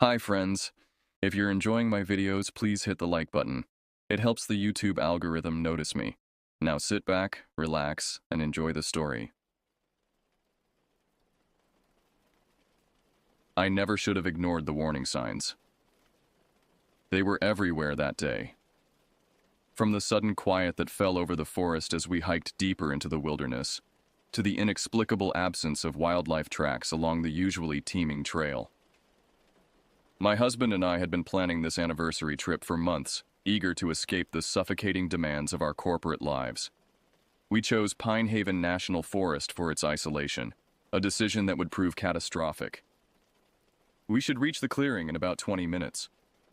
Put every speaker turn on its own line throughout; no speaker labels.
Hi friends, if you're enjoying my videos, please hit the like button. It helps the YouTube algorithm notice me. Now sit back, relax, and enjoy the story. I never should have ignored the warning signs. They were everywhere that day. From the sudden quiet that fell over the forest as we hiked deeper into the wilderness, to the inexplicable absence of wildlife tracks along the usually teeming trail. My husband and I had been planning this anniversary trip for months, eager to escape the suffocating demands of our corporate lives. We chose Pine Haven National Forest for its isolation, a decision that would prove catastrophic. "We should reach the clearing in about 20 minutes,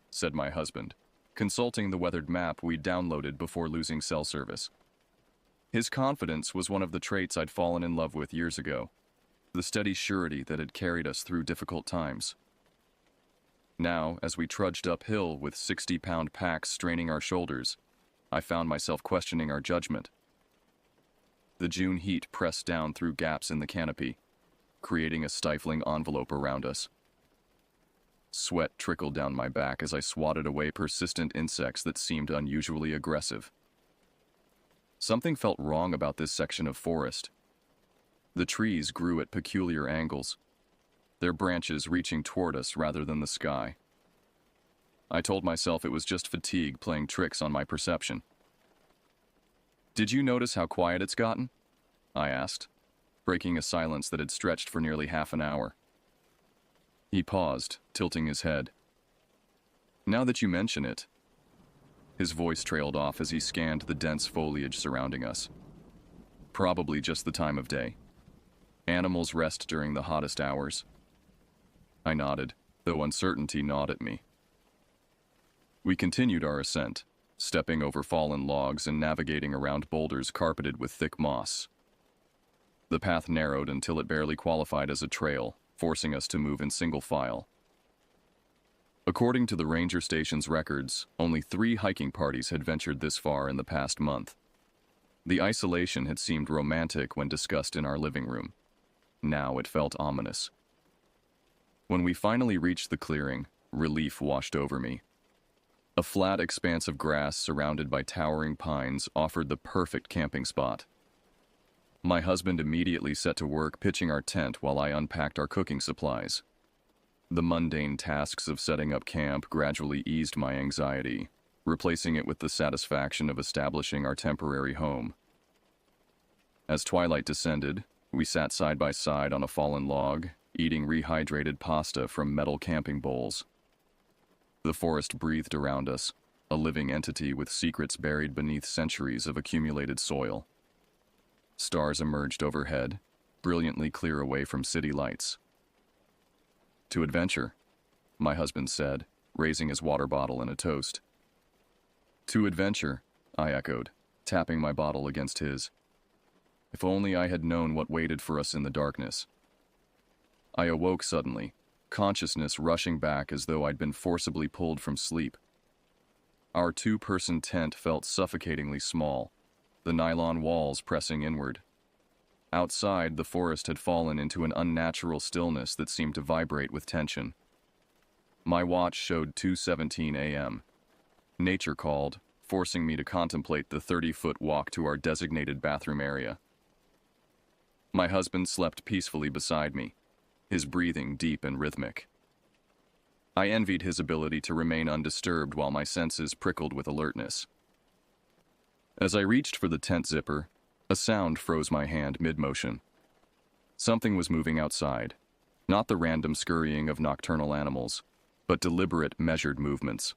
said my husband, consulting the weathered map we'd downloaded before losing cell service. His confidence was one of the traits I'd fallen in love with years ago, the steady surety that had carried us through difficult times. Now, as we trudged uphill with 60-pound packs straining our shoulders, I found myself questioning our judgment. The June heat pressed down through gaps in the canopy, creating a stifling envelope around us. Sweat trickled down my back as I swatted away persistent insects that seemed unusually aggressive. Something felt wrong about this section of forest. The trees grew at peculiar angles, their branches reaching toward us rather than the sky. I told myself it was just fatigue playing tricks on my perception. "Did you notice how quiet it's gotten?" I asked, breaking a silence that had stretched for nearly half an hour. He paused, tilting his head. "Now that you mention it," his voice trailed off as he scanned the dense foliage surrounding us. "Probably just the time of day. Animals rest during the hottest hours." I nodded, though uncertainty gnawed at me. We continued our ascent, stepping over fallen logs and navigating around boulders carpeted with thick moss. The path narrowed until it barely qualified as a trail, forcing us to move in single file. According to the ranger station's records, only 3 hiking parties had ventured this far in the past month. The isolation had seemed romantic when discussed in our living room. Now it felt ominous. When we finally reached the clearing, relief washed over me. A flat expanse of grass surrounded by towering pines offered the perfect camping spot. My husband immediately set to work pitching our tent while I unpacked our cooking supplies. The mundane tasks of setting up camp gradually eased my anxiety, replacing it with the satisfaction of establishing our temporary home. As twilight descended, we sat side by side on a fallen log, eating rehydrated pasta from metal camping bowls. The forest breathed around us, a living entity with secrets buried beneath centuries of accumulated soil. Stars emerged overhead, brilliantly clear away from city lights. "To adventure," my husband said, raising his water bottle in a toast. "To adventure," I echoed, tapping my bottle against his. If only I had known what waited for us in the darkness. I awoke suddenly, consciousness rushing back as though I'd been forcibly pulled from sleep. Our 2-person tent felt suffocatingly small, the nylon walls pressing inward. Outside, the forest had fallen into an unnatural stillness that seemed to vibrate with tension. My watch showed 2:17 a.m. Nature called, forcing me to contemplate the 30-foot walk to our designated bathroom area. My husband slept peacefully beside me, his breathing deep and rhythmic. I envied his ability to remain undisturbed while my senses prickled with alertness. As I reached for the tent zipper, a sound froze my hand mid-motion. Something was moving outside, not the random scurrying of nocturnal animals, but deliberate, measured movements.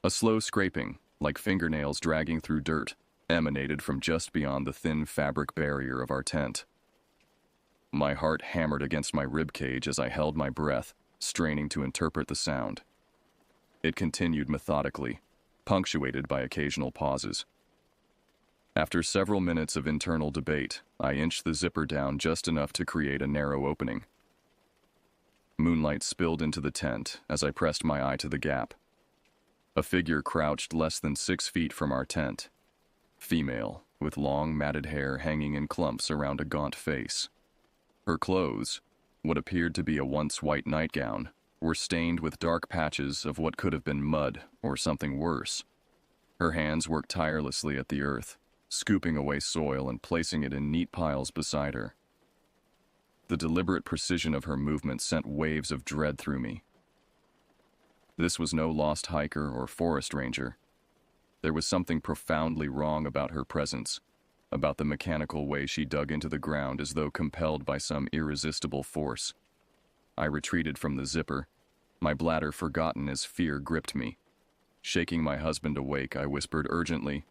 A slow scraping, like fingernails dragging through dirt, emanated from just beyond the thin fabric barrier of our tent. My heart hammered against my ribcage as I held my breath, straining to interpret the sound. It continued methodically, punctuated by occasional pauses. After several minutes of internal debate, I inched the zipper down just enough to create a narrow opening. Moonlight spilled into the tent as I pressed my eye to the gap. A figure crouched less than 6 feet from our tent. Female, with long matted hair hanging in clumps around a gaunt face. Her clothes, what appeared to be a once white nightgown, were stained with dark patches of what could have been mud or something worse. Her hands worked tirelessly at the earth, scooping away soil and placing it in neat piles beside her. The deliberate precision of her movements sent waves of dread through me. This was no lost hiker or forest ranger. There was something profoundly wrong about her presence, about the mechanical way she dug into the ground as though compelled by some irresistible force. I retreated from the zipper, my bladder forgotten as fear gripped me. Shaking my husband awake, I whispered urgently,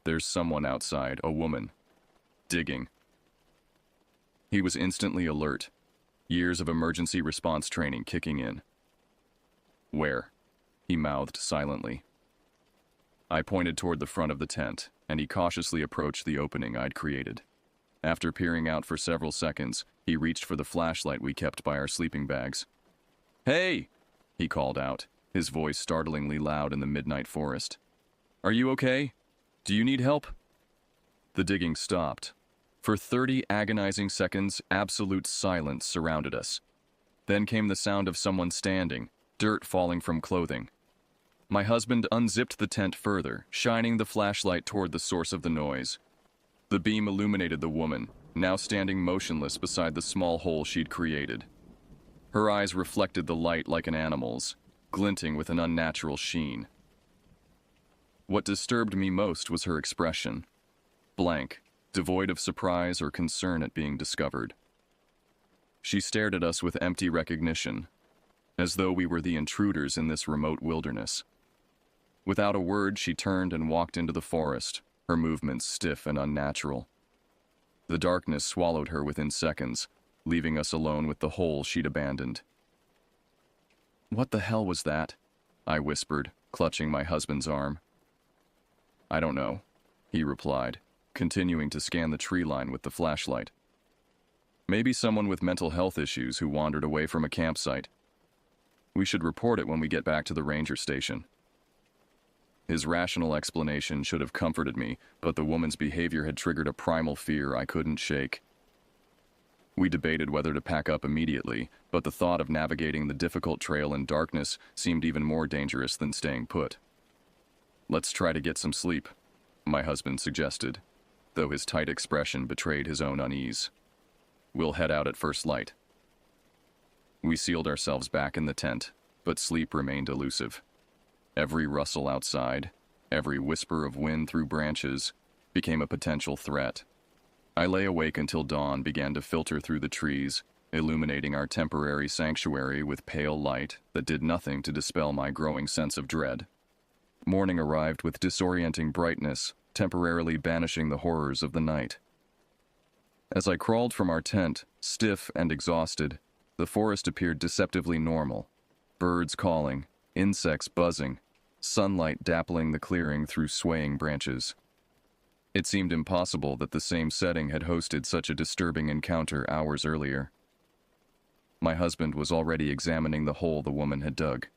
"There's someone outside, a woman. Digging." He was instantly alert, years of emergency response training kicking in. "Where?" he mouthed silently. I pointed toward the front of the tent, and he cautiously approached the opening I'd created. After peering out for several seconds, he reached for the flashlight we kept by our sleeping bags. "Hey!" he called out, his voice startlingly loud in the midnight forest. "Are you okay? Do you need help?" The digging stopped. For 30 agonizing seconds, absolute silence surrounded us. Then came the sound of someone standing, dirt falling from clothing. My husband unzipped the tent further, shining the flashlight toward the source of the noise. The beam illuminated the woman, now standing motionless beside the small hole she'd created. Her eyes reflected the light like an animal's, glinting with an unnatural sheen. What disturbed me most was her expression. Blank, devoid of surprise or concern at being discovered. She stared at us with empty recognition, as though we were the intruders in this remote wilderness. Without a word, she turned and walked into the forest, her movements stiff and unnatural. The darkness swallowed her within seconds, leaving us alone with the hole she'd abandoned. "What the hell was that?" I whispered, clutching my husband's arm. "I don't know," he replied, continuing to scan the tree line with the flashlight. "Maybe someone with mental health issues who wandered away from a campsite. We should report it when we get back to the ranger station." His rational explanation should have comforted me, but the woman's behavior had triggered a primal fear I couldn't shake. We debated whether to pack up immediately, but the thought of navigating the difficult trail in darkness seemed even more dangerous than staying put. "Let's try to get some sleep," my husband suggested, though his tight expression betrayed his own unease. "We'll head out at first light." We sealed ourselves back in the tent, but sleep remained elusive. Every rustle outside, every whisper of wind through branches, became a potential threat. I lay awake until dawn began to filter through the trees, illuminating our temporary sanctuary with pale light that did nothing to dispel my growing sense of dread. Morning arrived with disorienting brightness, temporarily banishing the horrors of the night. As I crawled from our tent, stiff and exhausted, the forest appeared deceptively normal. Birds calling, insects buzzing, sunlight dappling the clearing through swaying branches. It seemed impossible that the same setting had hosted such a disturbing encounter hours earlier. My husband was already examining the hole the woman had dug.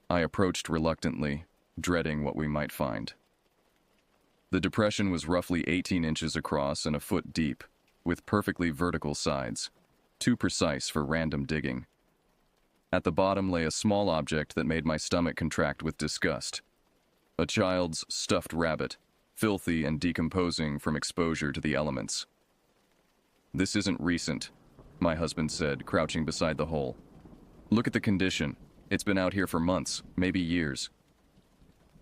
I approached reluctantly, dreading what we might find. The depression was roughly 18 inches across and a foot deep, with perfectly vertical sides, too precise for random digging. At the bottom lay a small object that made my stomach contract with disgust. A child's stuffed rabbit, filthy and decomposing from exposure to the elements. "This isn't recent," my husband said, crouching beside the hole. "Look at the condition. It's been out here for months, maybe years."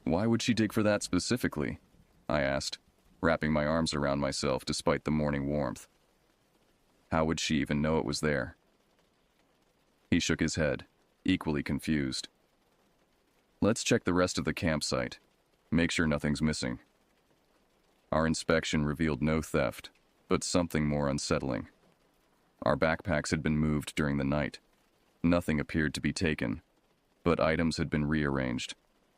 "Why would she dig for that specifically?" I asked, wrapping my arms around myself despite the morning warmth. How would she even know it was there? He shook his head, equally confused. "Let's check the rest of the campsite. Make sure nothing's missing." Our inspection revealed no theft, but something more unsettling. Our backpacks had been moved during the night. Nothing appeared to be taken, but items had been rearranged.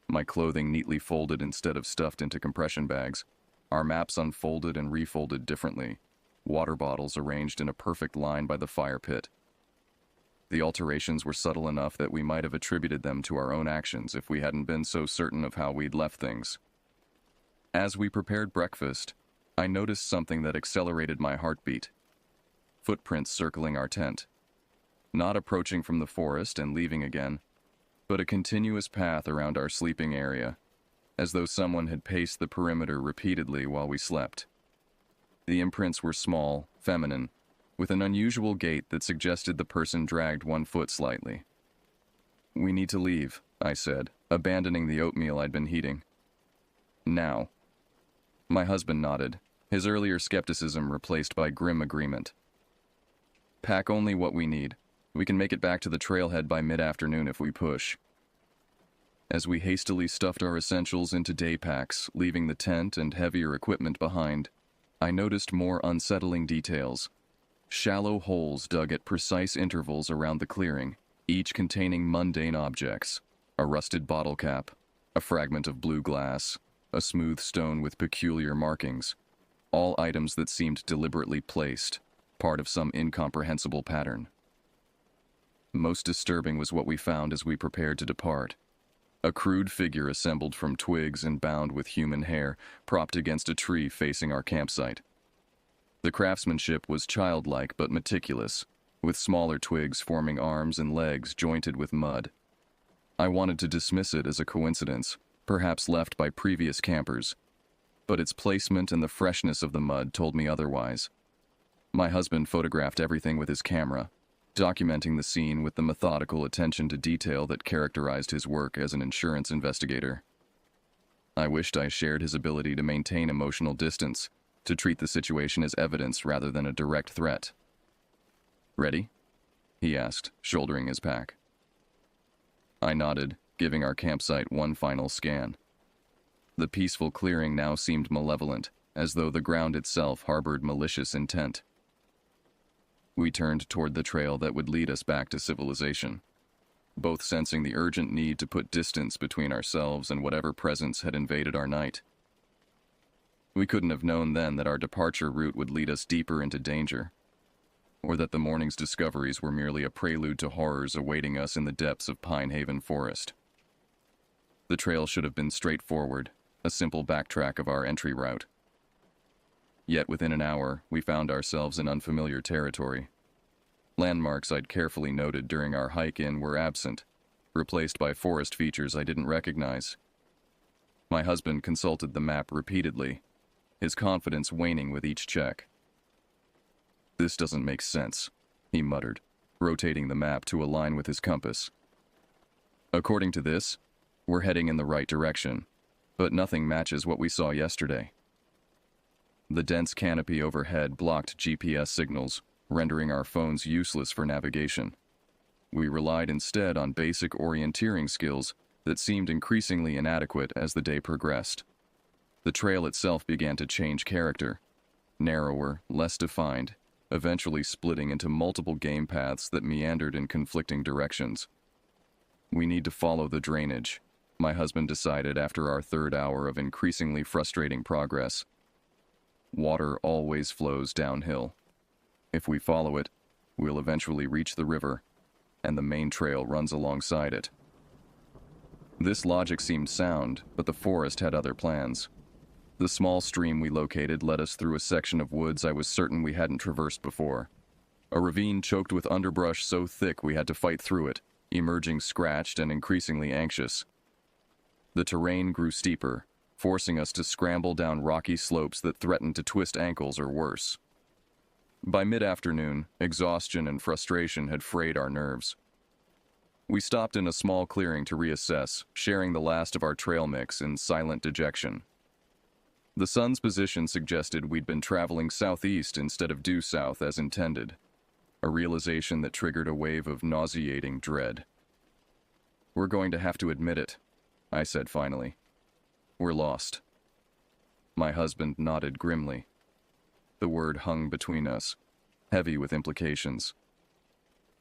My clothing neatly folded instead of stuffed into compression bags. Our maps unfolded and refolded differently. Water bottles arranged in a perfect line by the fire pit. The alterations were subtle enough that we might have attributed them to our own actions if we hadn't been so certain of how we'd left things. As we prepared breakfast, I noticed something that accelerated my heartbeat. Footprints circling our tent. not approaching from the forest and leaving again, but a continuous path around our sleeping area, as though someone had paced the perimeter repeatedly while we slept. The imprints were small, feminine, with an unusual gait that suggested the person dragged one foot slightly. "We need to leave," I said, abandoning the oatmeal I'd been heating. "Now." My husband nodded, his earlier skepticism replaced by grim agreement. "Pack only what we need. We can make it back to the trailhead by mid-afternoon if we push." As we hastily stuffed our essentials into day packs, leaving the tent and heavier equipment behind, I noticed more unsettling details. Shallow holes dug at precise intervals around the clearing, each containing mundane objects: a rusted bottle cap, a fragment of blue glass, a smooth stone with peculiar markings, all items that seemed deliberately placed, part of some incomprehensible pattern. Most disturbing was what we found as we prepared to depart. A crude figure assembled from twigs and bound with human hair, propped against a tree facing our campsite. The craftsmanship was childlike but meticulous, with smaller twigs forming arms and legs jointed with mud. I wanted to dismiss it as a coincidence, perhaps left by previous campers, but its placement and the freshness of the mud told me otherwise. My husband photographed everything with his camera, documenting the scene with the methodical attention to detail that characterized his work as an insurance investigator. I wished I shared his ability to maintain emotional distance, to treat the situation as evidence rather than a direct threat. "Ready?" he asked, shouldering his pack. I nodded, giving our campsite one final scan. The peaceful clearing now seemed malevolent, as though the ground itself harbored malicious intent. We turned toward the trail that would lead us back to civilization, both sensing the urgent need to put distance between ourselves and whatever presence had invaded our night. We couldn't have known then that our departure route would lead us deeper into danger, or that the morning's discoveries were merely a prelude to horrors awaiting us in the depths of Pine Haven Forest. The trail should have been straightforward, a simple backtrack of our entry route. Yet within an hour, we found ourselves in unfamiliar territory. Landmarks I'd carefully noted during our hike in were absent, replaced by forest features I didn't recognize. My husband consulted the map repeatedly, his confidence waning with each check. "This doesn't make sense," he muttered, rotating the map to align with his compass. "According to this, we're heading in the right direction, but nothing matches what we saw yesterday." The dense canopy overhead blocked GPS signals, rendering our phones useless for navigation. We relied instead on basic orienteering skills that seemed increasingly inadequate as the day progressed. The trail itself began to change character, narrower, less defined, eventually splitting into multiple game paths that meandered in conflicting directions. "We need to follow the drainage," my husband decided after our third hour of increasingly frustrating progress. "Water always flows downhill. If we follow it, we'll eventually reach the river, and the main trail runs alongside it." This logic seemed sound, but the forest had other plans. The small stream we located led us through a section of woods I was certain we hadn't traversed before. A ravine choked with underbrush so thick we had to fight through it, emerging scratched and increasingly anxious. The terrain grew steeper, forcing us to scramble down rocky slopes that threatened to twist ankles or worse. By mid-afternoon, exhaustion and frustration had frayed our nerves. We stopped in a small clearing to reassess, sharing the last of our trail mix in silent dejection. The sun's position suggested we'd been traveling southeast instead of due south as intended, a realization that triggered a wave of nauseating dread. "We're going to have to admit it," I said finally. "We're lost." My husband nodded grimly. The word hung between us, heavy with implications.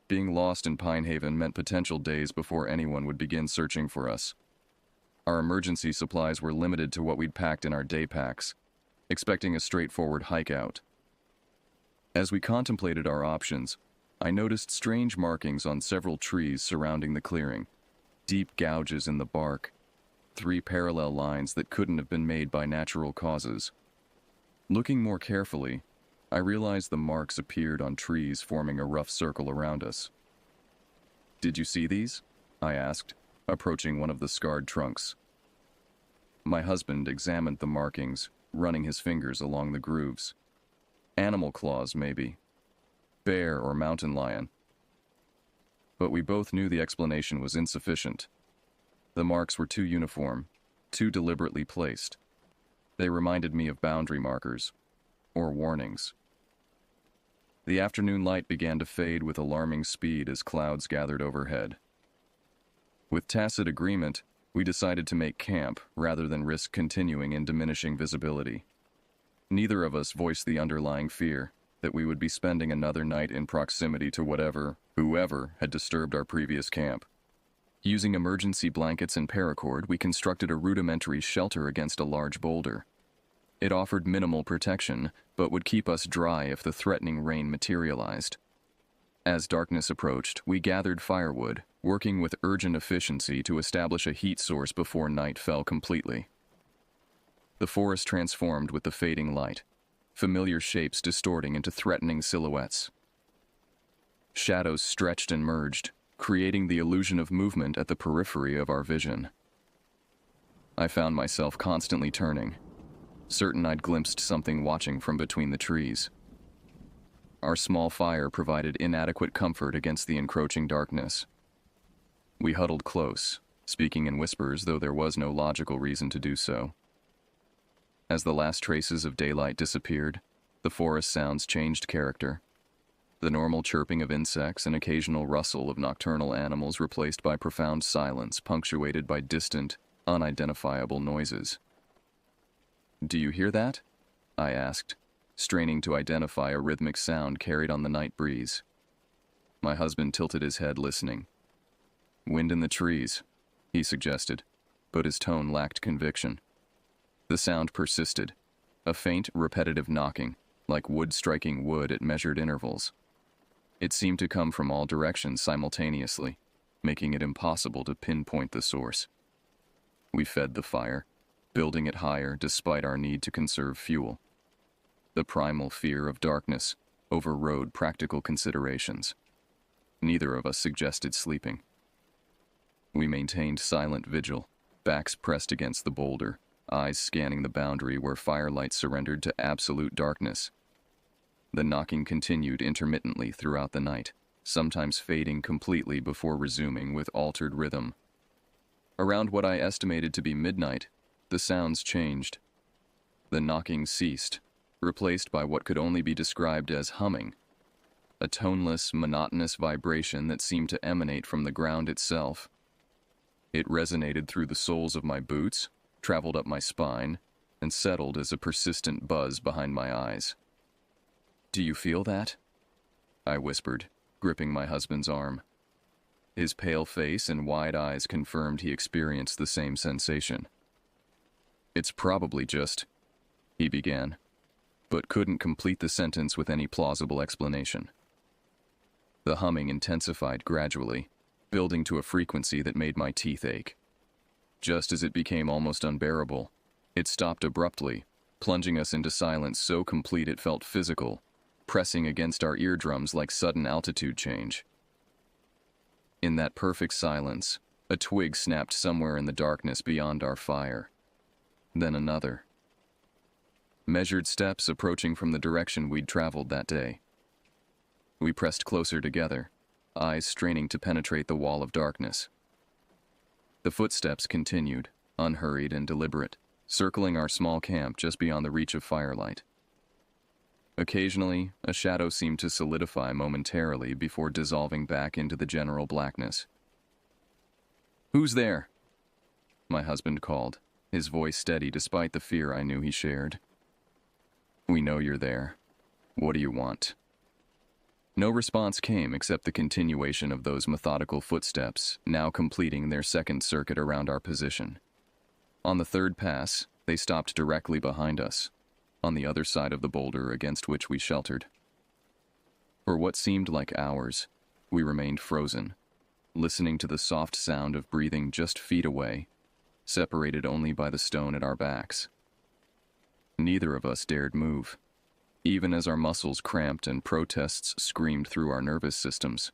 Being lost in Pine Haven meant potential days before anyone would begin searching for us. Our emergency supplies were limited to what we'd packed in our day packs, expecting a straightforward hike out. As we contemplated our options, I noticed strange markings on several trees surrounding the clearing, deep gouges in the bark, 3 parallel lines that couldn't have been made by natural causes. Looking more carefully, I realized the marks appeared on trees forming a rough circle around us. "Did you see these?" I asked, approaching one of the scarred trunks. My husband examined the markings, running his fingers along the grooves. Animal claws, maybe. Bear or mountain lion. But we both knew the explanation was insufficient. The marks were too uniform, too deliberately placed. They reminded me of boundary markers, or warnings. The afternoon light began to fade with alarming speed as clouds gathered overhead. With tacit agreement, we decided to make camp rather than risk continuing in diminishing visibility. Neither of us voiced the underlying fear that we would be spending another night in proximity to whoever had disturbed our previous camp. Using emergency blankets and paracord, we constructed a rudimentary shelter against a large boulder. It offered minimal protection, but would keep us dry if the threatening rain materialized. As darkness approached, we gathered firewood, working with urgent efficiency to establish a heat source before night fell completely. The forest transformed with the fading light, familiar shapes distorting into threatening silhouettes. Shadows stretched and merged, creating the illusion of movement at the periphery of our vision. I found myself constantly turning, certain I'd glimpsed something watching from between the trees. Our small fire provided inadequate comfort against the encroaching darkness. We huddled close, speaking in whispers, though there was no logical reason to do so. As the last traces of daylight disappeared, the forest sounds changed character. The normal chirping of insects and occasional rustle of nocturnal animals replaced by profound silence punctuated by distant, unidentifiable noises. "Do you hear that?" I asked, straining to identify a rhythmic sound carried on the night breeze. My husband tilted his head, listening. "Wind in the trees," he suggested, but his tone lacked conviction. The sound persisted, a faint, repetitive knocking, like wood striking wood at measured intervals. It seemed to come from all directions simultaneously, making it impossible to pinpoint the source. We fed the fire, building it higher despite our need to conserve fuel. The primal fear of darkness overrode practical considerations. Neither of us suggested sleeping. We maintained silent vigil, backs pressed against the boulder, eyes scanning the boundary where firelight surrendered to absolute darkness. The knocking continued intermittently throughout the night, sometimes fading completely before resuming with altered rhythm. Around what I estimated to be midnight, the sounds changed. The knocking ceased, replaced by what could only be described as humming, a toneless, monotonous vibration that seemed to emanate from the ground itself. It resonated through the soles of my boots, traveled up my spine, and settled as a persistent buzz behind my eyes. "Do you feel that?" I whispered, gripping my husband's arm. His pale face and wide eyes confirmed he experienced the same sensation. "It's probably just," he began, but couldn't complete the sentence with any plausible explanation. The humming intensified gradually, building to a frequency that made my teeth ache. Just as it became almost unbearable, it stopped abruptly, plunging us into silence so complete it felt physical, pressing against our eardrums like sudden altitude change. In that perfect silence, a twig snapped somewhere in the darkness beyond our fire. Then another. Measured steps approaching from the direction we'd traveled that day. We pressed closer together, eyes straining to penetrate the wall of darkness. The footsteps continued, unhurried and deliberate, circling our small camp just beyond the reach of firelight. Occasionally, a shadow seemed to solidify momentarily before dissolving back into the general blackness. "Who's there?" my husband called, his voice steady despite the fear I knew he shared. "We know you're there. What do you want?" No response came except the continuation of those methodical footsteps, now completing their second circuit around our position. On the third pass, they stopped directly behind us, on the other side of the boulder against which we sheltered. For what seemed like hours, we remained frozen, listening to the soft sound of breathing just feet away, separated only by the stone at our backs. Neither of us dared move, even as our muscles cramped and protests screamed through our nervous systems.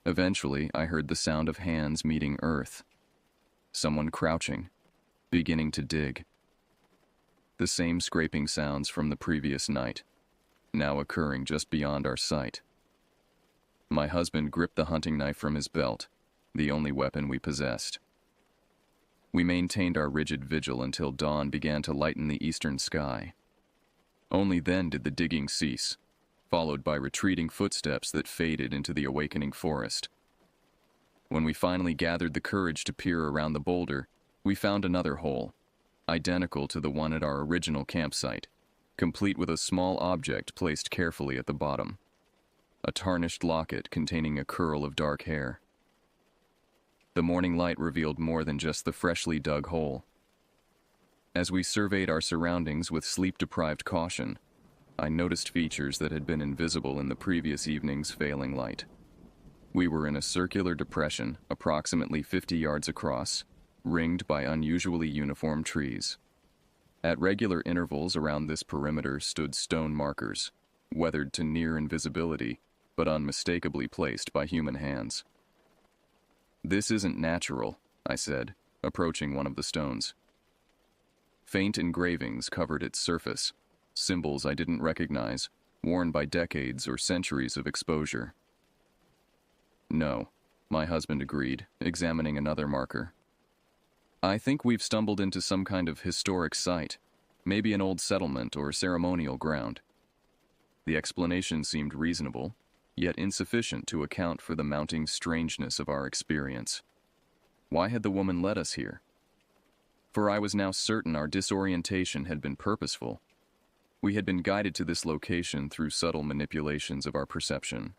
Eventually, I heard the sound of hands meeting earth. Someone crouching, beginning to dig. The same scraping sounds from the previous night, now occurring just beyond our sight. My husband gripped the hunting knife from his belt, the only weapon we possessed. We maintained our rigid vigil until dawn began to lighten the eastern sky. Only then did the digging cease, followed by retreating footsteps that faded into the awakening forest. When we finally gathered the courage to peer around the boulder, we found another hole, identical to the one at our original campsite, complete with a small object placed carefully at the bottom. A tarnished locket containing a curl of dark hair. The morning light revealed more than just the freshly dug hole. As we surveyed our surroundings with sleep-deprived caution, I noticed features that had been invisible in the previous evening's failing light. We were in a circular depression, approximately 50 yards across, ringed by unusually uniform trees. At regular intervals around this perimeter stood stone markers, weathered to near invisibility, but unmistakably placed by human hands. "This isn't natural," I said, approaching one of the stones. Faint engravings covered its surface, symbols I didn't recognize, worn by decades or centuries of exposure. "No," my husband agreed, examining another marker. "I think we've stumbled into some kind of historic site, maybe an old settlement or ceremonial ground." The explanation seemed reasonable, yet insufficient to account for the mounting strangeness of our experience. Why had the woman led us here? For I was now certain our disorientation had been purposeful. We had been guided to this location through subtle manipulations of our perception.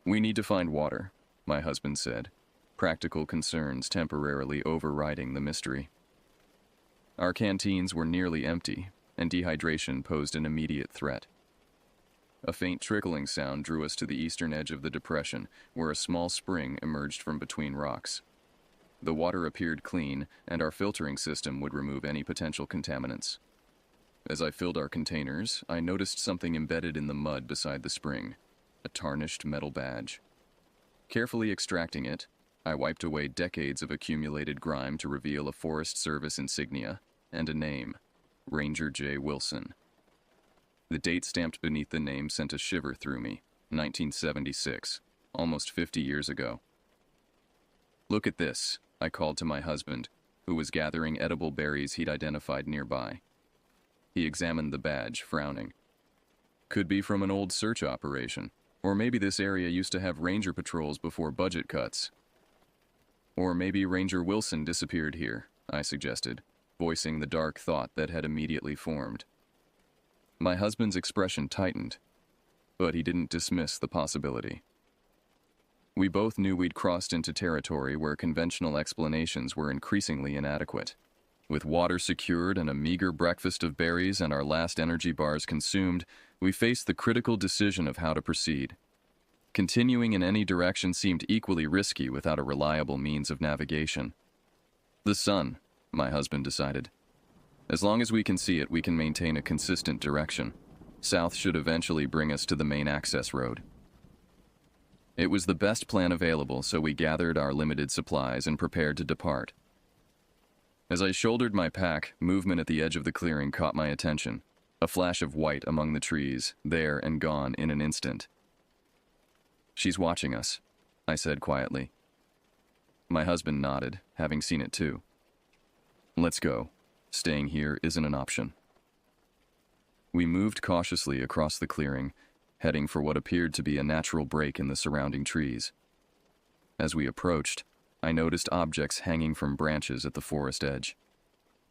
"We need to find water," my husband said, practical concerns temporarily overriding the mystery. Our canteens were nearly empty, and dehydration posed an immediate threat. A faint trickling sound drew us to the eastern edge of the depression, where a small spring emerged from between rocks. The water appeared clean, and our filtering system would remove any potential contaminants. As I filled our containers, I noticed something embedded in the mud beside the spring, a tarnished metal badge. Carefully extracting it, I wiped away decades of accumulated grime to reveal a Forest Service insignia and a name, Ranger J. Wilson. The date stamped beneath the name sent a shiver through me, 1976, almost 50 years ago. "Look at this," I called to my husband, who was gathering edible berries he'd identified nearby. He examined the badge, frowning. "Could be from an old search operation, or maybe this area used to have ranger patrols before budget cuts. Or maybe Ranger Wilson disappeared here," I suggested, voicing the dark thought that had immediately formed. My husband's expression tightened, but he didn't dismiss the possibility. We both knew we'd crossed into territory where conventional explanations were increasingly inadequate. With water secured and a meager breakfast of berries and our last energy bars consumed, we faced the critical decision of how to proceed. Continuing in any direction seemed equally risky without a reliable means of navigation. "The sun," my husband decided. "As long as we can see it, we can maintain a consistent direction. South should eventually bring us to the main access road." It was the best plan available, so we gathered our limited supplies and prepared to depart. As I shouldered my pack, movement at the edge of the clearing caught my attention. A flash of white among the trees, there and gone in an instant. "She's watching us," I said quietly. My husband nodded, having seen it too. "Let's go. Staying here isn't an option." We moved cautiously across the clearing, heading for what appeared to be a natural break in the surrounding trees. As we approached, I noticed objects hanging from branches at the forest edge.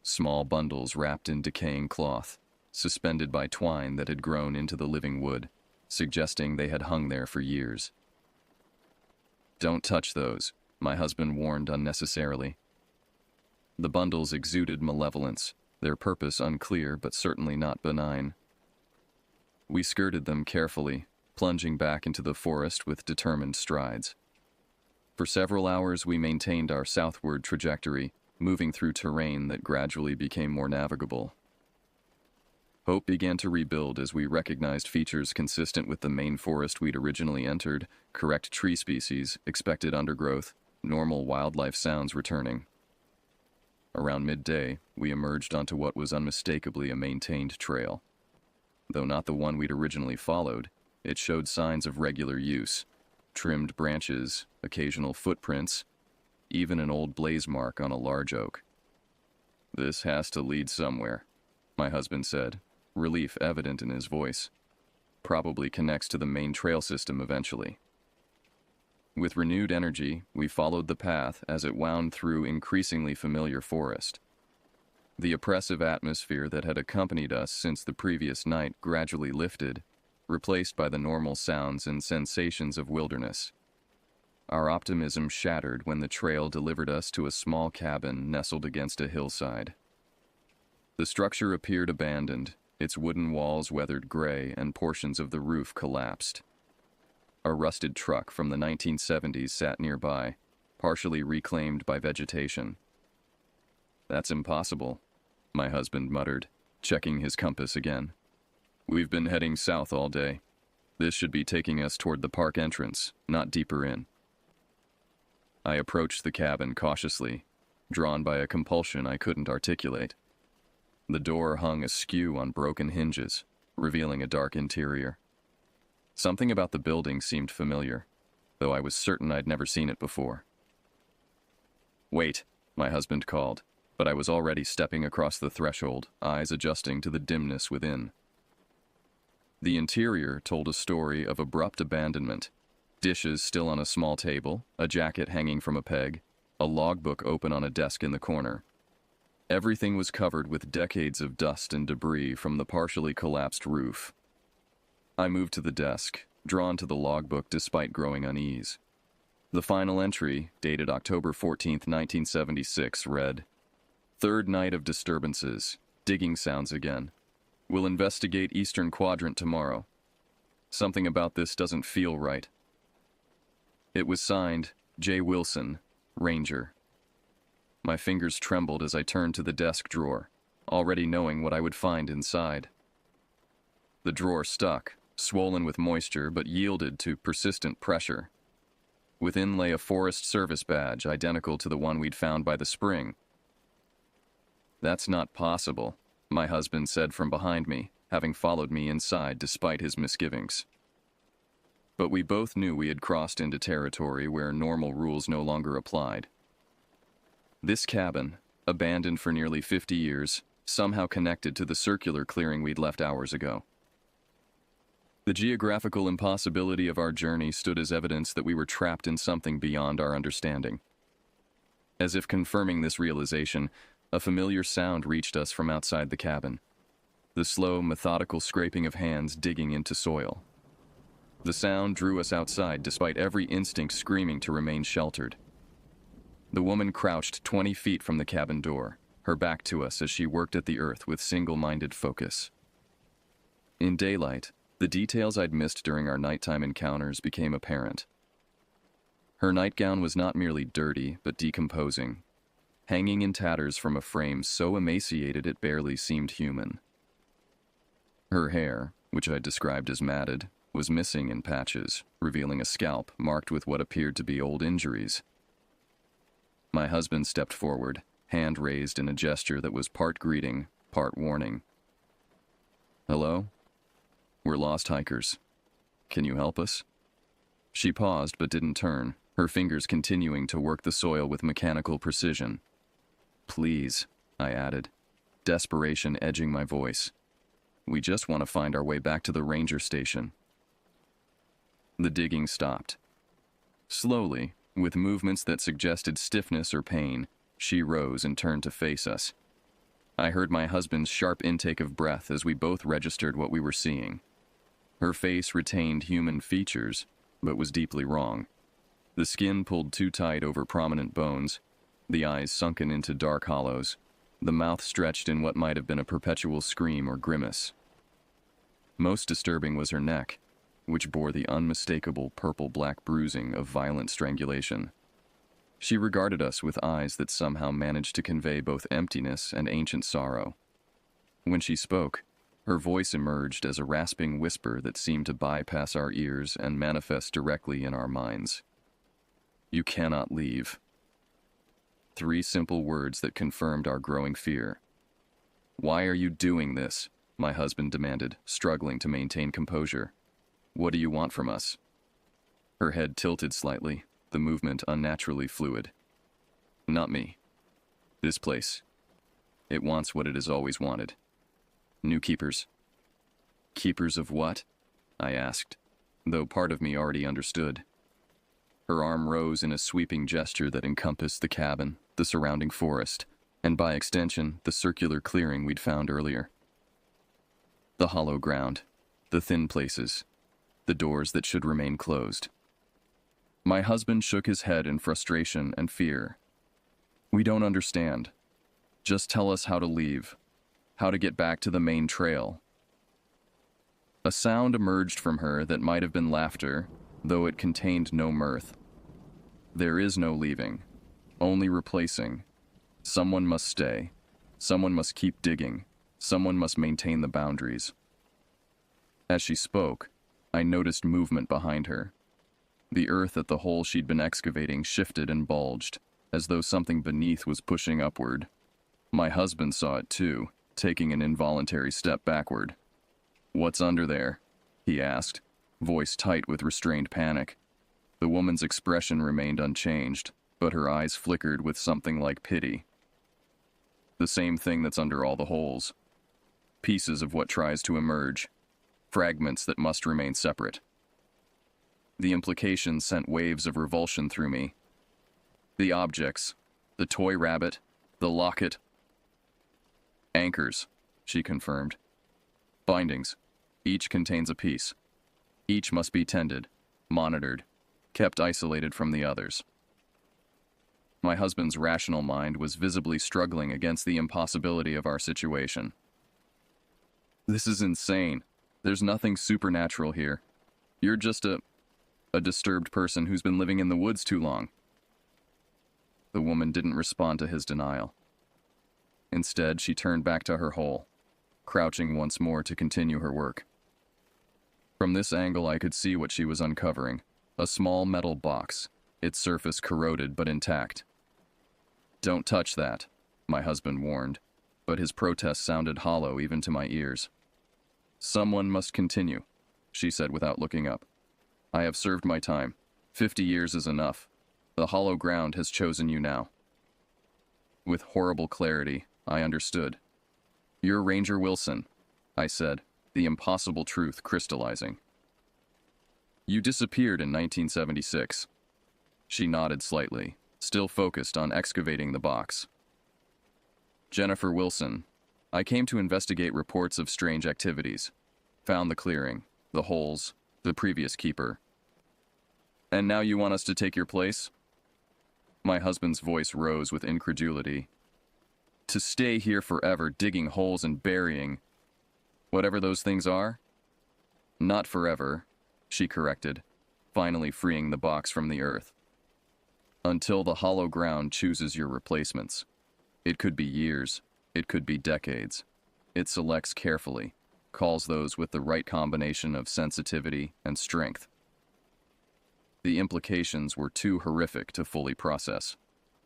Small bundles wrapped in decaying cloth, suspended by twine that had grown into the living wood, suggesting they had hung there for years. "Don't touch those," my husband warned unnecessarily. The bundles exuded malevolence, their purpose unclear but certainly not benign. We skirted them carefully, plunging back into the forest with determined strides. For several hours we maintained our southward trajectory, moving through terrain that gradually became more navigable. Hope began to rebuild as we recognized features consistent with the main forest we'd originally entered, correct tree species, expected undergrowth, normal wildlife sounds returning. Around midday, we emerged onto what was unmistakably a maintained trail. Though not the one we'd originally followed, it showed signs of regular use. Trimmed branches, occasional footprints, even an old blaze mark on a large oak. "This has to lead somewhere," my husband said, relief evident in his voice. "Probably connects to the main trail system eventually." With renewed energy, we followed the path as it wound through increasingly familiar forest. The oppressive atmosphere that had accompanied us since the previous night gradually lifted, replaced by the normal sounds and sensations of wilderness. Our optimism shattered when the trail delivered us to a small cabin nestled against a hillside. The structure appeared abandoned, its wooden walls weathered gray and portions of the roof collapsed. A rusted truck from the 1970s sat nearby, partially reclaimed by vegetation. "That's impossible," my husband muttered, checking his compass again. "We've been heading south all day. This should be taking us toward the park entrance, not deeper in." I approached the cabin cautiously, drawn by a compulsion I couldn't articulate. The door hung askew on broken hinges, revealing a dark interior. Something about the building seemed familiar, though I was certain I'd never seen it before. "Wait," my husband called, but I was already stepping across the threshold, eyes adjusting to the dimness within. The interior told a story of abrupt abandonment. Dishes still on a small table, a jacket hanging from a peg, a logbook open on a desk in the corner. Everything was covered with decades of dust and debris from the partially collapsed roof. I moved to the desk, drawn to the logbook despite growing unease. The final entry, dated October 14, 1976, read, "Third night of disturbances. Digging sounds again. We'll investigate Eastern Quadrant tomorrow. Something about this doesn't feel right." It was signed, J. Wilson, Ranger. My fingers trembled as I turned to the desk drawer, already knowing what I would find inside. The drawer stuck, swollen with moisture but yielded to persistent pressure. Within lay a Forest Service badge identical to the one we'd found by the spring. "That's not possible," my husband said from behind me, having followed me inside despite his misgivings. But we both knew we had crossed into territory where normal rules no longer applied. This cabin, abandoned for nearly 50 years, somehow connected to the circular clearing we'd left hours ago. The geographical impossibility of our journey stood as evidence that we were trapped in something beyond our understanding. As if confirming this realization, a familiar sound reached us from outside the cabin. The slow, methodical scraping of hands digging into soil. The sound drew us outside despite every instinct screaming to remain sheltered. The woman crouched 20 feet from the cabin door, her back to us as she worked at the earth with single-minded focus. In daylight, the details I'd missed during our nighttime encounters became apparent. Her nightgown was not merely dirty, but decomposing, hanging in tatters from a frame so emaciated it barely seemed human. Her hair, which I described as matted, was missing in patches, revealing a scalp marked with what appeared to be old injuries. My husband stepped forward, hand raised in a gesture that was part greeting, part warning. "Hello? We're lost hikers. Can you help us?" She paused but didn't turn, her fingers continuing to work the soil with mechanical precision. "Please," I added, desperation edging my voice. "We just want to find our way back to the ranger station." The digging stopped. Slowly, with movements that suggested stiffness or pain, she rose and turned to face us. I heard my husband's sharp intake of breath as we both registered what we were seeing. Her face retained human features, but was deeply wrong. The skin pulled too tight over prominent bones, the eyes sunken into dark hollows, the mouth stretched in what might have been a perpetual scream or grimace. Most disturbing was her neck, which bore the unmistakable purple-black bruising of violent strangulation. She regarded us with eyes that somehow managed to convey both emptiness and ancient sorrow. When she spoke, Her voice emerged as a rasping whisper that seemed to bypass our ears and manifest directly in our minds. You cannot leave. 3 simple words that confirmed our growing fear. Why are you doing this? My husband demanded, struggling to maintain composure. What do you want from us? Her head tilted slightly, the movement unnaturally fluid. Not me. This place. It wants what it has always wanted. New keepers. Keepers of what? I asked, though part of me already understood. Her arm rose in a sweeping gesture that encompassed the cabin, the surrounding forest, and by extension, the circular clearing we'd found earlier. The hollow ground, the thin places, the doors that should remain closed. My husband shook his head in frustration and fear. We don't understand. Just tell us how to leave, how to get back to the main trail. A sound emerged from her that might have been laughter, though it contained no mirth. There is no leaving, only replacing. Someone must stay. Someone must keep digging. Someone must maintain the boundaries. As she spoke, I noticed movement behind her. The earth at the hole she'd been excavating shifted and bulged, as though something beneath was pushing upward. My husband saw it too, taking an involuntary step backward. What's under there? He asked, voice tight with restrained panic. The woman's expression remained unchanged, but her eyes flickered with something like pity. The same thing that's under all the holes. Pieces of what tries to emerge. Fragments that must remain separate. The implication sent waves of revulsion through me. The objects, the toy rabbit, the locket. Anchors, she confirmed. Bindings. Each contains a piece. Each must be tended, monitored, kept isolated from the others. My husband's rational mind was visibly struggling against the impossibility of our situation. This is insane. There's nothing supernatural here. You're just a disturbed person who's been living in the woods too long. The woman didn't respond to his denial. Instead, she turned back to her hole, crouching once more to continue her work. From this angle, I could see what she was uncovering, a small metal box, its surface corroded but intact. Don't touch that, my husband warned, but his protest sounded hollow even to my ears. Someone must continue, she said without looking up. I have served my time. 50 years is enough. The hollow ground has chosen you now. With horrible clarity, I understood. You're Ranger Wilson, I said, the impossible truth crystallizing. You disappeared in 1976. She nodded slightly, still focused on excavating the box. Jennifer Wilson. I came to investigate reports of strange activities. Found the clearing, the holes, the previous keeper. And now you want us to take your place? My husband's voice rose with incredulity. To stay here forever, digging holes and burying whatever those things are? Not forever, she corrected, finally freeing the box from the earth. Until the hollow ground chooses your replacements. It could be years, it could be decades. It selects carefully, calls those with the right combination of sensitivity and strength. The implications were too horrific to fully process.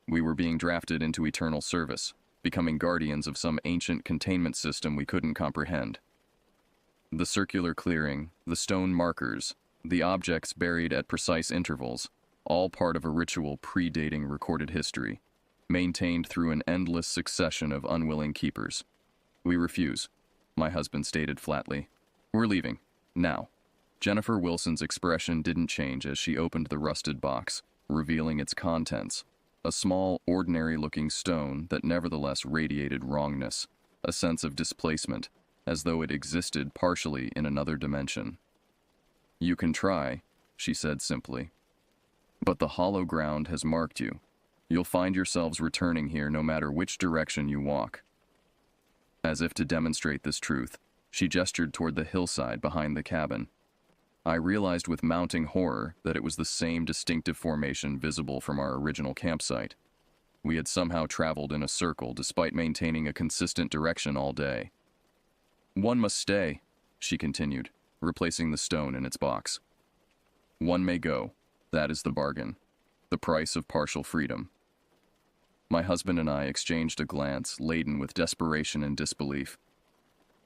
We were being drafted into eternal service, becoming guardians of some ancient containment system we couldn't comprehend. The circular clearing, the stone markers, the objects buried at precise intervals, all part of a ritual predating recorded history, maintained through an endless succession of unwilling keepers. We refuse, my husband stated flatly. We're leaving, now. Jennifer Wilson's expression didn't change as she opened the rusted box, revealing its contents. A small, ordinary-looking stone that nevertheless radiated wrongness, a sense of displacement, as though it existed partially in another dimension. You can try, she said simply. But the hollow ground has marked you. You'll find yourselves returning here no matter which direction you walk. As if to demonstrate this truth, she gestured toward the hillside behind the cabin. I realized with mounting horror that it was the same distinctive formation visible from our original campsite. We had somehow traveled in a circle despite maintaining a consistent direction all day. One must stay, she continued, replacing the stone in its box. One may go. That is the bargain. The price of partial freedom. My husband and I exchanged a glance laden with desperation and disbelief.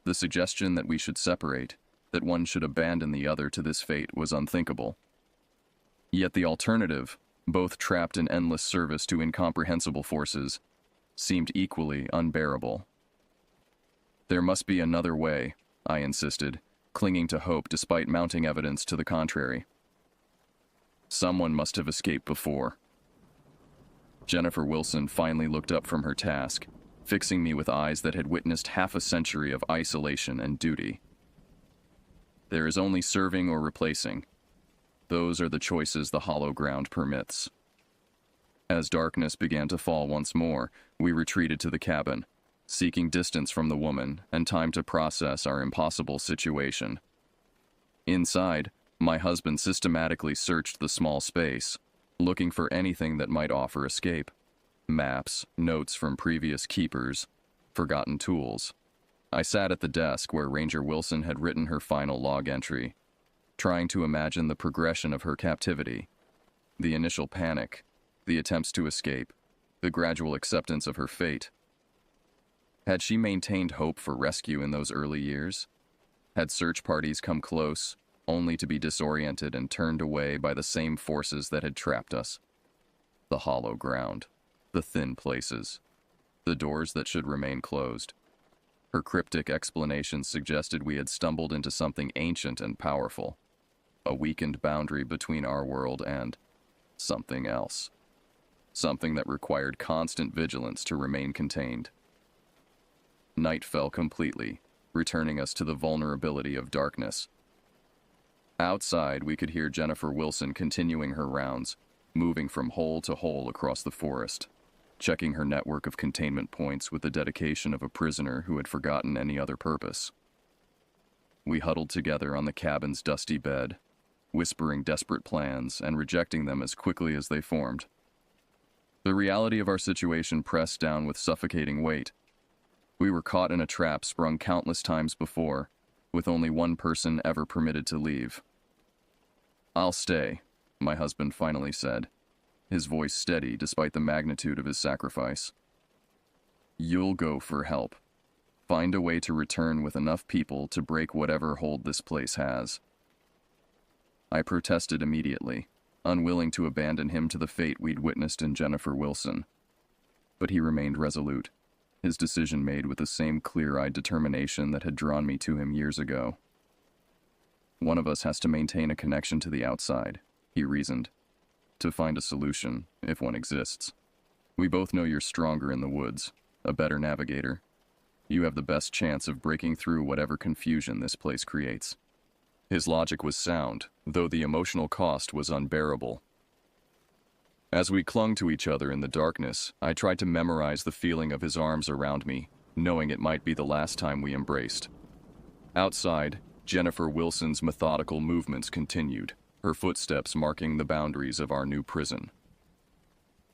The suggestion that we should separate, that one should abandon the other to this fate, was unthinkable. Yet the alternative, both trapped in endless service to incomprehensible forces, seemed equally unbearable. There must be another way, I insisted, clinging to hope despite mounting evidence to the contrary. Someone must have escaped before. Jennifer Wilson finally looked up from her task, fixing me with eyes that had witnessed half a century of isolation and duty. There is only serving or replacing. Those are the choices the hollow ground permits. As darkness began to fall once more, we retreated to the cabin, seeking distance from the woman and time to process our impossible situation. Inside, my husband systematically searched the small space, looking for anything that might offer escape. Maps, notes from previous keepers, forgotten tools. I sat at the desk where Ranger Wilson had written her final log entry, trying to imagine the progression of her captivity, the initial panic, the attempts to escape, the gradual acceptance of her fate. Had she maintained hope for rescue in those early years? Had search parties come close, only to be disoriented and turned away by the same forces that had trapped us? The hollow ground, the thin places, the doors that should remain closed. Her cryptic explanations suggested we had stumbled into something ancient and powerful, a weakened boundary between our world and something else, something that required constant vigilance to remain contained. Night fell completely, returning us to the vulnerability of darkness. Outside, we could hear Jennifer Wilson continuing her rounds, moving from hole to hole across the forest, checking her network of containment points with the dedication of a prisoner who had forgotten any other purpose. We huddled together on the cabin's dusty bed, whispering desperate plans and rejecting them as quickly as they formed. The reality of our situation pressed down with suffocating weight. We were caught in a trap sprung countless times before, with only one person ever permitted to leave. "I'll stay," my husband finally said, his voice steady despite the magnitude of his sacrifice. "You'll go for help. Find a way to return with enough people to break whatever hold this place has." I protested immediately, unwilling to abandon him to the fate we'd witnessed in Jennifer Wilson. But he remained resolute, his decision made with the same clear-eyed determination that had drawn me to him years ago. "One of us has to maintain a connection to the outside," he reasoned, "to find a solution, if one exists. We both know you're stronger in the woods, a better navigator. You have the best chance of breaking through whatever confusion this place creates." His logic was sound, though the emotional cost was unbearable. As we clung to each other in the darkness, I tried to memorize the feeling of his arms around me, knowing it might be the last time we embraced. Outside, Jennifer Wilson's methodical movements continued, her footsteps marking the boundaries of our new prison.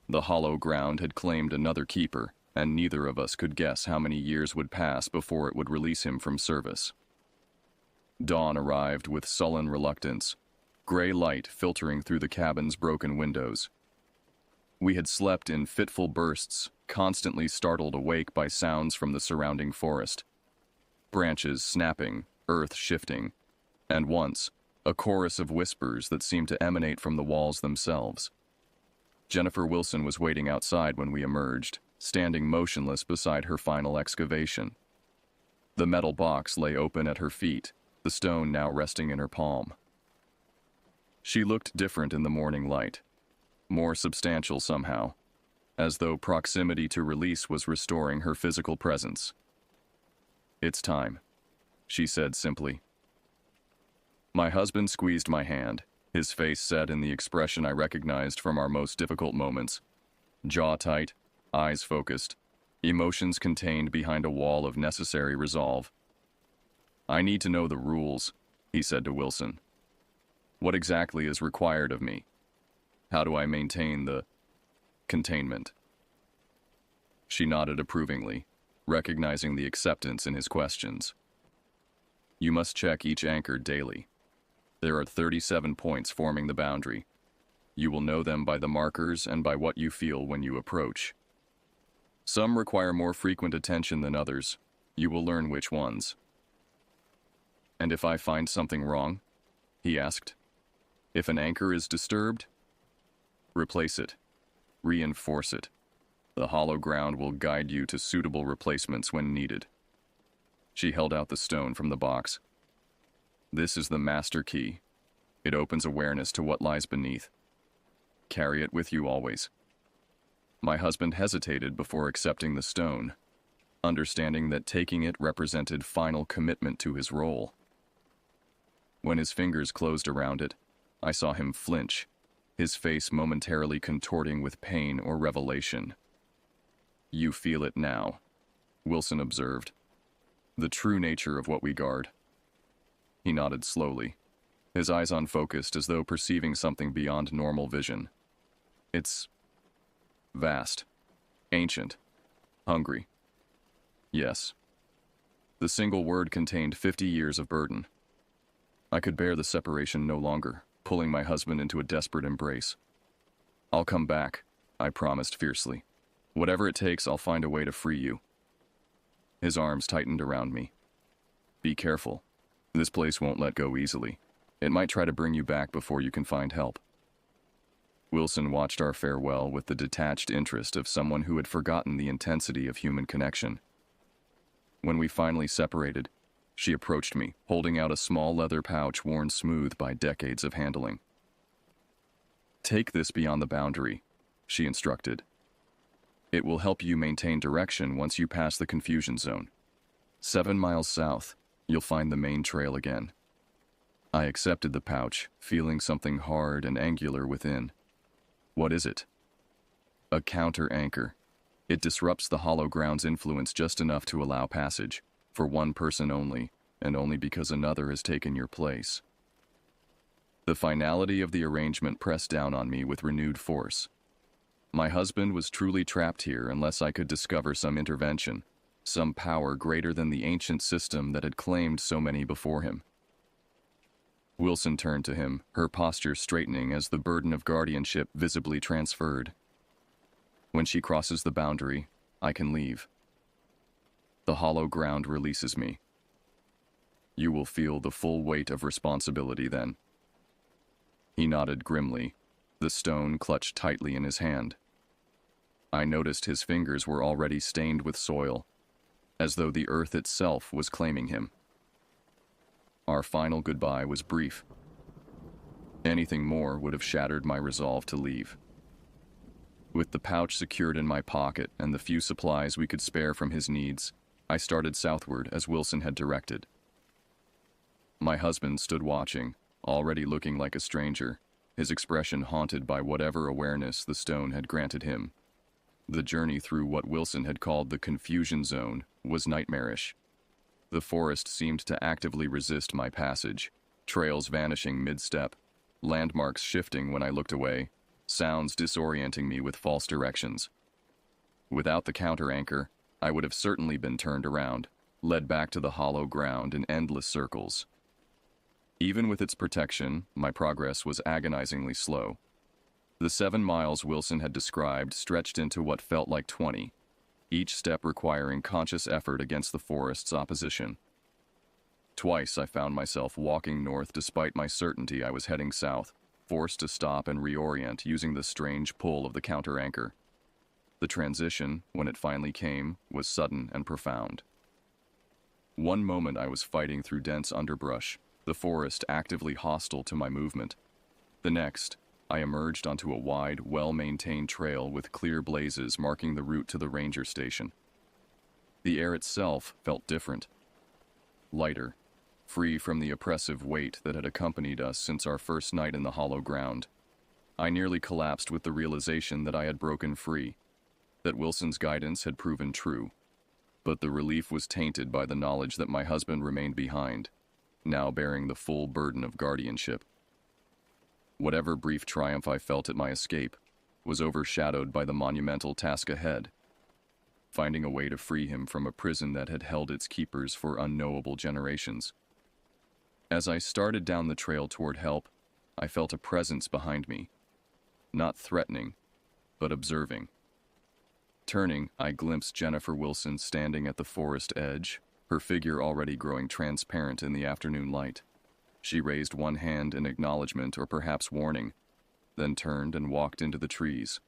The hollow ground had claimed another keeper, and neither of us could guess how many years would pass before it would release him from service. Dawn arrived with sullen reluctance, gray light filtering through the cabin's broken windows. We had slept in fitful bursts, constantly startled awake by sounds from the surrounding forest. Branches snapping, earth shifting, and once, a chorus of whispers that seemed to emanate from the walls themselves. Jennifer Wilson was waiting outside when we emerged, standing motionless beside her final excavation. The metal box lay open at her feet, the stone now resting in her palm. She looked different in the morning light, more substantial somehow, as though proximity to release was restoring her physical presence. "It's time," she said simply. My husband squeezed my hand, his face set in the expression I recognized from our most difficult moments. Jaw tight, eyes focused, emotions contained behind a wall of necessary resolve. "I need to know the rules," he said to Wilson. "What exactly is required of me? How do I maintain the containment?" She nodded approvingly, recognizing the acceptance in his questions. You must check each anchor daily. There are 37 points forming the boundary. You will know them by the markers and by what you feel when you approach. Some require more frequent attention than others. You will learn which ones. And if I find something wrong? He asked. If an anchor is disturbed, replace it. Reinforce it. The hollow ground will guide you to suitable replacements when needed. She held out the stone from the box. This is the master key. It opens awareness to what lies beneath. Carry it with you always. My husband hesitated before accepting the stone, understanding that taking it represented final commitment to his role. When his fingers closed around it, I saw him flinch, his face momentarily contorting with pain or revelation. You feel it now, Wilson observed. The true nature of what we guard. He nodded slowly, his eyes unfocused as though perceiving something beyond normal vision. It's vast, ancient, hungry. Yes. The single word contained 50 years of burden. I could bear the separation no longer, pulling my husband into a desperate embrace. I'll come back, I promised fiercely. Whatever it takes, I'll find a way to free you. His arms tightened around me. Be careful. This place won't let go easily. It might try to bring you back before you can find help. Wilson watched our farewell with the detached interest of someone who had forgotten the intensity of human connection. When we finally separated, she approached me, holding out a small leather pouch worn smooth by decades of handling. Take this beyond the boundary, she instructed. It will help you maintain direction once you pass the confusion zone. 7 miles south, you'll find the main trail again. I accepted the pouch, feeling something hard and angular within. What is it? A counter anchor. It disrupts the hollow ground's influence just enough to allow passage, for one person only, and only because another has taken your place. The finality of the arrangement pressed down on me with renewed force. My husband was truly trapped here unless I could discover some intervention, some power greater than the ancient system that had claimed so many before him. Wilson turned to him, her posture straightening as the burden of guardianship visibly transferred. When she crosses the boundary, I can leave. The hollow ground releases me. You will feel the full weight of responsibility then. He nodded grimly, the stone clutched tightly in his hand. I noticed his fingers were already stained with soil, as though the earth itself was claiming him. Our final goodbye was brief. Anything more would have shattered my resolve to leave. With the pouch secured in my pocket and the few supplies we could spare from his needs, I started southward as Wilson had directed. My husband stood watching, already looking like a stranger, his expression haunted by whatever awareness the stone had granted him. The journey through what Wilson had called the confusion zone was nightmarish. The forest seemed to actively resist my passage, trails vanishing mid-step, landmarks shifting when I looked away, sounds disorienting me with false directions. Without the counter-anchor, I would have certainly been turned around, led back to the hollow ground in endless circles. Even with its protection, my progress was agonizingly slow. The 7 miles Wilson had described stretched into what felt like 20, each step requiring conscious effort against the forest's opposition. Twice I found myself walking north despite my certainty I was heading south, forced to stop and reorient using the strange pull of the counter-anchor. The transition, when it finally came, was sudden and profound. One moment I was fighting through dense underbrush, the forest actively hostile to my movement. The next, I emerged onto a wide, well-maintained trail with clear blazes marking the route to the ranger station. The air itself felt different. Lighter, free from the oppressive weight that had accompanied us since our first night in the hollow ground. I nearly collapsed with the realization that I had broken free, that Wilson's guidance had proven true. But the relief was tainted by the knowledge that my husband remained behind, now bearing the full burden of guardianship. Whatever brief triumph I felt at my escape was overshadowed by the monumental task ahead, finding a way to free him from a prison that had held its keepers for unknowable generations. As I started down the trail toward help, I felt a presence behind me, not threatening, but observing. Turning, I glimpsed Jennifer Wilson standing at the forest edge, her figure already growing transparent in the afternoon light. She raised one hand in acknowledgement or perhaps warning, then turned and walked into the trees,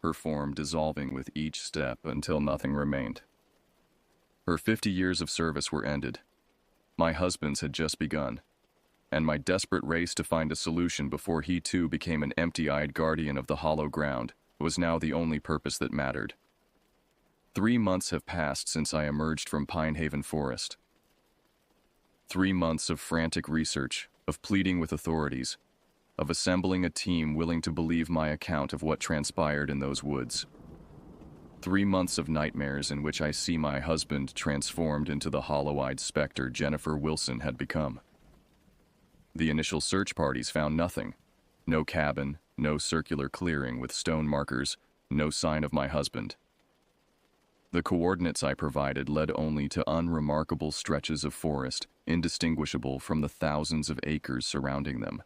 her form dissolving with each step until nothing remained. Her 50 years of service were ended. My husband's had just begun, and my desperate race to find a solution before he too became an empty-eyed guardian of the hollow ground was now the only purpose that mattered. 3 months have passed since I emerged from Pine Haven Forest. 3 months of frantic research, of pleading with authorities, of assembling a team willing to believe my account of what transpired in those woods. 3 months of nightmares in which I see my husband transformed into the hollow-eyed specter Jennifer Wilson had become. The initial search parties found nothing. No cabin, no circular clearing with stone markers, no sign of my husband. The coordinates I provided led only to unremarkable stretches of forest, indistinguishable from the thousands of acres surrounding them.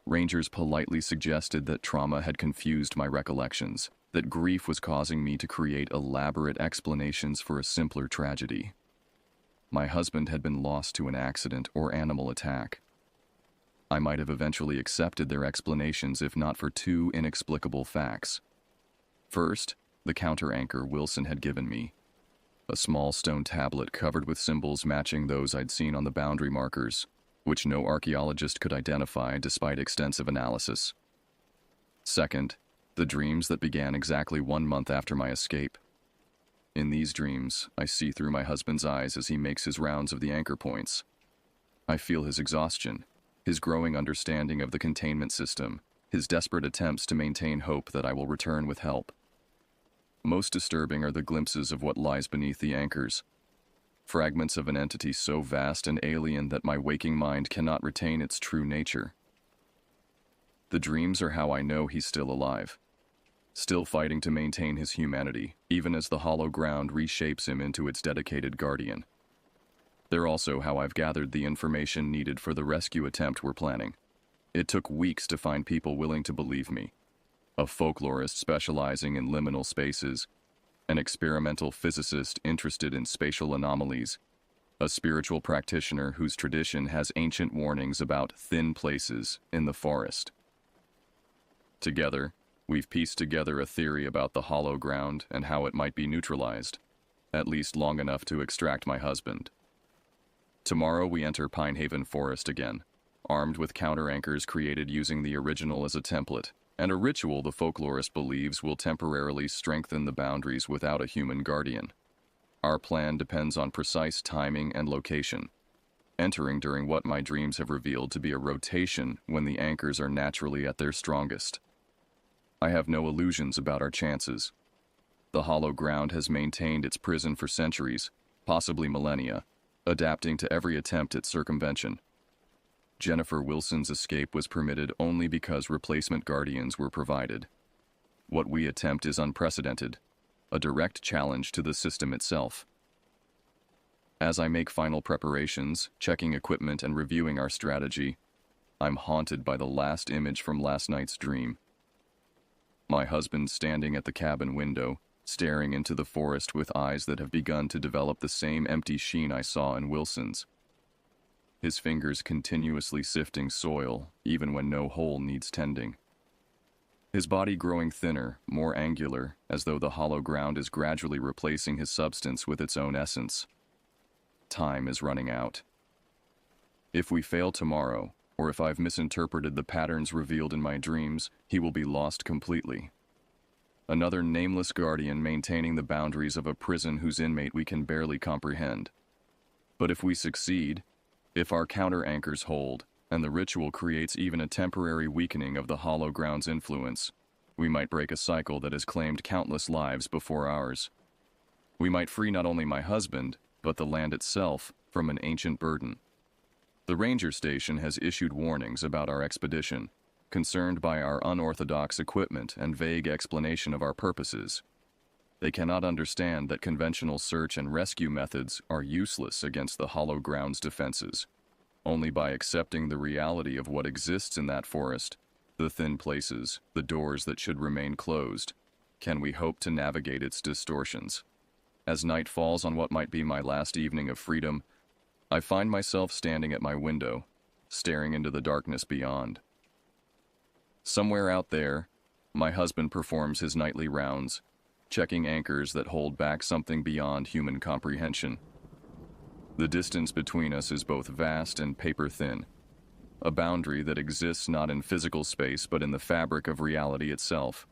Rangers politely suggested that trauma had confused my recollections, that grief was causing me to create elaborate explanations for a simpler tragedy. My husband had been lost to an accident or animal attack. I might have eventually accepted their explanations if not for two inexplicable facts. First, the counter-anchor Wilson had given me, a small stone tablet covered with symbols matching those I'd seen on the boundary markers, which no archaeologist could identify despite extensive analysis. Second, the dreams that began exactly 1 month after my escape. In these dreams, I see through my husband's eyes as he makes his rounds of the anchor points. I feel his exhaustion, his growing understanding of the containment system, his desperate attempts to maintain hope that I will return with help. Most disturbing are the glimpses of what lies beneath the anchors. Fragments of an entity so vast and alien that my waking mind cannot retain its true nature. The dreams are how I know he's still alive, still fighting to maintain his humanity, even as the hollow ground reshapes him into its dedicated guardian. They're also how I've gathered the information needed for the rescue attempt we're planning. It took weeks to find people willing to believe me. A folklorist specializing in liminal spaces, an experimental physicist interested in spatial anomalies, a spiritual practitioner whose tradition has ancient warnings about thin places in the forest. Together, we've pieced together a theory about the hollow ground and how it might be neutralized, at least long enough to extract my husband. Tomorrow we enter Pine Haven Forest again, armed with counter-anchors created using the original as a template, and a ritual the folklorist believes will temporarily strengthen the boundaries without a human guardian. Our plan depends on precise timing and location, entering during what my dreams have revealed to be a rotation when the anchors are naturally at their strongest. I have no illusions about our chances. The hollow ground has maintained its prison for centuries, possibly millennia, adapting to every attempt at circumvention. Jennifer Wilson's escape was permitted only because replacement guardians were provided. What we attempt is unprecedented, a direct challenge to the system itself. As I make final preparations, checking equipment and reviewing our strategy, I'm haunted by the last image from last night's dream. My husband standing at the cabin window, staring into the forest with eyes that have begun to develop the same empty sheen I saw in Wilson's. His fingers continuously sifting soil, even when no hole needs tending. His body growing thinner, more angular, as though the hollow ground is gradually replacing his substance with its own essence. Time is running out. If we fail tomorrow, or if I've misinterpreted the patterns revealed in my dreams, he will be lost completely. Another nameless guardian maintaining the boundaries of a prison whose inmate we can barely comprehend. But if we succeed, if our counter-anchors hold, and the ritual creates even a temporary weakening of the hollow ground's influence, we might break a cycle that has claimed countless lives before ours. We might free not only my husband, but the land itself from an ancient burden. The ranger station has issued warnings about our expedition, concerned by our unorthodox equipment and vague explanation of our purposes. They cannot understand that conventional search and rescue methods are useless against the hollow ground's defenses. Only by accepting the reality of what exists in that forest, the thin places, the doors that should remain closed, can we hope to navigate its distortions. As night falls on what might be my last evening of freedom, I find myself standing at my window, staring into the darkness beyond. Somewhere out there, my husband performs his nightly rounds, checking anchors that hold back something beyond human comprehension. The distance between us is both vast and paper-thin, a boundary that exists not in physical space but in the fabric of reality itself.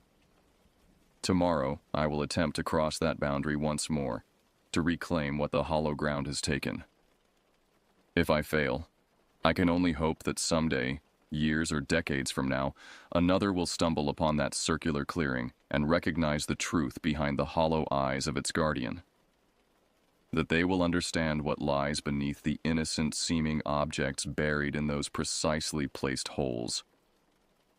Tomorrow, I will attempt to cross that boundary once more, to reclaim what the hollow ground has taken. If I fail, I can only hope that someday, years or decades from now, another will stumble upon that circular clearing and recognize the truth behind the hollow eyes of its guardian. That they will understand what lies beneath the innocent-seeming objects buried in those precisely placed holes.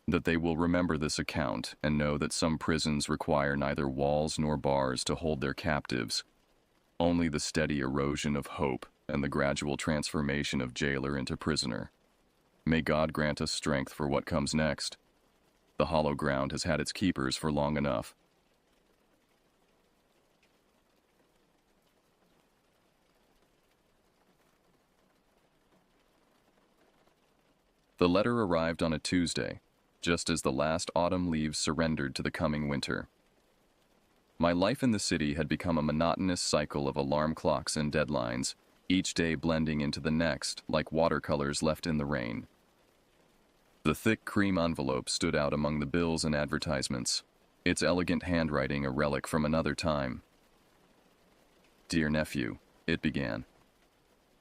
That they will remember this account and know that some prisons require neither walls nor bars to hold their captives, only the steady erosion of hope and the gradual transformation of jailer into prisoner. May God grant us strength for what comes next. The hollow ground has had its keepers for long enough. The letter arrived on a Tuesday, just as the last autumn leaves surrendered to the coming winter. My life in the city had become a monotonous cycle of alarm clocks and deadlines, each day blending into the next like watercolors left in the rain. The thick cream envelope stood out among the bills and advertisements, its elegant handwriting a relic from another time. Dear nephew, it began.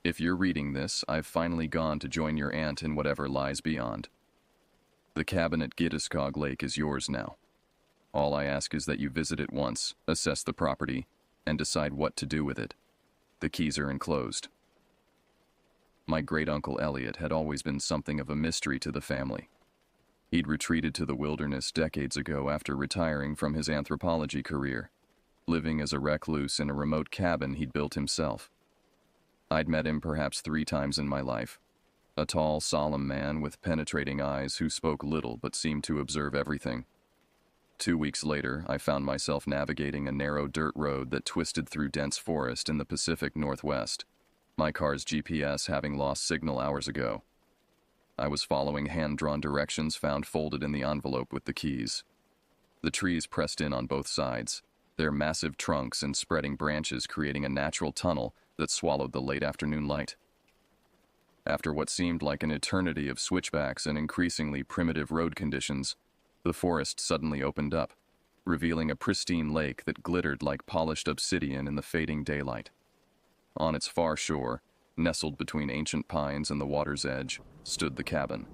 If you're reading this, I've finally gone to join your aunt in whatever lies beyond. The cabin at Gittyscog Lake is yours now. All I ask is that you visit it once, assess the property, and decide what to do with it. The keys are enclosed. My great-uncle Elliot had always been something of a mystery to the family. He'd retreated to the wilderness decades ago after retiring from his anthropology career, living as a recluse in a remote cabin he'd built himself. I'd met him perhaps 3 times in my life, a tall, solemn man with penetrating eyes who spoke little but seemed to observe everything. 2 weeks later, I found myself navigating a narrow dirt road that twisted through dense forest in the Pacific Northwest, my car's GPS having lost signal hours ago. I was following hand-drawn directions found folded in the envelope with the keys. The trees pressed in on both sides, their massive trunks and spreading branches creating a natural tunnel that swallowed the late afternoon light. After what seemed like an eternity of switchbacks and increasingly primitive road conditions, the forest suddenly opened up, revealing a pristine lake that glittered like polished obsidian in the fading daylight. On its far shore, nestled between ancient pines and the water's edge, stood the cabin.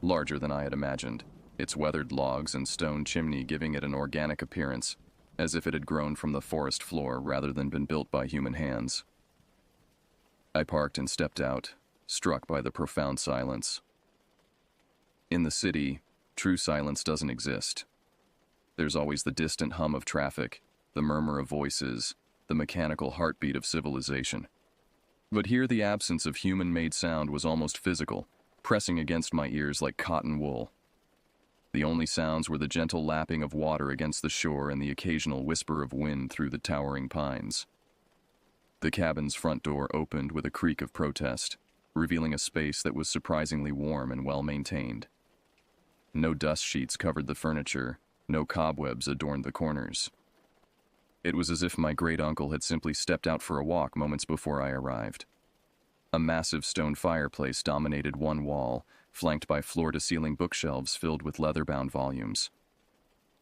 Larger than I had imagined, its weathered logs and stone chimney giving it an organic appearance, as if it had grown from the forest floor rather than been built by human hands. I parked and stepped out, struck by the profound silence. In the city, true silence doesn't exist. There's always the distant hum of traffic, the murmur of voices, the mechanical heartbeat of civilization. But here the absence of human-made sound was almost physical, pressing against my ears like cotton wool. The only sounds were the gentle lapping of water against the shore and the occasional whisper of wind through the towering pines. The cabin's front door opened with a creak of protest, revealing a space that was surprisingly warm and well-maintained. No dust sheets covered the furniture, no cobwebs adorned the corners. It was as if my great-uncle had simply stepped out for a walk moments before I arrived. A massive stone fireplace dominated one wall, flanked by floor-to-ceiling bookshelves filled with leather-bound volumes.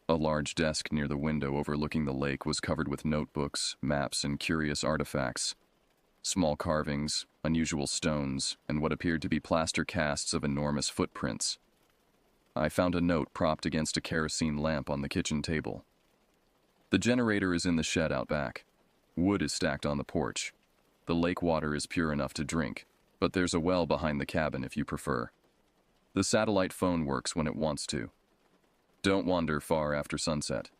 A large desk near the window overlooking the lake was covered with notebooks, maps, and curious artifacts. Small carvings, unusual stones, and what appeared to be plaster casts of enormous footprints. I found a note propped against a kerosene lamp on the kitchen table. The generator is in the shed out back. Wood is stacked on the porch. The lake water is pure enough to drink, but there's a well behind the cabin if you prefer. The satellite phone works when it wants to. Don't wander far after sunset.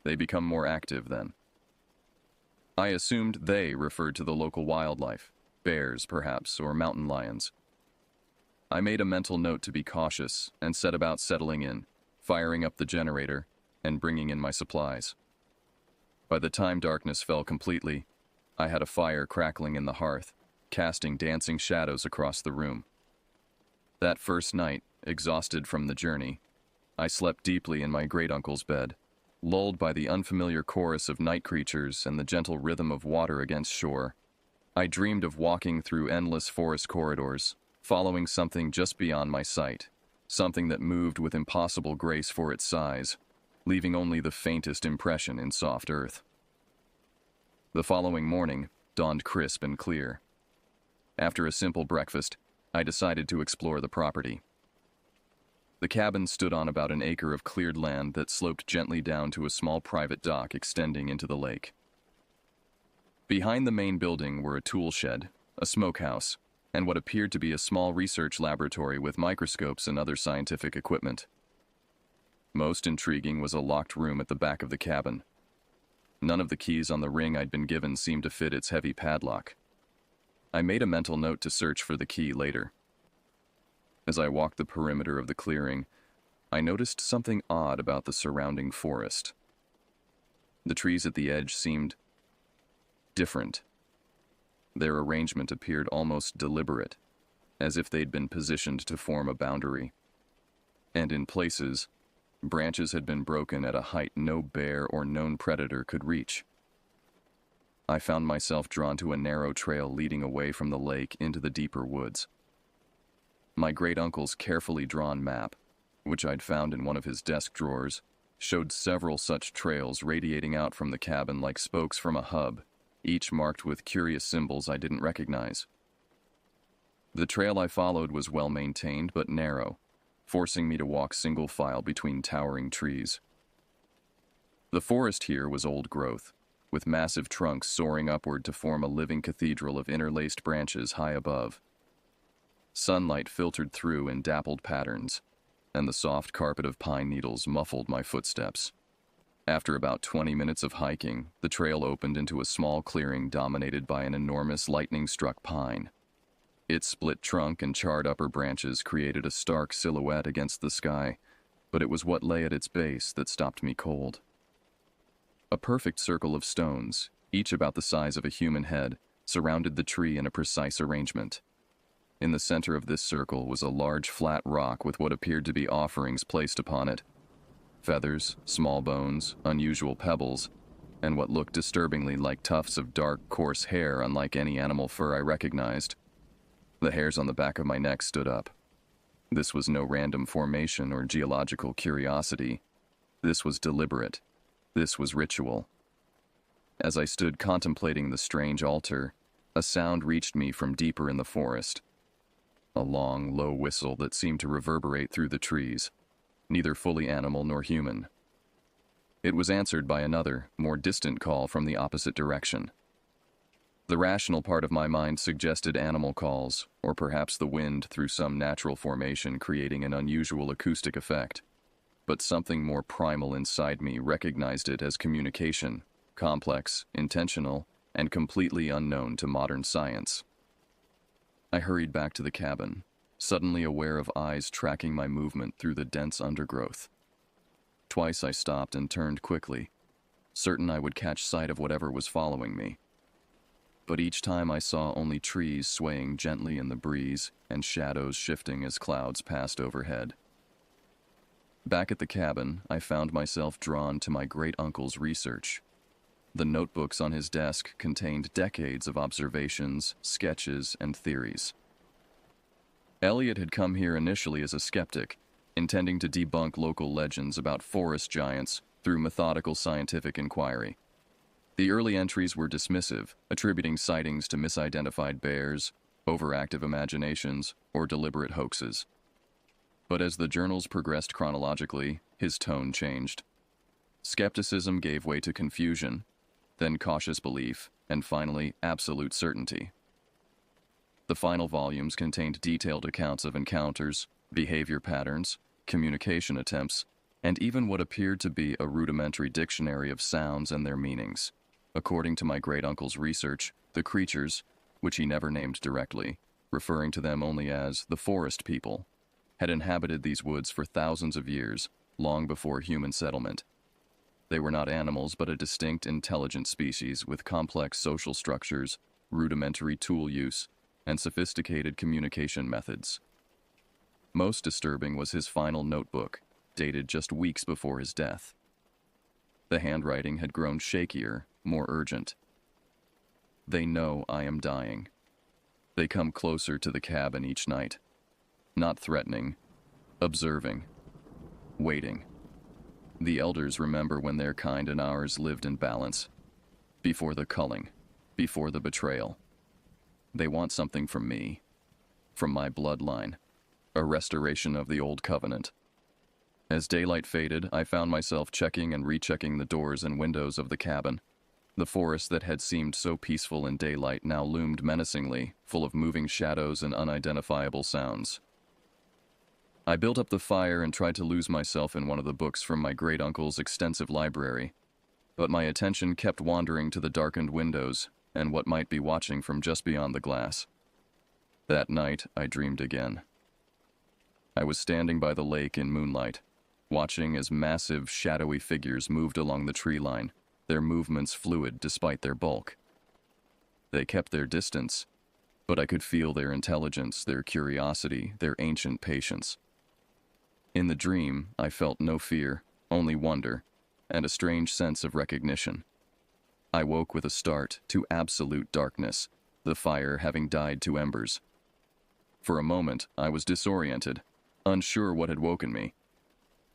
They become more active then. I assumed they referred to the local wildlife, bears, perhaps, or mountain lions. I made a mental note to be cautious and set about settling in, firing up the generator, and bringing in my supplies. By the time darkness fell completely, I had a fire crackling in the hearth, casting dancing shadows across the room. That first night, exhausted from the journey, I slept deeply in my great-uncle's bed, lulled by the unfamiliar chorus of night creatures and the gentle rhythm of water against shore. I dreamed of walking through endless forest corridors, following something just beyond my sight, something that moved with impossible grace for its size, leaving only the faintest impression in soft earth. The following morning dawned crisp and clear. After a simple breakfast, I decided to explore the property. The cabin stood on about an acre of cleared land that sloped gently down to a small private dock extending into the lake. Behind the main building were a tool shed, a smokehouse, and what appeared to be a small research laboratory with microscopes and other scientific equipment. Most intriguing was a locked room at the back of the cabin. None of the keys on the ring I'd been given seemed to fit its heavy padlock. I made a mental note to search for the key later. As I walked the perimeter of the clearing, I noticed something odd about the surrounding forest. The trees at the edge seemed different. Their arrangement appeared almost deliberate, as if they'd been positioned to form a boundary. And in places, branches had been broken at a height no bear or known predator could reach. I found myself drawn to a narrow trail leading away from the lake into the deeper woods. My great-uncle's carefully drawn map, which I'd found in one of his desk drawers, showed several such trails radiating out from the cabin like spokes from a hub, each marked with curious symbols I didn't recognize. The trail I followed was well-maintained but narrow, forcing me to walk single file between towering trees. The forest here was old growth, with massive trunks soaring upward to form a living cathedral of interlaced branches high above. Sunlight filtered through in dappled patterns, and the soft carpet of pine needles muffled my footsteps. After about 20 minutes of hiking, the trail opened into a small clearing dominated by an enormous lightning-struck pine. Its split trunk and charred upper branches created a stark silhouette against the sky, but it was what lay at its base that stopped me cold. A perfect circle of stones, each about the size of a human head, surrounded the tree in a precise arrangement. In the center of this circle was a large flat rock with what appeared to be offerings placed upon it. Feathers, small bones, unusual pebbles, and what looked disturbingly like tufts of dark, coarse hair unlike any animal fur I recognized. The hairs on the back of my neck stood up. This was no random formation or geological curiosity. This was deliberate. This was ritual. As I stood contemplating the strange altar, a sound reached me from deeper in the forest. A long, low whistle that seemed to reverberate through the trees, neither fully animal nor human. It was answered by another, more distant call from the opposite direction. The rational part of my mind suggested animal calls, or perhaps the wind through some natural formation creating an unusual acoustic effect. But something more primal inside me recognized it as communication, complex, intentional, and completely unknown to modern science. I hurried back to the cabin, suddenly aware of eyes tracking my movement through the dense undergrowth. Twice I stopped and turned quickly, certain I would catch sight of whatever was following me. But each time I saw only trees swaying gently in the breeze and shadows shifting as clouds passed overhead. Back at the cabin, I found myself drawn to my great-uncle's research. The notebooks on his desk contained decades of observations, sketches, and theories. Elliot had come here initially as a skeptic, intending to debunk local legends about forest giants through methodical scientific inquiry. The early entries were dismissive, attributing sightings to misidentified bears, overactive imaginations, or deliberate hoaxes. But as the journals progressed chronologically, his tone changed. Skepticism gave way to confusion, then cautious belief, and finally, absolute certainty. The final volumes contained detailed accounts of encounters, behavior patterns, communication attempts, and even what appeared to be a rudimentary dictionary of sounds and their meanings. According to my great-uncle's research, the creatures, which he never named directly, referring to them only as the forest people, had inhabited these woods for thousands of years, long before human settlement. They were not animals, but a distinct, intelligent species with complex social structures, rudimentary tool use, and sophisticated communication methods. Most disturbing was his final notebook, dated just weeks before his death. The handwriting had grown shakier, more urgent. They know I am dying. They come closer to the cabin each night, not threatening, observing, waiting. The elders remember when their kind and ours lived in balance, before the culling, before the betrayal. They want something from me, from my bloodline, a restoration of the old covenant. As daylight faded, I found myself checking and rechecking the doors and windows of the cabin. The forest that had seemed so peaceful in daylight now loomed menacingly, full of moving shadows and unidentifiable sounds. I built up the fire and tried to lose myself in one of the books from my great-uncle's extensive library, but my attention kept wandering to the darkened windows and what might be watching from just beyond the glass. That night, I dreamed again. I was standing by the lake in moonlight, watching as massive, shadowy figures moved along the tree line, their movements fluid despite their bulk. They kept their distance, but I could feel their intelligence, their curiosity, their ancient patience. In the dream, I felt no fear, only wonder, and a strange sense of recognition. I woke with a start to absolute darkness, the fire having died to embers. For a moment, I was disoriented, unsure what had woken me.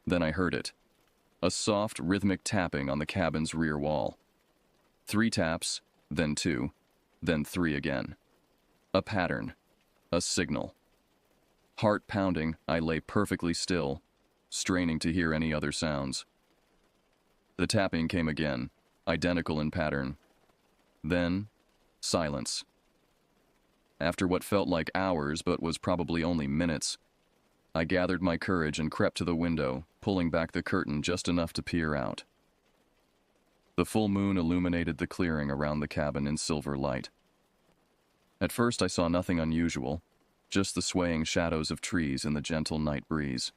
Then I heard it, a soft, rhythmic tapping on the cabin's rear wall. 3 taps, then 2, then 3 again. A pattern, a signal. Heart pounding, I lay perfectly still, straining to hear any other sounds. The tapping came again, identical in pattern. Then, silence. After what felt like hours but was probably only minutes, I gathered my courage and crept to the window, pulling back the curtain just enough to peer out. The full moon illuminated the clearing around the cabin in silver light. At first I saw nothing unusual, just the swaying shadows of trees in the gentle night breeze.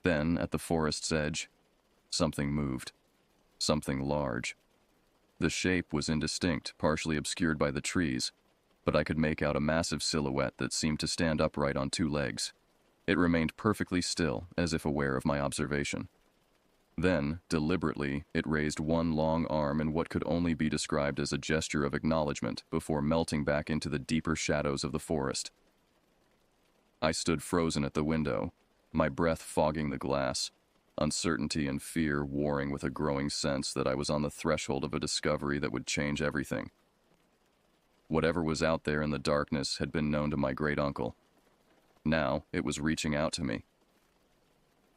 Then, at the forest's edge, something moved. Something large. The shape was indistinct, partially obscured by the trees, but I could make out a massive silhouette that seemed to stand upright on 2 legs. It remained perfectly still, as if aware of my observation. Then, deliberately, it raised one long arm in what could only be described as a gesture of acknowledgement before melting back into the deeper shadows of the forest. I stood frozen at the window, my breath fogging the glass, uncertainty and fear warring with a growing sense that I was on the threshold of a discovery that would change everything. Whatever was out there in the darkness had been known to my great-uncle. Now it was reaching out to me.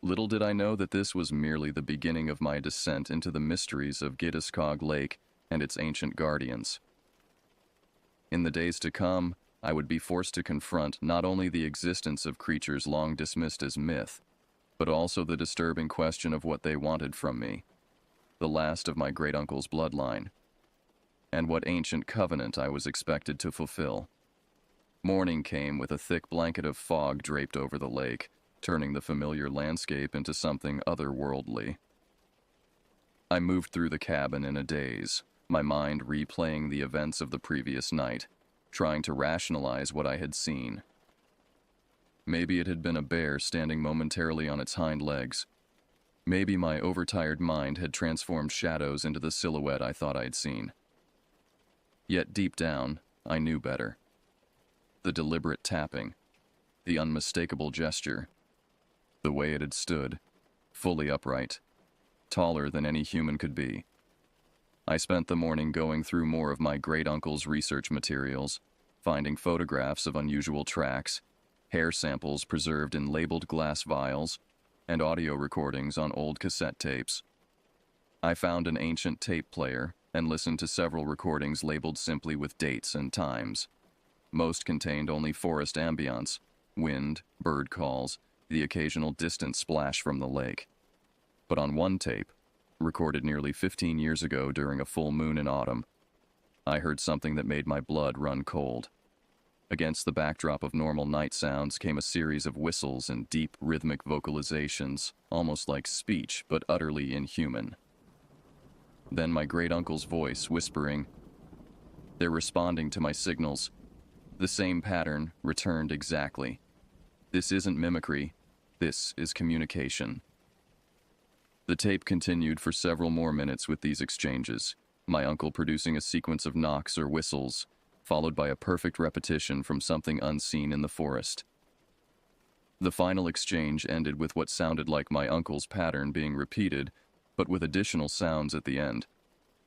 Little did I know that this was merely the beginning of my descent into the mysteries of Giddiscog Lake and its ancient guardians. In the days to come, I would be forced to confront not only the existence of creatures long dismissed as myth, but also the disturbing question of what they wanted from me, the last of my great-uncle's bloodline, and what ancient covenant I was expected to fulfill. Morning came with a thick blanket of fog draped over the lake, turning the familiar landscape into something otherworldly. I moved through the cabin in a daze, my mind replaying the events of the previous night, trying to rationalize what I had seen. Maybe it had been a bear standing momentarily on its hind legs. Maybe my overtired mind had transformed shadows into the silhouette I thought I'd seen. Yet deep down, I knew better. The deliberate tapping, the unmistakable gesture, the way it had stood, fully upright, taller than any human could be. I spent the morning going through more of my great-uncle's research materials, finding photographs of unusual tracks, hair samples preserved in labeled glass vials, and audio recordings on old cassette tapes. I found an ancient tape player and listened to several recordings labeled simply with dates and times. Most contained only forest ambiance, wind, bird calls, the occasional distant splash from the lake. But on one tape, recorded nearly 15 years ago during a full moon in autumn, I heard something that made my blood run cold. Against the backdrop of normal night sounds came a series of whistles and deep, rhythmic vocalizations, almost like speech, but utterly inhuman. Then my great-uncle's voice, whispering, "They're responding to my signals." The same pattern returned exactly. This isn't mimicry. This is communication. The tape continued for several more minutes with these exchanges, my uncle producing a sequence of knocks or whistles, followed by a perfect repetition from something unseen in the forest. The final exchange ended with what sounded like my uncle's pattern being repeated, but with additional sounds at the end,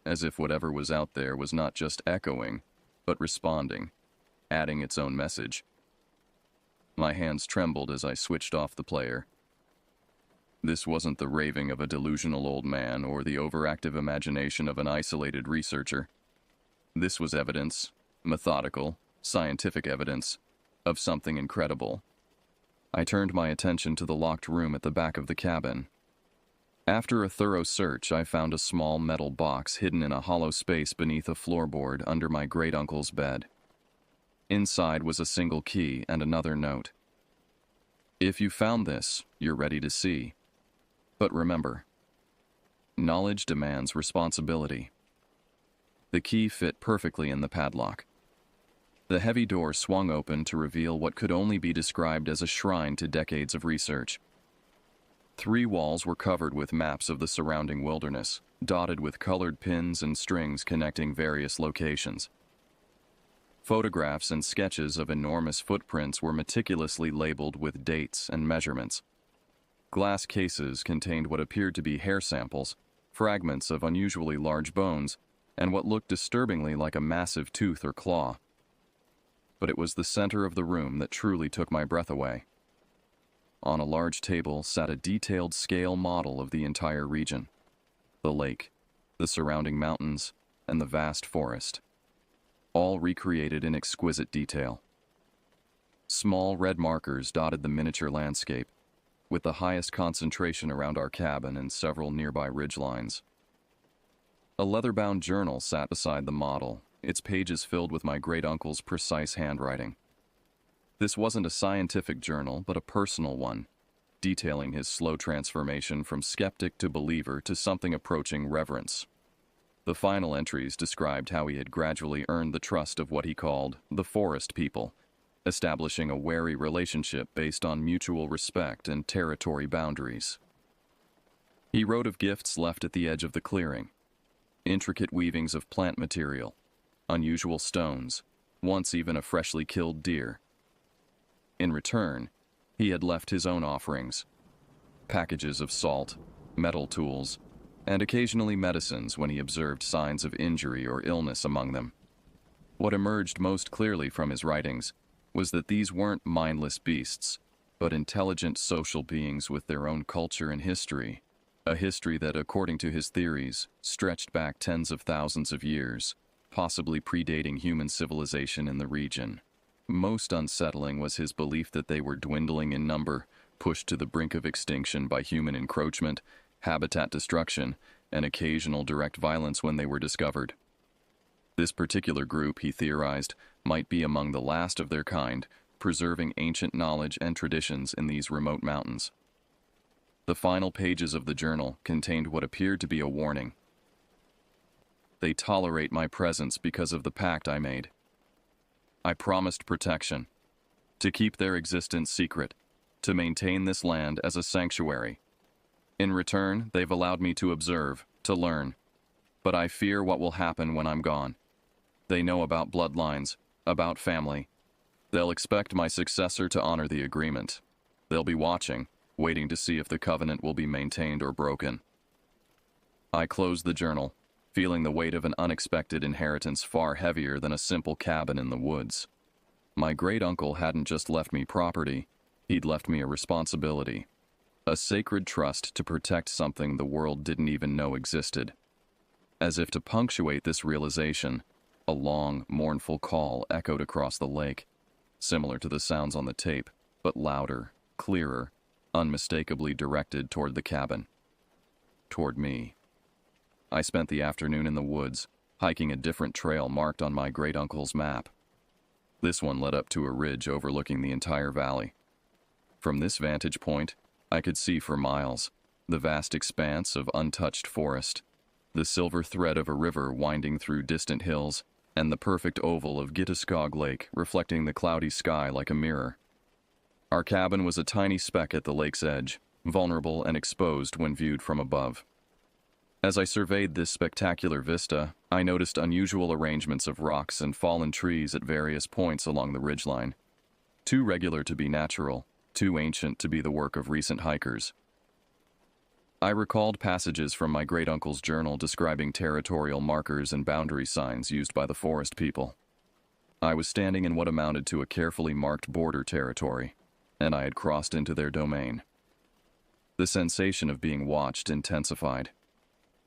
as if whatever was out there was not just echoing, but responding, adding its own message. My hands trembled as I switched off the player. This wasn't the raving of a delusional old man or the overactive imagination of an isolated researcher. This was evidence, methodical, scientific evidence, of something incredible. I turned my attention to the locked room at the back of the cabin. After a thorough search, I found a small metal box hidden in a hollow space beneath a floorboard under my great-uncle's bed. Inside was a single key and another note. "If you found this, you're ready to see. But remember, knowledge demands responsibility." The key fit perfectly in the padlock. The heavy door swung open to reveal what could only be described as a shrine to decades of research. 3 walls were covered with maps of the surrounding wilderness, dotted with colored pins and strings connecting various locations. Photographs and sketches of enormous footprints were meticulously labeled with dates and measurements. Glass cases contained what appeared to be hair samples, fragments of unusually large bones, and what looked disturbingly like a massive tooth or claw. But it was the center of the room that truly took my breath away. On a large table sat a detailed scale model of the entire region: the lake, the surrounding mountains, and the vast forest, all recreated in exquisite detail. Small red markers dotted the miniature landscape, with the highest concentration around our cabin and several nearby ridgelines. A leather-bound journal sat beside the model, its pages filled with my great-uncle's precise handwriting. This wasn't a scientific journal, but a personal one, detailing his slow transformation from skeptic to believer to something approaching reverence. The final entries described how he had gradually earned the trust of what he called the forest people, establishing a wary relationship based on mutual respect and territory boundaries. He wrote of gifts left at the edge of the clearing, intricate weavings of plant material, unusual stones, once even a freshly killed deer. In return, he had left his own offerings: packages of salt, metal tools, and occasionally medicines when he observed signs of injury or illness among them. What emerged most clearly from his writings was that these weren't mindless beasts, but intelligent social beings with their own culture and history, a history that, according to his theories, stretched back tens of thousands of years, possibly predating human civilization in the region. Most unsettling was his belief that they were dwindling in number, pushed to the brink of extinction by human encroachment, habitat destruction, and occasional direct violence when they were discovered. This particular group, he theorized, might be among the last of their kind, preserving ancient knowledge and traditions in these remote mountains. The final pages of the journal contained what appeared to be a warning. "They tolerate my presence because of the pact I made. I promised protection, to keep their existence secret, to maintain this land as a sanctuary. In return, they've allowed me to observe, to learn, but I fear what will happen when I'm gone. They know about bloodlines, about family. They'll expect my successor to honor the agreement. They'll be watching, waiting to see if the covenant will be maintained or broken." I closed the journal, feeling the weight of an unexpected inheritance far heavier than a simple cabin in the woods. My great-uncle hadn't just left me property, he'd left me a responsibility, a sacred trust to protect something the world didn't even know existed. As if to punctuate this realization, a long, mournful call echoed across the lake, similar to the sounds on the tape, but louder, clearer, unmistakably directed toward the cabin. Toward me. I spent the afternoon in the woods, hiking a different trail marked on my great-uncle's map. This one led up to a ridge overlooking the entire valley. From this vantage point, I could see for miles the vast expanse of untouched forest, the silver thread of a river winding through distant hills, and the perfect oval of Gitteskog Lake reflecting the cloudy sky like a mirror. Our cabin was a tiny speck at the lake's edge, vulnerable and exposed when viewed from above. As I surveyed this spectacular vista, I noticed unusual arrangements of rocks and fallen trees at various points along the ridgeline. Too regular to be natural, too ancient to be the work of recent hikers. I recalled passages from my great-uncle's journal describing territorial markers and boundary signs used by the forest people. I was standing in what amounted to a carefully marked border territory, and I had crossed into their domain. The sensation of being watched intensified.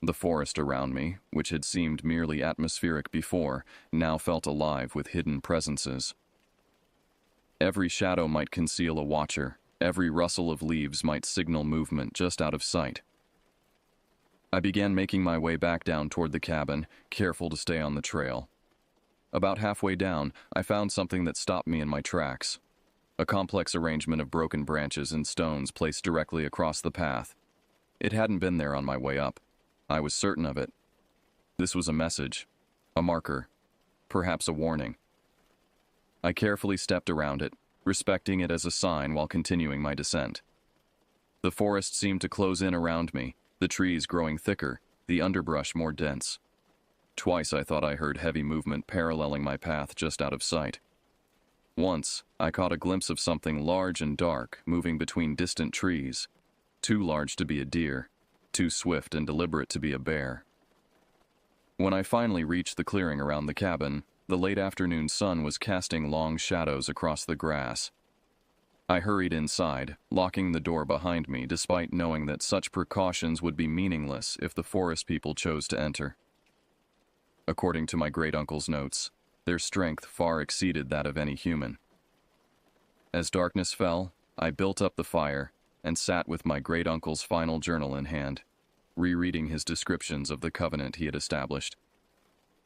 The forest around me, which had seemed merely atmospheric before, now felt alive with hidden presences. Every shadow might conceal a watcher. Every rustle of leaves might signal movement just out of sight. I began making my way back down toward the cabin, careful to stay on the trail. About halfway down, I found something that stopped me in my tracks. A complex arrangement of broken branches and stones placed directly across the path. It hadn't been there on my way up. I was certain of it. This was a message, a marker, perhaps a warning. I carefully stepped around it, respecting it as a sign while continuing my descent. The forest seemed to close in around me, the trees growing thicker, the underbrush more dense. Twice I thought I heard heavy movement paralleling my path just out of sight. Once, I caught a glimpse of something large and dark moving between distant trees, too large to be a deer, too swift and deliberate to be a bear. When I finally reached the clearing around the cabin, the late afternoon sun was casting long shadows across the grass. I hurried inside, locking the door behind me despite knowing that such precautions would be meaningless if the forest people chose to enter. According to my great-uncle's notes, their strength far exceeded that of any human. As darkness fell, I built up the fire and sat with my great-uncle's final journal in hand, rereading his descriptions of the covenant he had established.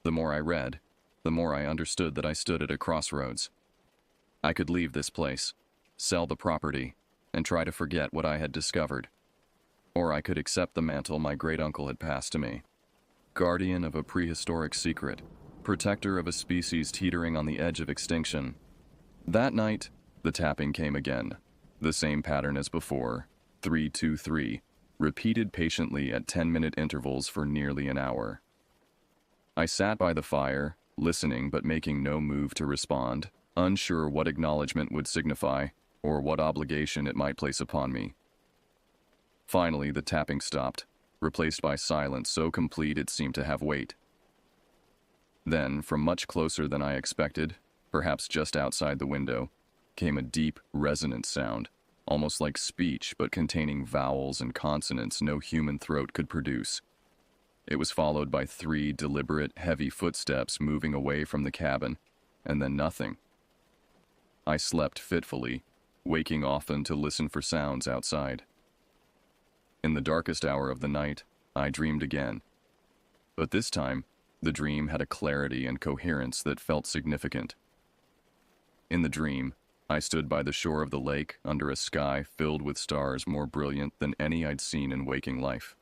The more I read, the more I understood that I stood at a crossroads. I could leave this place, sell the property, and try to forget what I had discovered. Or I could accept the mantle my great-uncle had passed to me. Guardian of a prehistoric secret, protector of a species teetering on the edge of extinction. That night, the tapping came again. The same pattern as before, 3-2-3, repeated patiently at 10-minute intervals for nearly an hour. I sat by the fire, listening but making no move to respond, unsure what acknowledgement would signify or what obligation it might place upon me. Finally, the tapping stopped, replaced by silence so complete it seemed to have weight. Then, from much closer than I expected, perhaps just outside the window, came a deep, resonant sound, almost like speech but containing vowels and consonants no human throat could produce. It was followed by 3 deliberate, heavy footsteps moving away from the cabin, and then nothing. I slept fitfully, waking often to listen for sounds outside. In the darkest hour of the night, I dreamed again. But this time, the dream had a clarity and coherence that felt significant. In the dream, I stood by the shore of the lake under a sky filled with stars more brilliant than any I'd seen in waking life.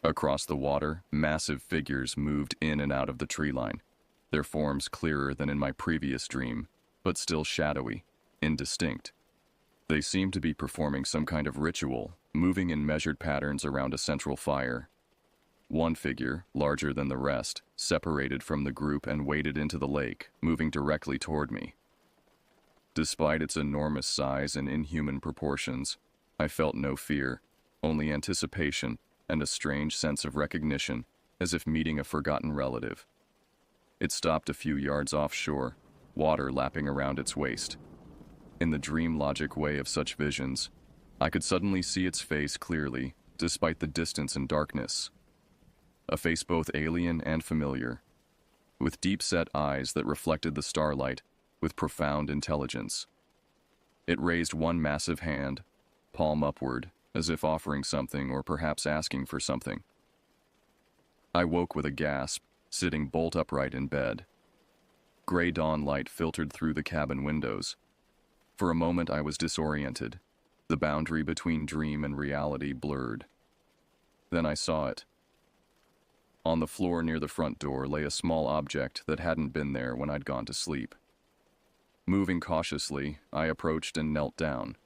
Across the water, massive figures moved in and out of the tree line, their forms clearer than in my previous dream, but still shadowy, indistinct. They seemed to be performing some kind of ritual, moving in measured patterns around a central fire. One figure, larger than the rest, separated from the group and waded into the lake, moving directly toward me. Despite its enormous size and inhuman proportions, I felt no fear, only anticipation and a strange sense of recognition, as if meeting a forgotten relative. It stopped a few yards offshore, water lapping around its waist. In the dream-logic way of such visions, I could suddenly see its face clearly, despite the distance and darkness. A face both alien and familiar, with deep-set eyes that reflected the starlight with profound intelligence. It raised one massive hand, palm upward, as if offering something or perhaps asking for something. I woke with a gasp, sitting bolt upright in bed. Gray dawn light filtered through the cabin windows. For a moment I was disoriented, the boundary between dream and reality blurred. Then I saw it. On the floor near the front door lay a small object that hadn't been there when I'd gone to sleep. Moving cautiously, I approached and knelt down.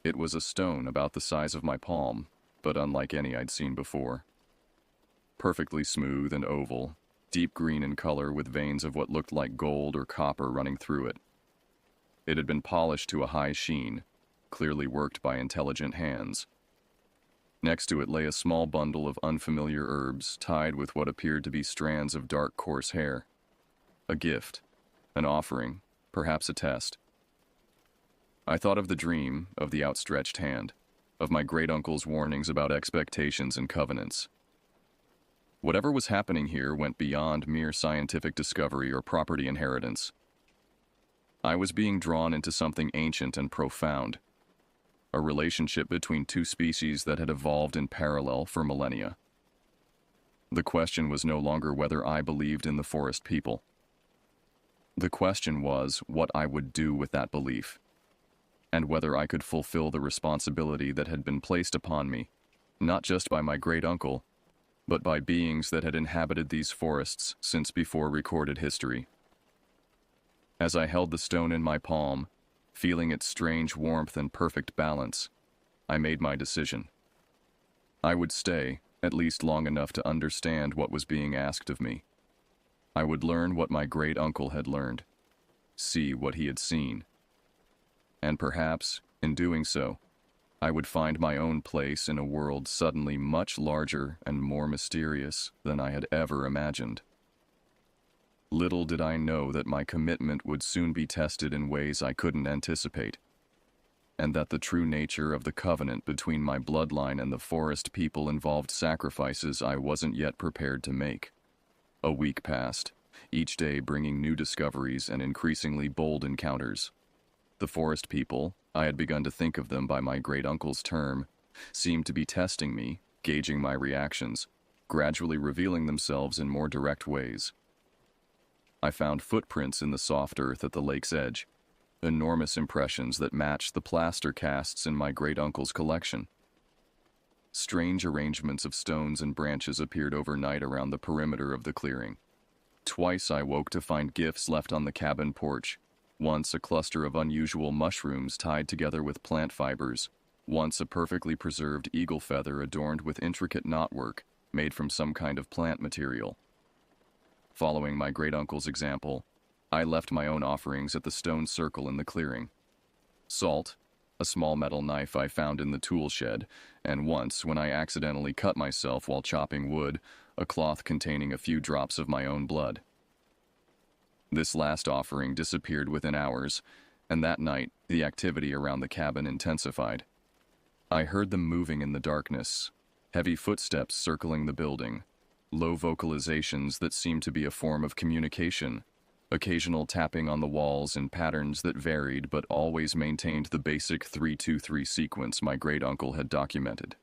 It was a stone about the size of my palm, but unlike any I'd seen before. Perfectly smooth and oval, deep green in color with veins of what looked like gold or copper running through it. It had been polished to a high sheen, clearly worked by intelligent hands. Next to it lay a small bundle of unfamiliar herbs tied with what appeared to be strands of dark, coarse hair. A gift, an offering, perhaps a test. I thought of the dream, of the outstretched hand, of my great-uncle's warnings about expectations and covenants. Whatever was happening here went beyond mere scientific discovery or property inheritance. I was being drawn into something ancient and profound, a relationship between two species that had evolved in parallel for millennia. The question was no longer whether I believed in the forest people. The question was what I would do with that belief, and whether I could fulfill the responsibility that had been placed upon me, not just by my great-uncle, but by beings that had inhabited these forests since before recorded history. As I held the stone in my palm, feeling its strange warmth and perfect balance, I made my decision. I would stay, at least long enough to understand what was being asked of me. I would learn what my great-uncle had learned, see what he had seen. And perhaps, in doing so, I would find my own place in a world suddenly much larger and more mysterious than I had ever imagined. Little did I know that my commitment would soon be tested in ways I couldn't anticipate, and that the true nature of the covenant between my bloodline and the forest people involved sacrifices I wasn't yet prepared to make. A week passed, each day bringing new discoveries and increasingly bold encounters. The forest people, I had begun to think of them by my great-uncle's term, seemed to be testing me, gauging my reactions, gradually revealing themselves in more direct ways. I found footprints in the soft earth at the lake's edge, enormous impressions that matched the plaster casts in my great-uncle's collection. Strange arrangements of stones and branches appeared overnight around the perimeter of the clearing. Twice I woke to find gifts left on the cabin porch, once a cluster of unusual mushrooms tied together with plant fibers, once a perfectly preserved eagle feather adorned with intricate knotwork made from some kind of plant material. Following my great-uncle's example, I left my own offerings at the stone circle in the clearing. Salt, a small metal knife I found in the tool shed, and once, when I accidentally cut myself while chopping wood, a cloth containing a few drops of my own blood. This last offering disappeared within hours, and that night, the activity around the cabin intensified. I heard them moving in the darkness, heavy footsteps circling the building, low vocalizations that seemed to be a form of communication, occasional tapping on the walls in patterns that varied but always maintained the basic 3-2-3 sequence my great-uncle had documented.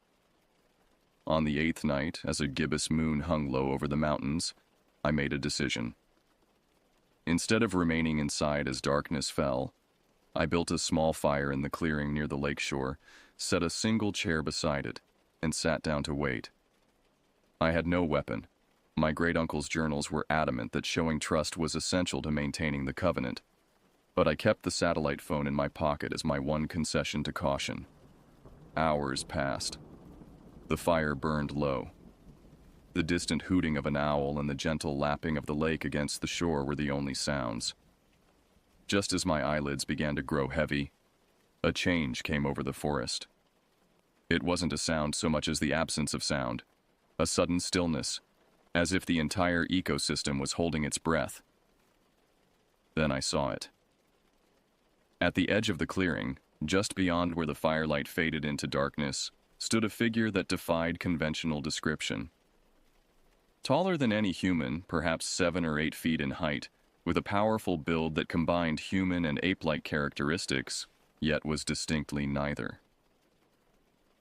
On the 8th night, as a gibbous moon hung low over the mountains, I made a decision. Instead of remaining inside as darkness fell, I built a small fire in the clearing near the lake shore, set a single chair beside it, and sat down to wait. I had no weapon. My great-uncle's journals were adamant that showing trust was essential to maintaining the covenant, but I kept the satellite phone in my pocket as my one concession to caution. Hours passed. The fire burned low. The distant hooting of an owl and the gentle lapping of the lake against the shore were the only sounds. Just as my eyelids began to grow heavy, a change came over the forest. It wasn't a sound so much as the absence of sound, a sudden stillness, as if the entire ecosystem was holding its breath. Then I saw it. At the edge of the clearing, just beyond where the firelight faded into darkness, stood a figure that defied conventional description. Taller than any human, perhaps 7 or 8 feet in height, with a powerful build that combined human and ape-like characteristics, yet was distinctly neither.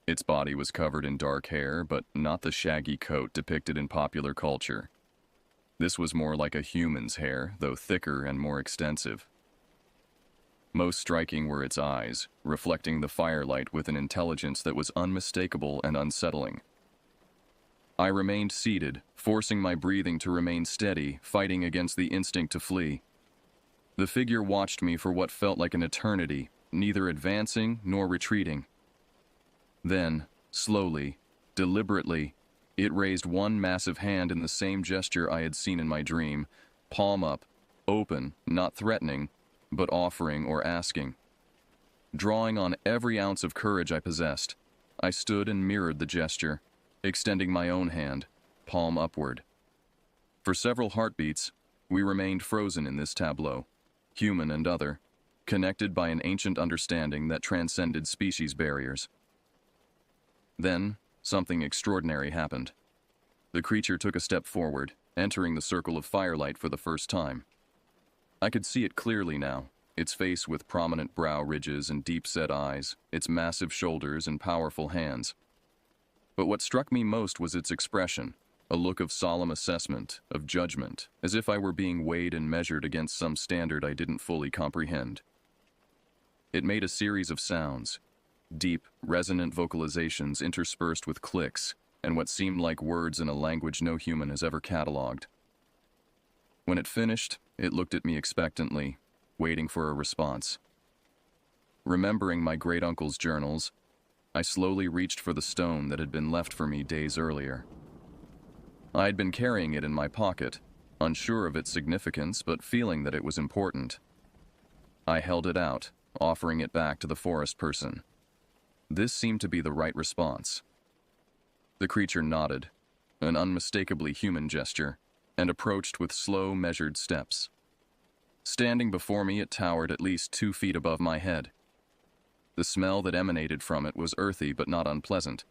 Its body was covered in dark hair, but not the shaggy coat depicted in popular culture. This was more like a human's hair, though thicker and more extensive. Most striking were its eyes, reflecting the firelight with an intelligence that was unmistakable and unsettling. I remained seated, forcing my breathing to remain steady, fighting against the instinct to flee. The figure watched me for what felt like an eternity, neither advancing nor retreating. Then, slowly, deliberately, it raised one massive hand in the same gesture I had seen in my dream, palm up, open, not threatening, but offering or asking. Drawing on every ounce of courage I possessed, I stood and mirrored the gesture, extending my own hand, palm upward. For several heartbeats, we remained frozen in this tableau, human and other, connected by an ancient understanding that transcended species barriers. Then, something extraordinary happened. The creature took a step forward, entering the circle of firelight for the first time. I could see it clearly now, its face with prominent brow ridges and deep-set eyes, its massive shoulders and powerful hands. But what struck me most was its expression, a look of solemn assessment, of judgment, as if I were being weighed and measured against some standard I didn't fully comprehend. It made a series of sounds, deep, resonant vocalizations interspersed with clicks, and what seemed like words in a language no human has ever cataloged. When it finished, it looked at me expectantly, waiting for a response. Remembering my great-uncle's journals, I slowly reached for the stone that had been left for me days earlier. I had been carrying it in my pocket, unsure of its significance but feeling that it was important. I held it out, offering it back to the forest person. This seemed to be the right response. The creature nodded, an unmistakably human gesture, and approached with slow, measured steps. Standing before me, it towered at least 2 feet above my head. The smell that emanated from it was earthy but not unpleasant,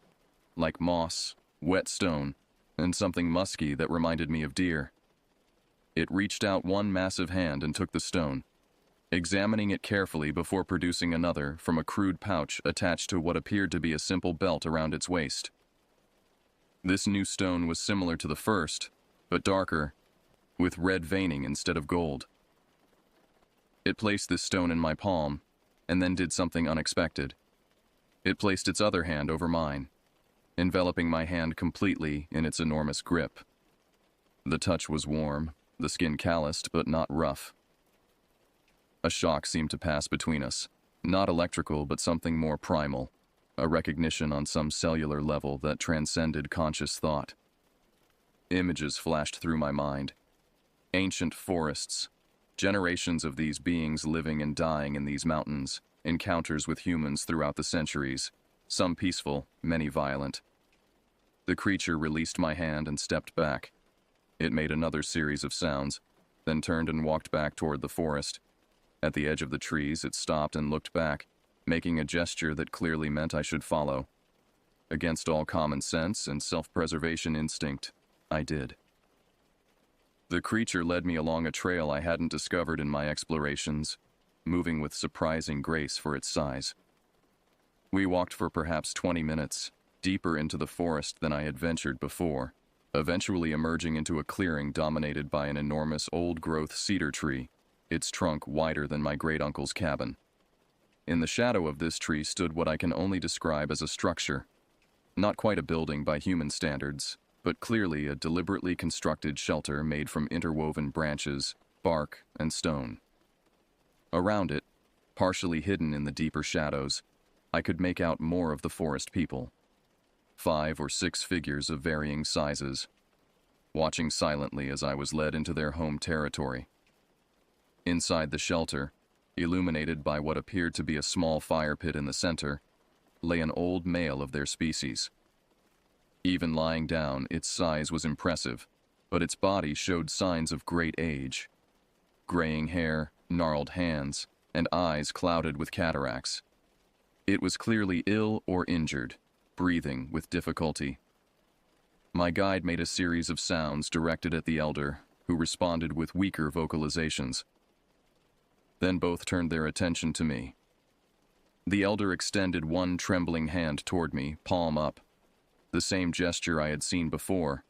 like moss, wet stone, and something musky that reminded me of deer. It reached out one massive hand and took the stone, examining it carefully before producing another from a crude pouch attached to what appeared to be a simple belt around its waist. This new stone was similar to the first, but darker, with red veining instead of gold. It placed this stone in my palm, and then did something unexpected. It placed its other hand over mine, enveloping my hand completely in its enormous grip. The touch was warm, the skin calloused but not rough. A shock seemed to pass between us, not electrical but something more primal, a recognition on some cellular level that transcended conscious thought. Images flashed through my mind. Ancient forests, generations of these beings living and dying in these mountains, encounters with humans throughout the centuries, some peaceful, many violent. The creature released my hand and stepped back. It made another series of sounds, then turned and walked back toward the forest. At the edge of the trees, it stopped and looked back, making a gesture that clearly meant I should follow. Against all common sense and self-preservation instinct, I did. The creature led me along a trail I hadn't discovered in my explorations, moving with surprising grace for its size. We walked for perhaps 20 minutes, deeper into the forest than I had ventured before, eventually emerging into a clearing dominated by an enormous old-growth cedar tree, its trunk wider than my great-uncle's cabin. In the shadow of this tree stood what I can only describe as a structure. Not quite a building by human standards, but clearly a deliberately constructed shelter made from interwoven branches, bark, and stone. Around it, partially hidden in the deeper shadows, I could make out more of the forest people. 5 or 6 figures of varying sizes, watching silently as I was led into their home territory. Inside the shelter, illuminated by what appeared to be a small fire pit in the center, lay an old male of their species. Even lying down, its size was impressive, but its body showed signs of great age. Graying hair, gnarled hands, and eyes clouded with cataracts. It was clearly ill or injured, breathing with difficulty. My guide made a series of sounds directed at the elder, who responded with weaker vocalizations. Then both turned their attention to me. The elder extended one trembling hand toward me, palm up, the same gesture I had seen before.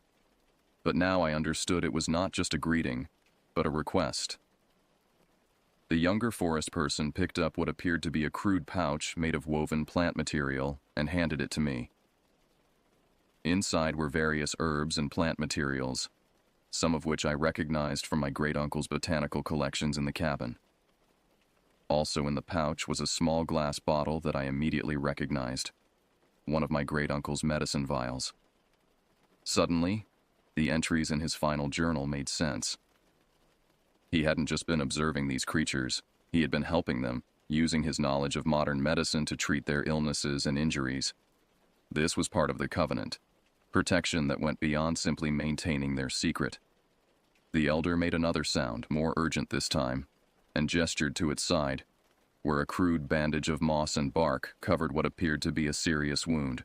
but now I understood it was not just a greeting, but a request. The younger forest person picked up what appeared to be a crude pouch made of woven plant material and handed it to me. Inside were various herbs and plant materials, some of which I recognized from my great-uncle's botanical collections in the cabin. Also in the pouch was a small glass bottle that I immediately recognized, one of my great-uncle's medicine vials. Suddenly, the entries in his final journal made sense. He hadn't just been observing these creatures, he had been helping them, using his knowledge of modern medicine to treat their illnesses and injuries. This was part of the covenant, protection that went beyond simply maintaining their secret. The elder made another sound, more urgent this time, and gestured to its side, where a crude bandage of moss and bark covered what appeared to be a serious wound.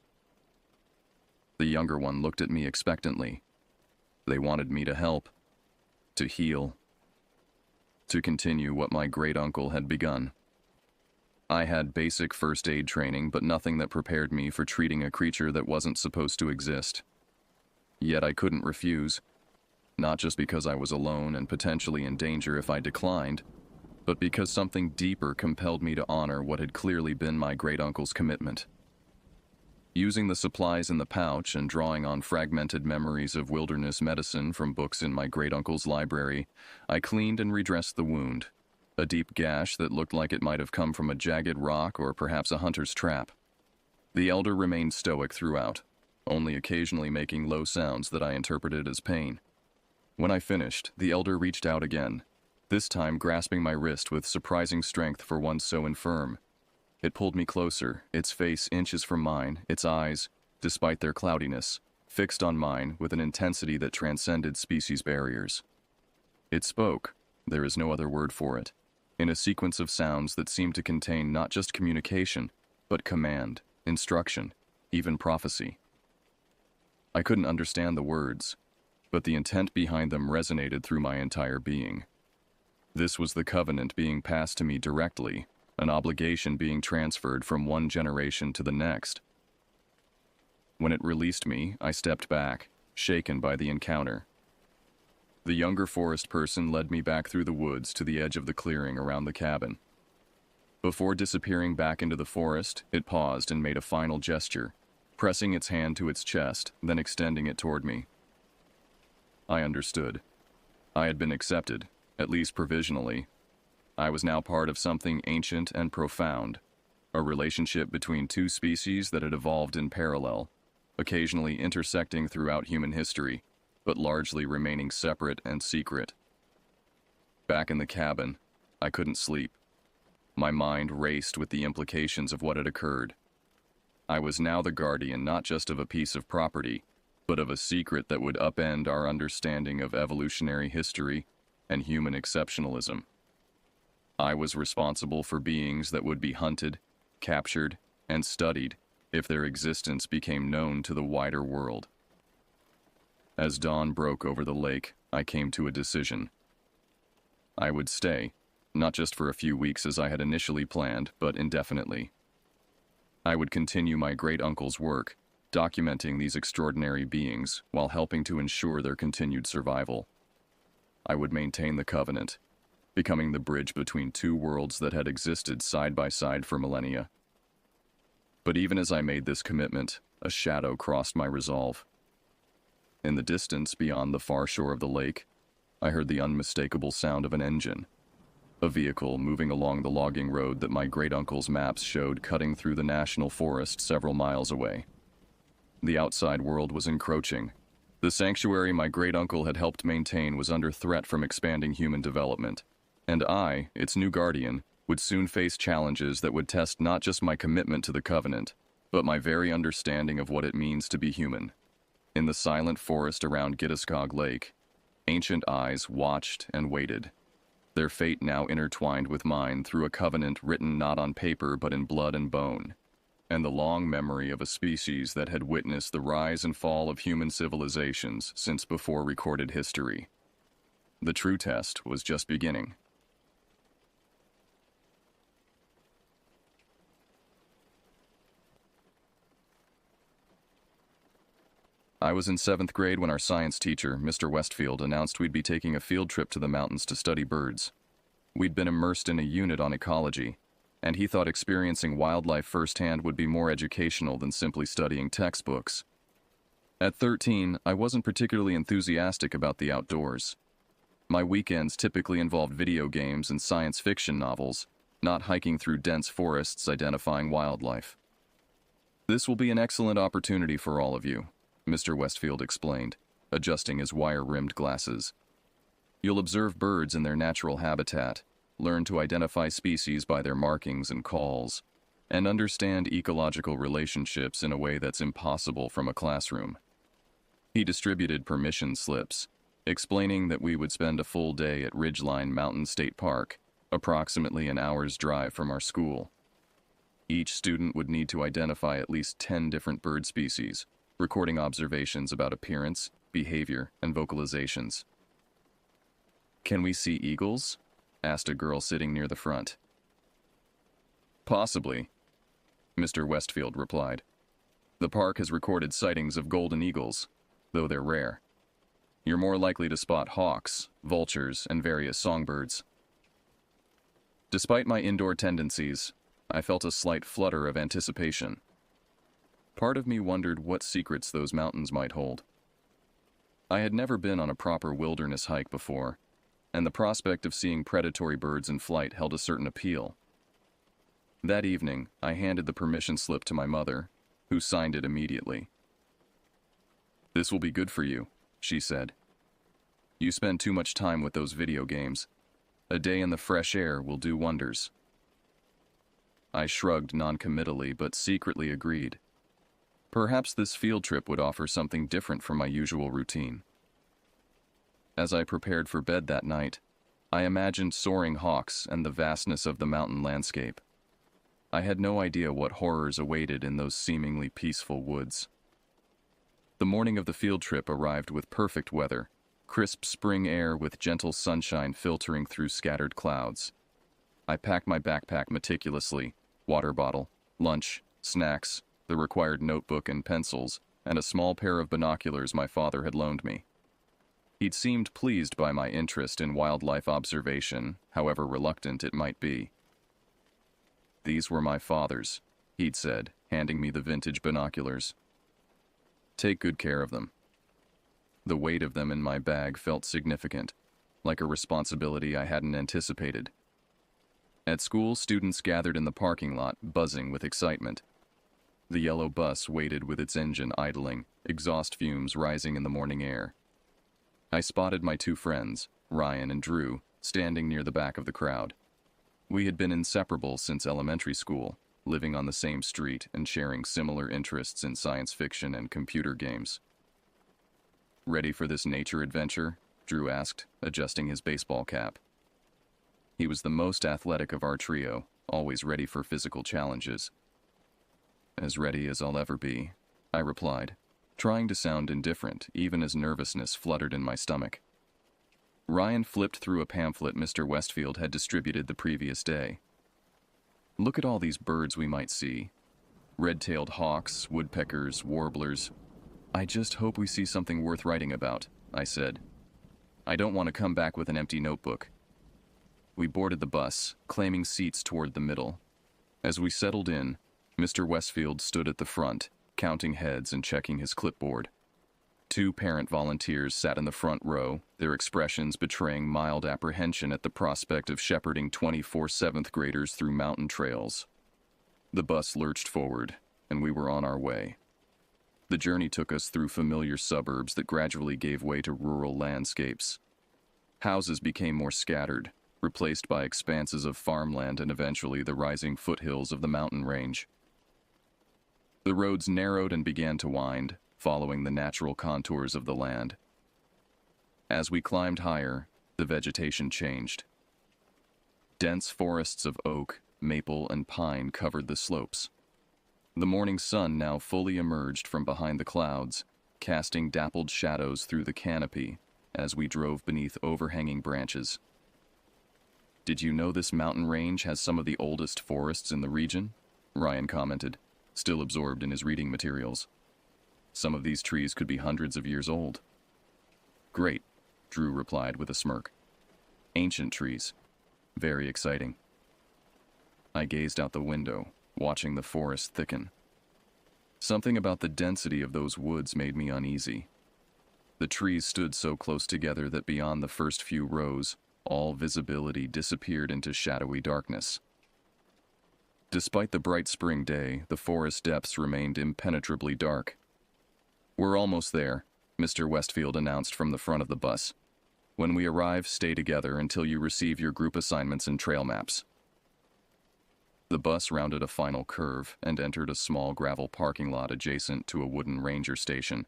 The younger one looked at me expectantly. They wanted me to help, to heal, to continue what my great-uncle had begun. I had basic first aid training, but nothing that prepared me for treating a creature that wasn't supposed to exist. Yet I couldn't refuse, not just because I was alone and potentially in danger if I declined, but because something deeper compelled me to honor what had clearly been my great-uncle's commitment. Using the supplies in the pouch and drawing on fragmented memories of wilderness medicine from books in my great-uncle's library, I cleaned and redressed the wound, a deep gash that looked like it might have come from a jagged rock or perhaps a hunter's trap. The elder remained stoic throughout, only occasionally making low sounds that I interpreted as pain. When I finished, the elder reached out again, this time grasping my wrist with surprising strength for one so infirm. It pulled me closer, its face inches from mine, its eyes, despite their cloudiness, fixed on mine with an intensity that transcended species barriers. It spoke, there is no other word for it, in a sequence of sounds that seemed to contain not just communication, but command, instruction, even prophecy. I couldn't understand the words, but the intent behind them resonated through my entire being. This was the covenant being passed to me directly, an obligation being transferred from one generation to the next. When it released me, I stepped back, shaken by the encounter. The younger forest person led me back through the woods to the edge of the clearing around the cabin. Before disappearing back into the forest, it paused and made a final gesture, pressing its hand to its chest, then extending it toward me. I understood. I had been accepted, at least provisionally. I was now part of something ancient and profound, a relationship between two species that had evolved in parallel, occasionally intersecting throughout human history, but largely remaining separate and secret. Back in the cabin, I couldn't sleep. My mind raced with the implications of what had occurred. I was now the guardian not just of a piece of property, but of a secret that would upend our understanding of evolutionary history and human exceptionalism. I was responsible for beings that would be hunted, captured, and studied if their existence became known to the wider world. As dawn broke over the lake, I came to a decision. I would stay, not just for a few weeks as I had initially planned, but indefinitely. I would continue my great-uncle's work, documenting these extraordinary beings while helping to ensure their continued survival. I would maintain the covenant, becoming the bridge between two worlds that had existed side by side for millennia. But even as I made this commitment, a shadow crossed my resolve. In the distance beyond the far shore of the lake, I heard the unmistakable sound of an engine, a vehicle moving along the logging road that my great-uncle's maps showed cutting through the national forest several miles away. The outside world was encroaching. The sanctuary my great-uncle had helped maintain was under threat from expanding human development, and I, its new guardian, would soon face challenges that would test not just my commitment to the covenant, but my very understanding of what it means to be human. In the silent forest around Gittaskog Lake, ancient eyes watched and waited, their fate now intertwined with mine through a covenant written not on paper but in blood and bone, and the long memory of a species that had witnessed the rise and fall of human civilizations since before recorded history. The true test was just beginning. I was in 7th grade when our science teacher, Mr. Westfield, announced we'd be taking a field trip to the mountains to study birds. We'd been immersed in a unit on ecology, and he thought experiencing wildlife firsthand would be more educational than simply studying textbooks. At 13, I wasn't particularly enthusiastic about the outdoors. My weekends typically involved video games and science fiction novels, not hiking through dense forests identifying wildlife. "This will be an excellent opportunity for all of you," Mr. Westfield explained, adjusting his wire-rimmed glasses. "You'll observe birds in their natural habitat, learn to identify species by their markings and calls, and understand ecological relationships in a way that's impossible from a classroom." He distributed permission slips, explaining that we would spend a full day at Ridgeline Mountain State Park, approximately an hour's drive from our school. Each student would need to identify at least 10 different bird species, recording observations about appearance, behavior, and vocalizations. "Can we see eagles?" asked a girl sitting near the front. "Possibly," Mr. Westfield replied. "The park has recorded sightings of golden eagles, though they're rare. You're more likely to spot hawks, vultures, and various songbirds." Despite my indoor tendencies, I felt a slight flutter of anticipation. Part of me wondered what secrets those mountains might hold. I had never been on a proper wilderness hike before, and the prospect of seeing predatory birds in flight held a certain appeal. That evening, I handed the permission slip to my mother, who signed it immediately. "This will be good for you," she said. "You spend too much time with those video games. A day in the fresh air will do wonders." I shrugged noncommittally but secretly agreed. Perhaps this field trip would offer something different from my usual routine. As I prepared for bed that night, I imagined soaring hawks and the vastness of the mountain landscape. I had no idea what horrors awaited in those seemingly peaceful woods. The morning of the field trip arrived with perfect weather, crisp spring air with gentle sunshine filtering through scattered clouds. I packed my backpack meticulously, water bottle, lunch, snacks, the required notebook and pencils, and a small pair of binoculars my father had loaned me. He'd seemed pleased by my interest in wildlife observation, however reluctant it might be. "These were my father's," he'd said, handing me the vintage binoculars. "Take good care of them." The weight of them in my bag felt significant, like a responsibility I hadn't anticipated. At school, students gathered in the parking lot, buzzing with excitement. The yellow bus waited with its engine idling, exhaust fumes rising in the morning air. I spotted my two friends, Ryan and Drew, standing near the back of the crowd. We had been inseparable since elementary school, living on the same street and sharing similar interests in science fiction and computer games. "Ready for this nature adventure?" Drew asked, adjusting his baseball cap. He was the most athletic of our trio, always ready for physical challenges. "As ready as I'll ever be," I replied, trying to sound indifferent even as nervousness fluttered in my stomach. Ryan flipped through a pamphlet Mr. Westfield had distributed the previous day. "Look at all these birds we might see. Red-tailed hawks, woodpeckers, warblers. I just hope we see something worth writing about," I said. "I don't want to come back with an empty notebook." We boarded the bus, claiming seats toward the middle. As we settled in, Mr. Westfield stood at the front, counting heads and checking his clipboard. Two parent volunteers sat in the front row, their expressions betraying mild apprehension at the prospect of shepherding 24 7th graders through mountain trails. The bus lurched forward, and we were on our way. The journey took us through familiar suburbs that gradually gave way to rural landscapes. Houses became more scattered, replaced by expanses of farmland and eventually the rising foothills of the mountain range. The roads narrowed and began to wind, following the natural contours of the land. As we climbed higher, the vegetation changed. Dense forests of oak, maple, and pine covered the slopes. The morning sun now fully emerged from behind the clouds, casting dappled shadows through the canopy as we drove beneath overhanging branches. "Did you know this mountain range has some of the oldest forests in the region?" Ryan commented, still absorbed in his reading materials. Some of these trees could be hundreds of years old. Great, Drew replied with a smirk. Ancient trees. Very exciting. I gazed out the window, watching the forest thicken. Something about the density of those woods made me uneasy. The trees stood so close together that beyond the first few rows, all visibility disappeared into shadowy darkness. Despite the bright spring day, the forest depths remained impenetrably dark. We're almost there, Mr. Westfield announced from the front of the bus. When we arrive, stay together until you receive your group assignments and trail maps. The bus rounded a final curve and entered a small gravel parking lot adjacent to a wooden ranger station.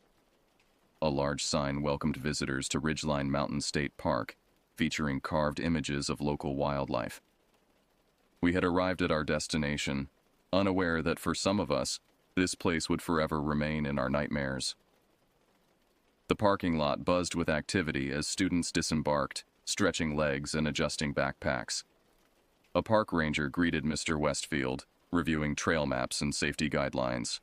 A large sign welcomed visitors to Ridgeline Mountain State Park, featuring carved images of local wildlife. We had arrived at our destination, unaware that for some of us, this place would forever remain in our nightmares. The parking lot buzzed with activity as students disembarked, stretching legs and adjusting backpacks. A park ranger greeted Mr. Westfield, reviewing trail maps and safety guidelines.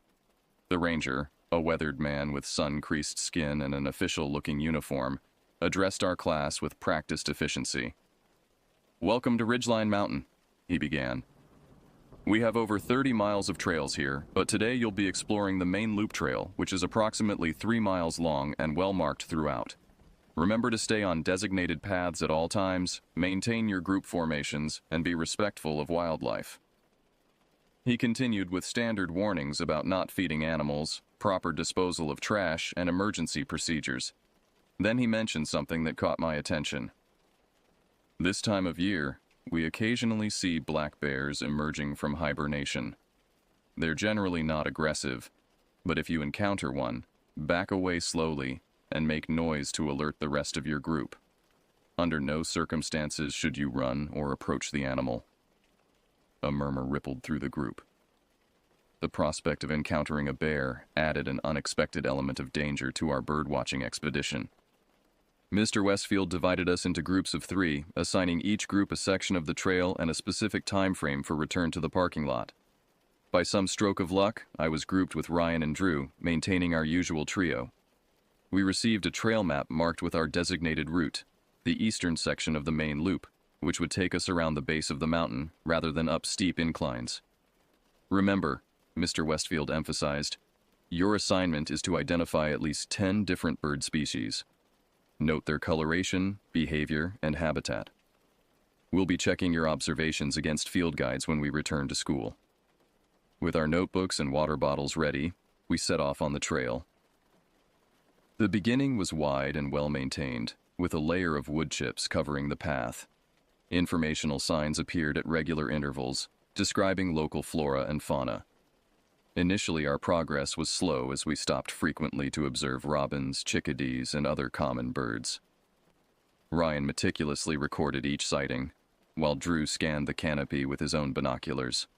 The ranger, a weathered man with sun-creased skin and an official-looking uniform, addressed our class with practiced efficiency. "Welcome to Ridgeline Mountain," he began. "We have over 30 miles of trails here, but today you'll be exploring the main loop trail, which is approximately 3 miles long and well-marked throughout. Remember to stay on designated paths at all times, maintain your group formations, and be respectful of wildlife." He continued with standard warnings about not feeding animals, proper disposal of trash, and emergency procedures. Then he mentioned something that caught my attention. "This time of year, we occasionally see black bears emerging from hibernation. They're generally not aggressive, but if you encounter one, back away slowly and make noise to alert the rest of your group. Under no circumstances should you run or approach the animal." A murmur rippled through the group. The prospect of encountering a bear added an unexpected element of danger to our birdwatching expedition. Mr. Westfield divided us into groups of 3, assigning each group a section of the trail and a specific time frame for return to the parking lot. By some stroke of luck, I was grouped with Ryan and Drew, maintaining our usual trio. We received a trail map marked with our designated route, the eastern section of the main loop, which would take us around the base of the mountain rather than up steep inclines. "Remember," Mr. Westfield emphasized, "your assignment is to identify at least 10 different bird species. Note their coloration, behavior, and habitat. We'll be checking your observations against field guides when we return to school." With our notebooks and water bottles ready, we set off on the trail. The beginning was wide and well-maintained, with a layer of wood chips covering the path. Informational signs appeared at regular intervals, describing local flora and fauna. Initially, our progress was slow as we stopped frequently to observe robins, chickadees, and other common birds. Ryan meticulously recorded each sighting, while Drew scanned the canopy with his own binoculars.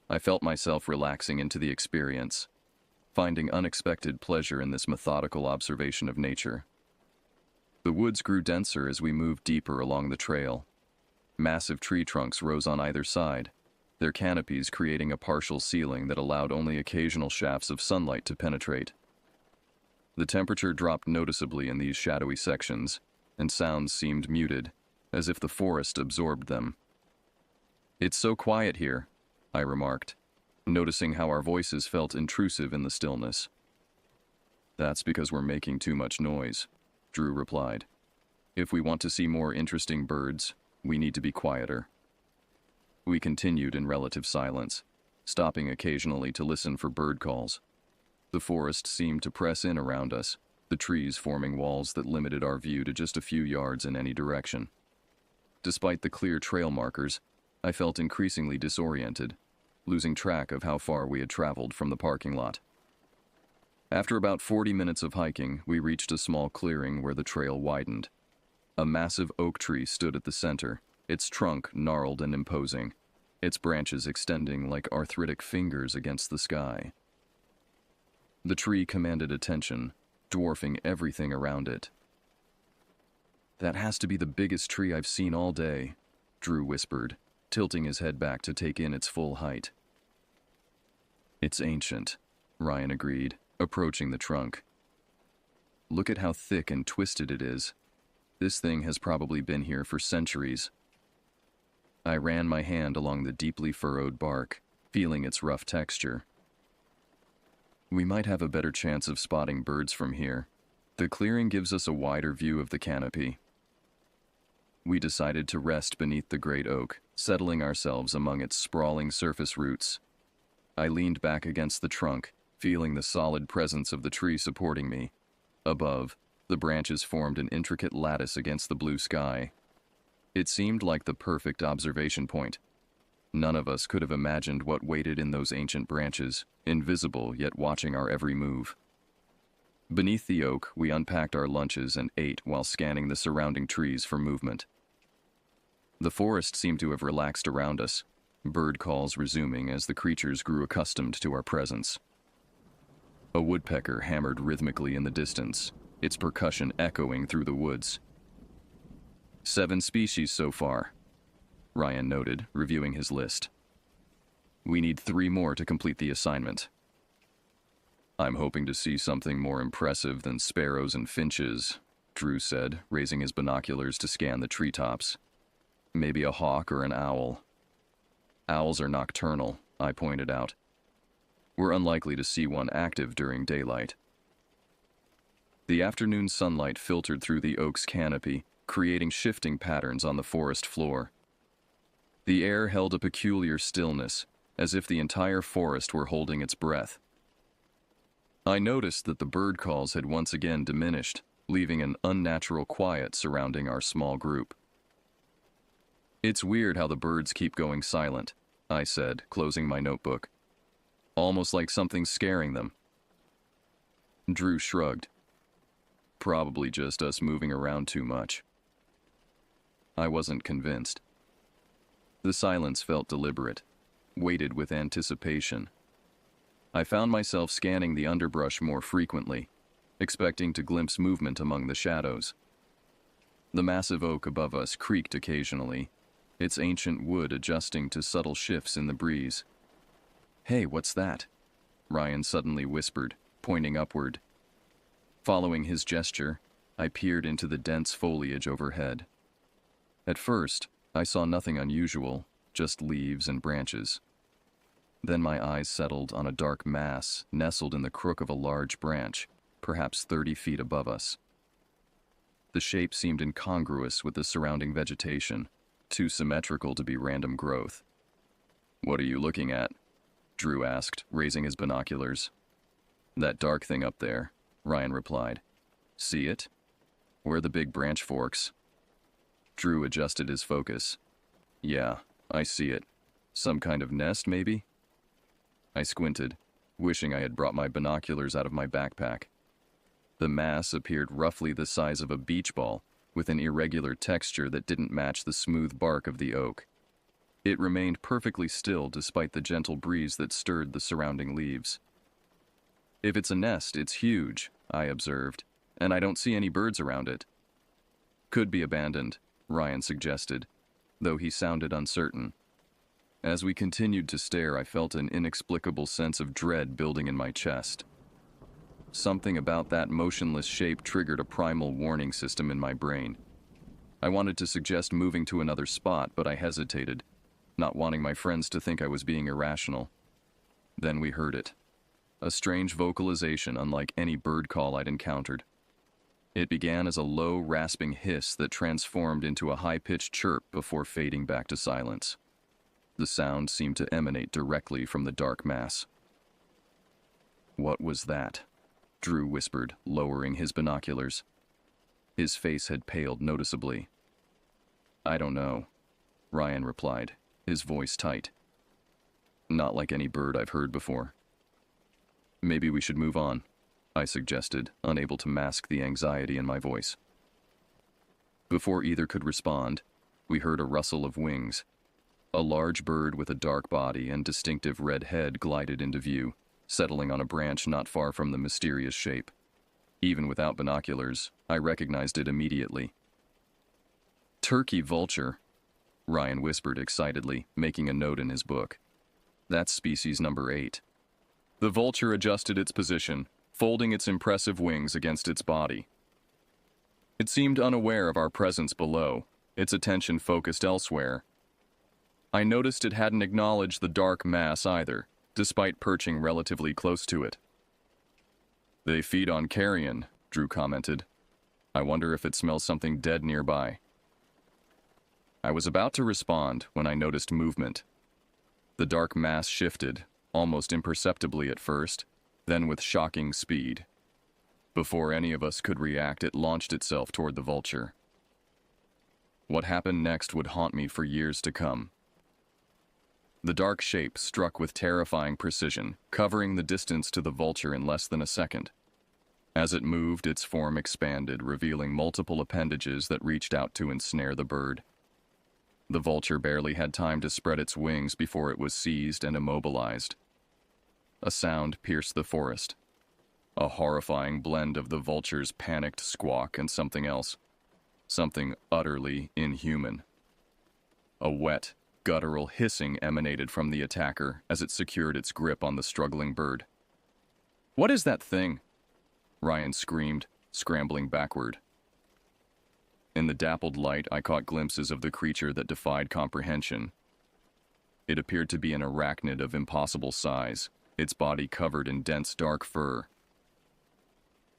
I felt myself relaxing into the experience, finding unexpected pleasure in this methodical observation of nature. The woods grew denser as we moved deeper along the trail. Massive tree trunks rose on either side, their canopies creating a partial ceiling that allowed only occasional shafts of sunlight to penetrate. The temperature dropped noticeably in these shadowy sections, and sounds seemed muted, as if the forest absorbed them. "It's so quiet here," I remarked, noticing how our voices felt intrusive in the stillness. "That's because we're making too much noise," Drew replied. "If we want to see more interesting birds, we need to be quieter." We continued in relative silence, stopping occasionally to listen for bird calls. The forest seemed to press in around us, the trees forming walls that limited our view to just a few yards in any direction. Despite the clear trail markers, I felt increasingly disoriented, losing track of how far we had traveled from the parking lot. After about 40 minutes of hiking, we reached a small clearing where the trail widened. A massive oak tree stood at the center, its trunk gnarled and imposing, its branches extending like arthritic fingers against the sky. The tree commanded attention, dwarfing everything around it. "That has to be the biggest tree I've seen all day," Drew whispered, tilting his head back to take in its full height. "It's ancient," Ryan agreed, approaching the trunk. Look at how thick and twisted it is. This thing has probably been here for centuries. I ran my hand along the deeply furrowed bark, feeling its rough texture. We might have a better chance of spotting birds from here. The clearing gives us a wider view of the canopy. We decided to rest beneath the great oak, settling ourselves among its sprawling surface roots. I leaned back against the trunk, feeling the solid presence of the tree supporting me. Above, the branches formed an intricate lattice against the blue sky. It seemed like the perfect observation point. None of us could have imagined what waited in those ancient branches, invisible yet watching our every move. Beneath the oak, we unpacked our lunches and ate while scanning the surrounding trees for movement. The forest seemed to have relaxed around us, bird calls resuming as the creatures grew accustomed to our presence. A woodpecker hammered rhythmically in the distance, its percussion echoing through the woods. 7 species so far, Ryan noted, reviewing his list. We need 3 more to complete the assignment. I'm hoping to see something more impressive than sparrows and finches, Drew said, raising his binoculars to scan the treetops. Maybe a hawk or an owl. Owls are nocturnal, I pointed out. We're unlikely to see one active during daylight. The afternoon sunlight filtered through the oak's canopy, creating shifting patterns on the forest floor. The air held a peculiar stillness, as if the entire forest were holding its breath. I noticed that the bird calls had once again diminished, leaving an unnatural quiet surrounding our small group. It's weird how the birds keep going silent, I said, closing my notebook. Almost like something's scaring them. Drew shrugged. Probably just us moving around too much. I wasn't convinced. The silence felt deliberate, weighted with anticipation. I found myself scanning the underbrush more frequently, expecting to glimpse movement among the shadows. The massive oak above us creaked occasionally, its ancient wood adjusting to subtle shifts in the breeze. Hey, what's that? Ryan suddenly whispered, pointing upward. Following his gesture, I peered into the dense foliage overhead. At first, I saw nothing unusual, just leaves and branches. Then my eyes settled on a dark mass nestled in the crook of a large branch, perhaps 30 feet above us. The shape seemed incongruous with the surrounding vegetation, too symmetrical to be random growth. What are you looking at? Drew asked, raising his binoculars. That dark thing up there, Ryan replied. See it? Where the big branch forks? Drew adjusted his focus. Yeah, I see it. Some kind of nest, maybe? I squinted, wishing I had brought my binoculars out of my backpack. The mass appeared roughly the size of a beach ball, with an irregular texture that didn't match the smooth bark of the oak. It remained perfectly still despite the gentle breeze that stirred the surrounding leaves. If it's a nest, it's huge, I observed, and I don't see any birds around it. Could be abandoned, Ryan suggested, though he sounded uncertain. As we continued to stare, I felt an inexplicable sense of dread building in my chest. Something about that motionless shape triggered a primal warning system in my brain. I wanted to suggest moving to another spot, but I hesitated, not wanting my friends to think I was being irrational. Then we heard it. A strange vocalization unlike any bird call I'd encountered. It began as a low, rasping hiss that transformed into a high-pitched chirp before fading back to silence. The sound seemed to emanate directly from the dark mass. What was that? Drew whispered, lowering his binoculars. His face had paled noticeably. I don't know, Ryan replied, his voice tight. Not like any bird I've heard before. Maybe we should move on, I suggested, unable to mask the anxiety in my voice. Before either could respond, we heard a rustle of wings. A large bird with a dark body and distinctive red head glided into view, settling on a branch not far from the mysterious shape. Even without binoculars, I recognized it immediately. Turkey vulture, Ryan whispered excitedly, making a note in his book. That's species number 8. The vulture adjusted its position, folding its impressive wings against its body. It seemed unaware of our presence below, its attention focused elsewhere. I noticed it hadn't acknowledged the dark mass either, despite perching relatively close to it. "They feed on carrion," Drew commented. "I wonder if it smells something dead nearby." I was about to respond when I noticed movement. The dark mass shifted, almost imperceptibly at first, then with shocking speed. Before any of us could react, it launched itself toward the vulture. What happened next would haunt me for years to come. The dark shape struck with terrifying precision, covering the distance to the vulture in less than a second. As it moved, its form expanded, revealing multiple appendages that reached out to ensnare the bird. The vulture barely had time to spread its wings before it was seized and immobilized. A sound pierced the forest. A horrifying blend of the vulture's panicked squawk and something else. Something utterly inhuman. A wet, guttural hissing emanated from the attacker as it secured its grip on the struggling bird. "What is that thing?" Ryan screamed, scrambling backward. In the dappled light, I caught glimpses of the creature that defied comprehension. It appeared to be an arachnid of impossible size, its body covered in dense dark fur.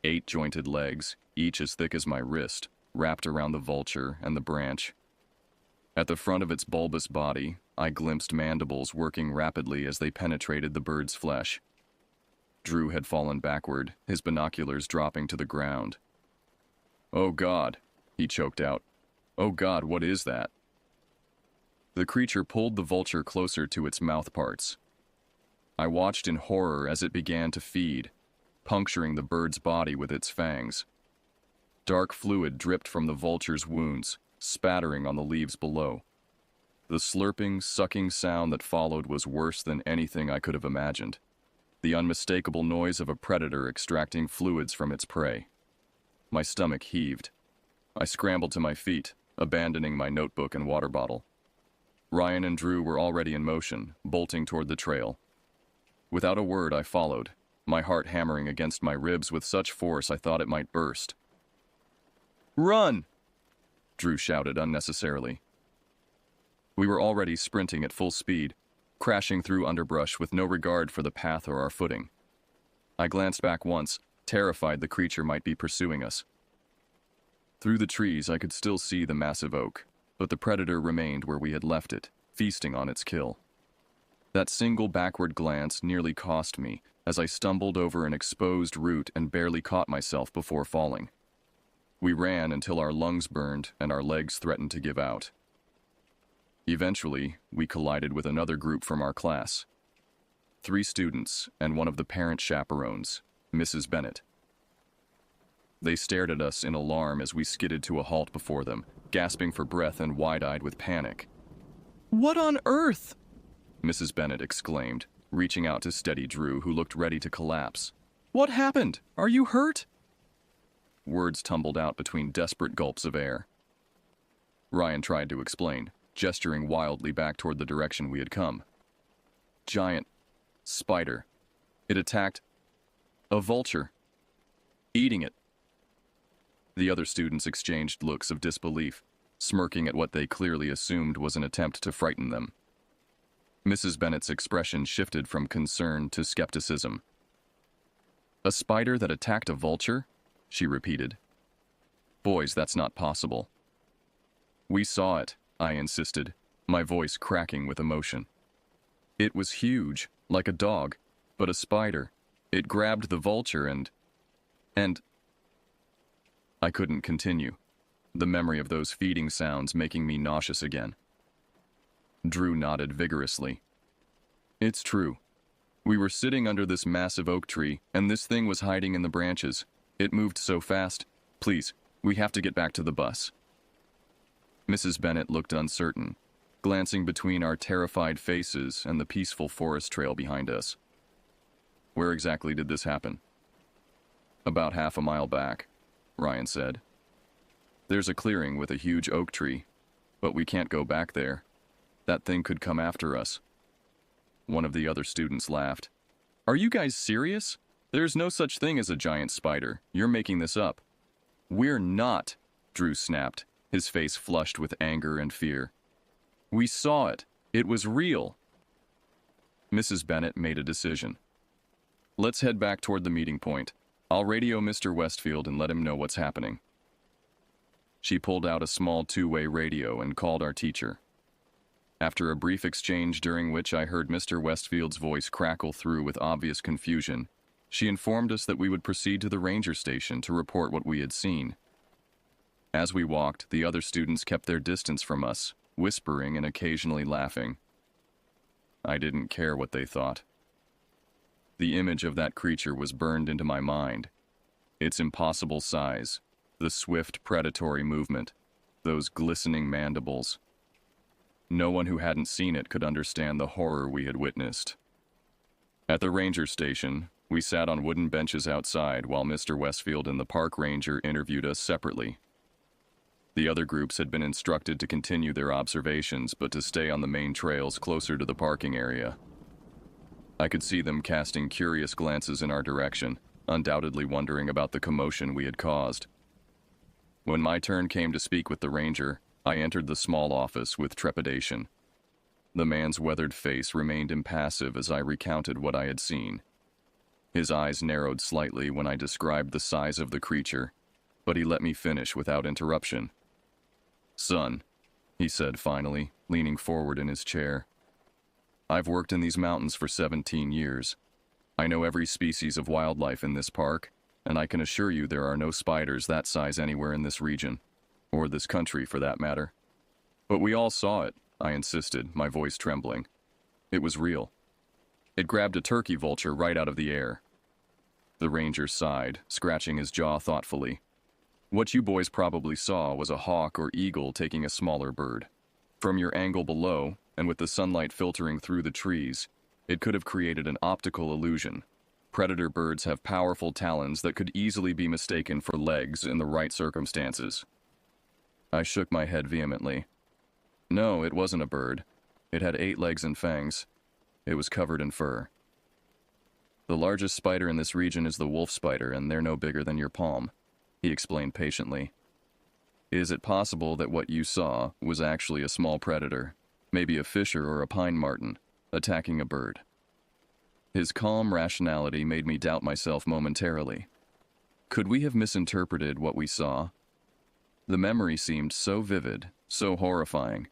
8 jointed legs, each as thick as my wrist, wrapped around the vulture and the branch. At the front of its bulbous body, I glimpsed mandibles working rapidly as they penetrated the bird's flesh. Drew had fallen backward, his binoculars dropping to the ground. "Oh God," he choked out. "Oh God, what is that?" The creature pulled the vulture closer to its mouth parts. I watched in horror as it began to feed, puncturing the bird's body with its fangs. Dark fluid dripped from the vulture's wounds, spattering on the leaves below. The slurping, sucking sound that followed was worse than anything I could have imagined. The unmistakable noise of a predator extracting fluids from its prey. My stomach heaved. I scrambled to my feet, abandoning my notebook and water bottle. Ryan and Drew were already in motion, bolting toward the trail. Without a word, I followed, my heart hammering against my ribs with such force I thought it might burst. "Run!" Drew shouted unnecessarily. We were already sprinting at full speed, crashing through underbrush with no regard for the path or our footing. I glanced back once, terrified the creature might be pursuing us. Through the trees, I could still see the massive oak, but the predator remained where we had left it, feasting on its kill. That single backward glance nearly cost me as I stumbled over an exposed root and barely caught myself before falling. We ran until our lungs burned and our legs threatened to give out. Eventually, we collided with another group from our class. 3 students and one of the parent chaperones, Mrs. Bennett. They stared at us in alarm as we skidded to a halt before them, gasping for breath and wide-eyed with panic. "What on earth?" Mrs. Bennett exclaimed, reaching out to steady Drew, who looked ready to collapse. "What happened? Are you hurt?" Words tumbled out between desperate gulps of air. Ryan tried to explain, gesturing wildly back toward the direction we had come. "Giant spider. It attacked a vulture. Eating it." The other students exchanged looks of disbelief, smirking at what they clearly assumed was an attempt to frighten them. Mrs. Bennett's expression shifted from concern to skepticism. "A spider that attacked a vulture?" she repeated. "Boys, that's not possible." "We saw it," I insisted, my voice cracking with emotion. "It was huge, like a dog, but a spider. It grabbed the vulture and... I couldn't continue, the memory of those feeding sounds making me nauseous again. Drew nodded vigorously. "It's true. We were sitting under this massive oak tree, and this thing was hiding in the branches. It moved so fast. Please, we have to get back to the bus." Mrs. Bennett looked uncertain, glancing between our terrified faces and the peaceful forest trail behind us. "Where exactly did this happen?" "About half a mile back," Ryan said. "There's a clearing with a huge oak tree, but we can't go back there. That thing could come after us." One of the other students laughed. "Are you guys serious? There's no such thing as a giant spider. You're making this up. We're not, Drew snapped, his face flushed with anger and fear. We saw it. It was real. Mrs. Bennet made a decision. Let's head back toward the meeting point. I'll radio Mr. Westfield and let him know what's happening. She pulled out a small two-way radio and called our teacher. After a brief exchange during which I heard Mr. Westfield's voice crackle through with obvious confusion, she informed us that we would proceed to the ranger station to report what we had seen. As we walked, the other students kept their distance from us, whispering and occasionally laughing. I didn't care what they thought. The image of that creature was burned into my mind. Its impossible size, the swift predatory movement, those glistening mandibles. No one who hadn't seen it could understand the horror we had witnessed. At the ranger station, we sat on wooden benches outside while Mr. Westfield and the park ranger interviewed us separately. The other groups had been instructed to continue their observations but to stay on the main trails closer to the parking area. I could see them casting curious glances in our direction, undoubtedly wondering about the commotion we had caused. When my turn came to speak with the ranger, I entered the small office with trepidation. The man's weathered face remained impassive as I recounted what I had seen. His eyes narrowed slightly when I described the size of the creature, but he let me finish without interruption. Son, he said finally, leaning forward in his chair. I've worked in these mountains for 17 years. I know every species of wildlife in this park, and I can assure you there are no spiders that size anywhere in this region, or this country for that matter. But we all saw it, I insisted, my voice trembling. It was real. It grabbed a turkey vulture right out of the air. The ranger sighed, scratching his jaw thoughtfully. What you boys probably saw was a hawk or eagle taking a smaller bird. From your angle below, and with the sunlight filtering through the trees, it could have created an optical illusion. Predator birds have powerful talons that could easily be mistaken for legs in the right circumstances. I shook my head vehemently. No, it wasn't a bird. It had 8 legs and fangs. It was covered in fur. The largest spider in this region is the wolf spider, and they're no bigger than your palm, he explained patiently. Is it possible that what you saw was actually a small predator, maybe a fisher or a pine marten, attacking a bird? His calm rationality made me doubt myself momentarily. Could we have misinterpreted what we saw? The memory seemed so vivid, so horrifying,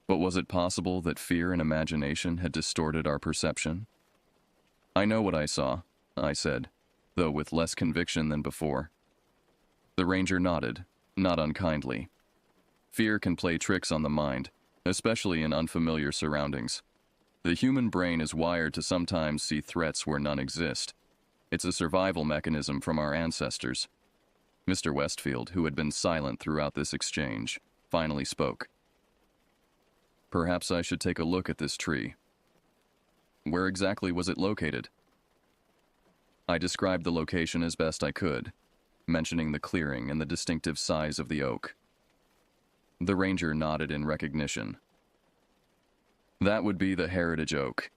but was it possible that fear and imagination had distorted our perception? I know what I saw, I said, though with less conviction than before. The ranger nodded, not unkindly. Fear can play tricks on the mind, especially in unfamiliar surroundings. The human brain is wired to sometimes see threats where none exist. It's a survival mechanism from our ancestors. Mr. Westfield, who had been silent throughout this exchange, finally spoke. Perhaps I should take a look at this tree. Where exactly was it located? I described the location as best I could, mentioning the clearing and the distinctive size of the oak. The ranger nodded in recognition. That would be the heritage oak.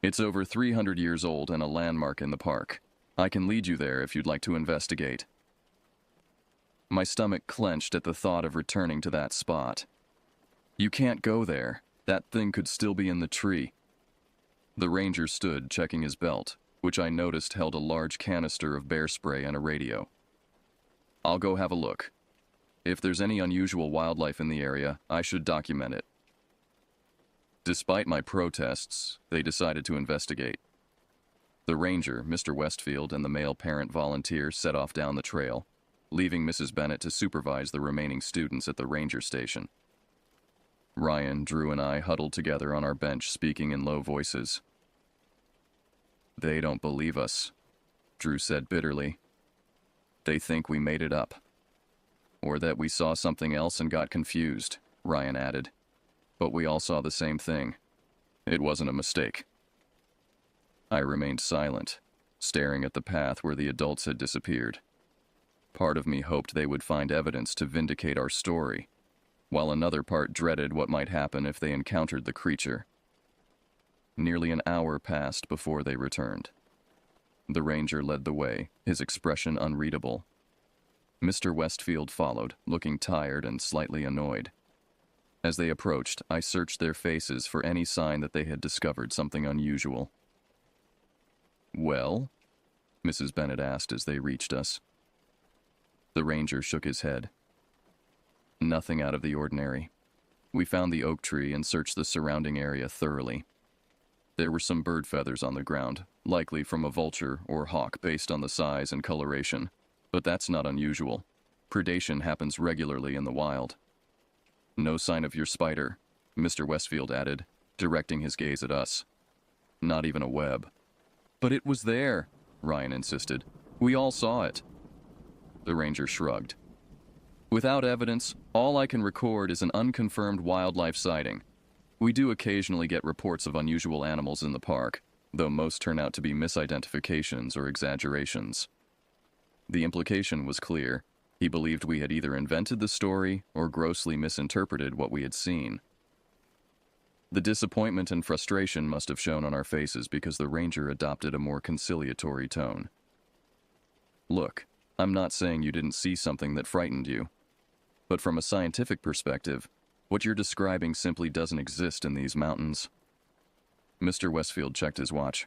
It's over 300 years old and a landmark in the park. I can lead you there if you'd like to investigate. My stomach clenched at the thought of returning to that spot. You can't go there. That thing could still be in the tree. The ranger stood, checking his belt, which I noticed held a large canister of bear spray and a radio. I'll go have a look. If there's any unusual wildlife in the area, I should document it. Despite my protests, they decided to investigate. The ranger, Mr. Westfield, and the male parent volunteer set off down the trail, leaving Mrs. Bennet to supervise the remaining students at the ranger station. Ryan, Drew, and I huddled together on our bench, speaking in low voices. They don't believe us, Drew said bitterly. They think we made it up. Or that we saw something else and got confused, Ryan added. But we all saw the same thing. It wasn't a mistake. I remained silent, staring at the path where the adults had disappeared. Part of me hoped they would find evidence to vindicate our story, while another part dreaded what might happen if they encountered the creature. Nearly an hour passed before they returned. The ranger led the way, his expression unreadable. Mr. Westfield followed, looking tired and slightly annoyed. As they approached, I searched their faces for any sign that they had discovered something unusual. "Well?" Mrs. Bennet asked as they reached us. The ranger shook his head. "Nothing out of the ordinary. We found the oak tree and searched the surrounding area thoroughly. There were some bird feathers on the ground, likely from a vulture or hawk based on the size and coloration, but that's not unusual. Predation happens regularly in the wild." "No sign of your spider," Mr. Westfield added, directing his gaze at us. "Not even a web." "But it was there," Ryan insisted. "We all saw it." The ranger shrugged. "Without evidence, all I can record is an unconfirmed wildlife sighting. We do occasionally get reports of unusual animals in the park, though most turn out to be misidentifications or exaggerations." The implication was clear. He believed we had either invented the story or grossly misinterpreted what we had seen. The disappointment and frustration must have shown on our faces because the ranger adopted a more conciliatory tone. "Look, I'm not saying you didn't see something that frightened you. But from a scientific perspective, what you're describing simply doesn't exist in these mountains." Mr. Westfield checked his watch.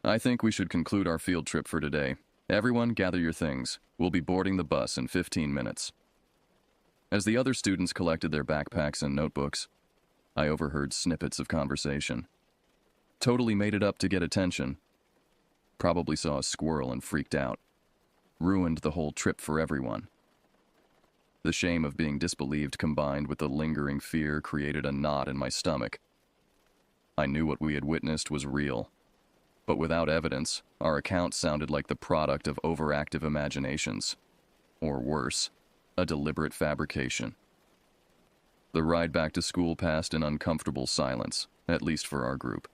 "I think we should conclude our field trip for today. Everyone, gather your things. We'll be boarding the bus in 15 minutes. As the other students collected their backpacks and notebooks, I overheard snippets of conversation. "Totally made it up to get attention. Probably saw a squirrel and freaked out. Ruined the whole trip for everyone." The shame of being disbelieved combined with the lingering fear created a knot in my stomach. I knew what we had witnessed was real. But without evidence, our account sounded like the product of overactive imaginations. Or worse, a deliberate fabrication. The ride back to school passed in uncomfortable silence, at least for our group.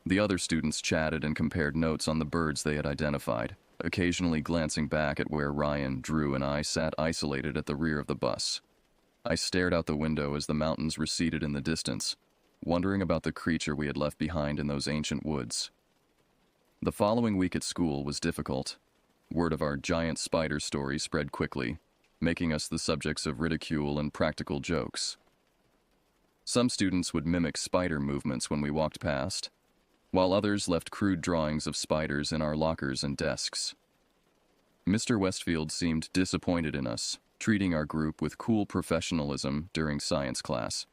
The other students chatted and compared notes on the birds they had identified, occasionally glancing back at where Ryan, Drew, and I sat isolated at the rear of the bus. I stared out the window as the mountains receded in the distance, wondering about the creature we had left behind in those ancient woods. The following week at school was difficult. Word of our giant spider story spread quickly, making us the subjects of ridicule and practical jokes. Some students would mimic spider movements when we walked past, while others left crude drawings of spiders in our lockers and desks. Mr. Westfield seemed disappointed in us, treating our group with cool professionalism during science class.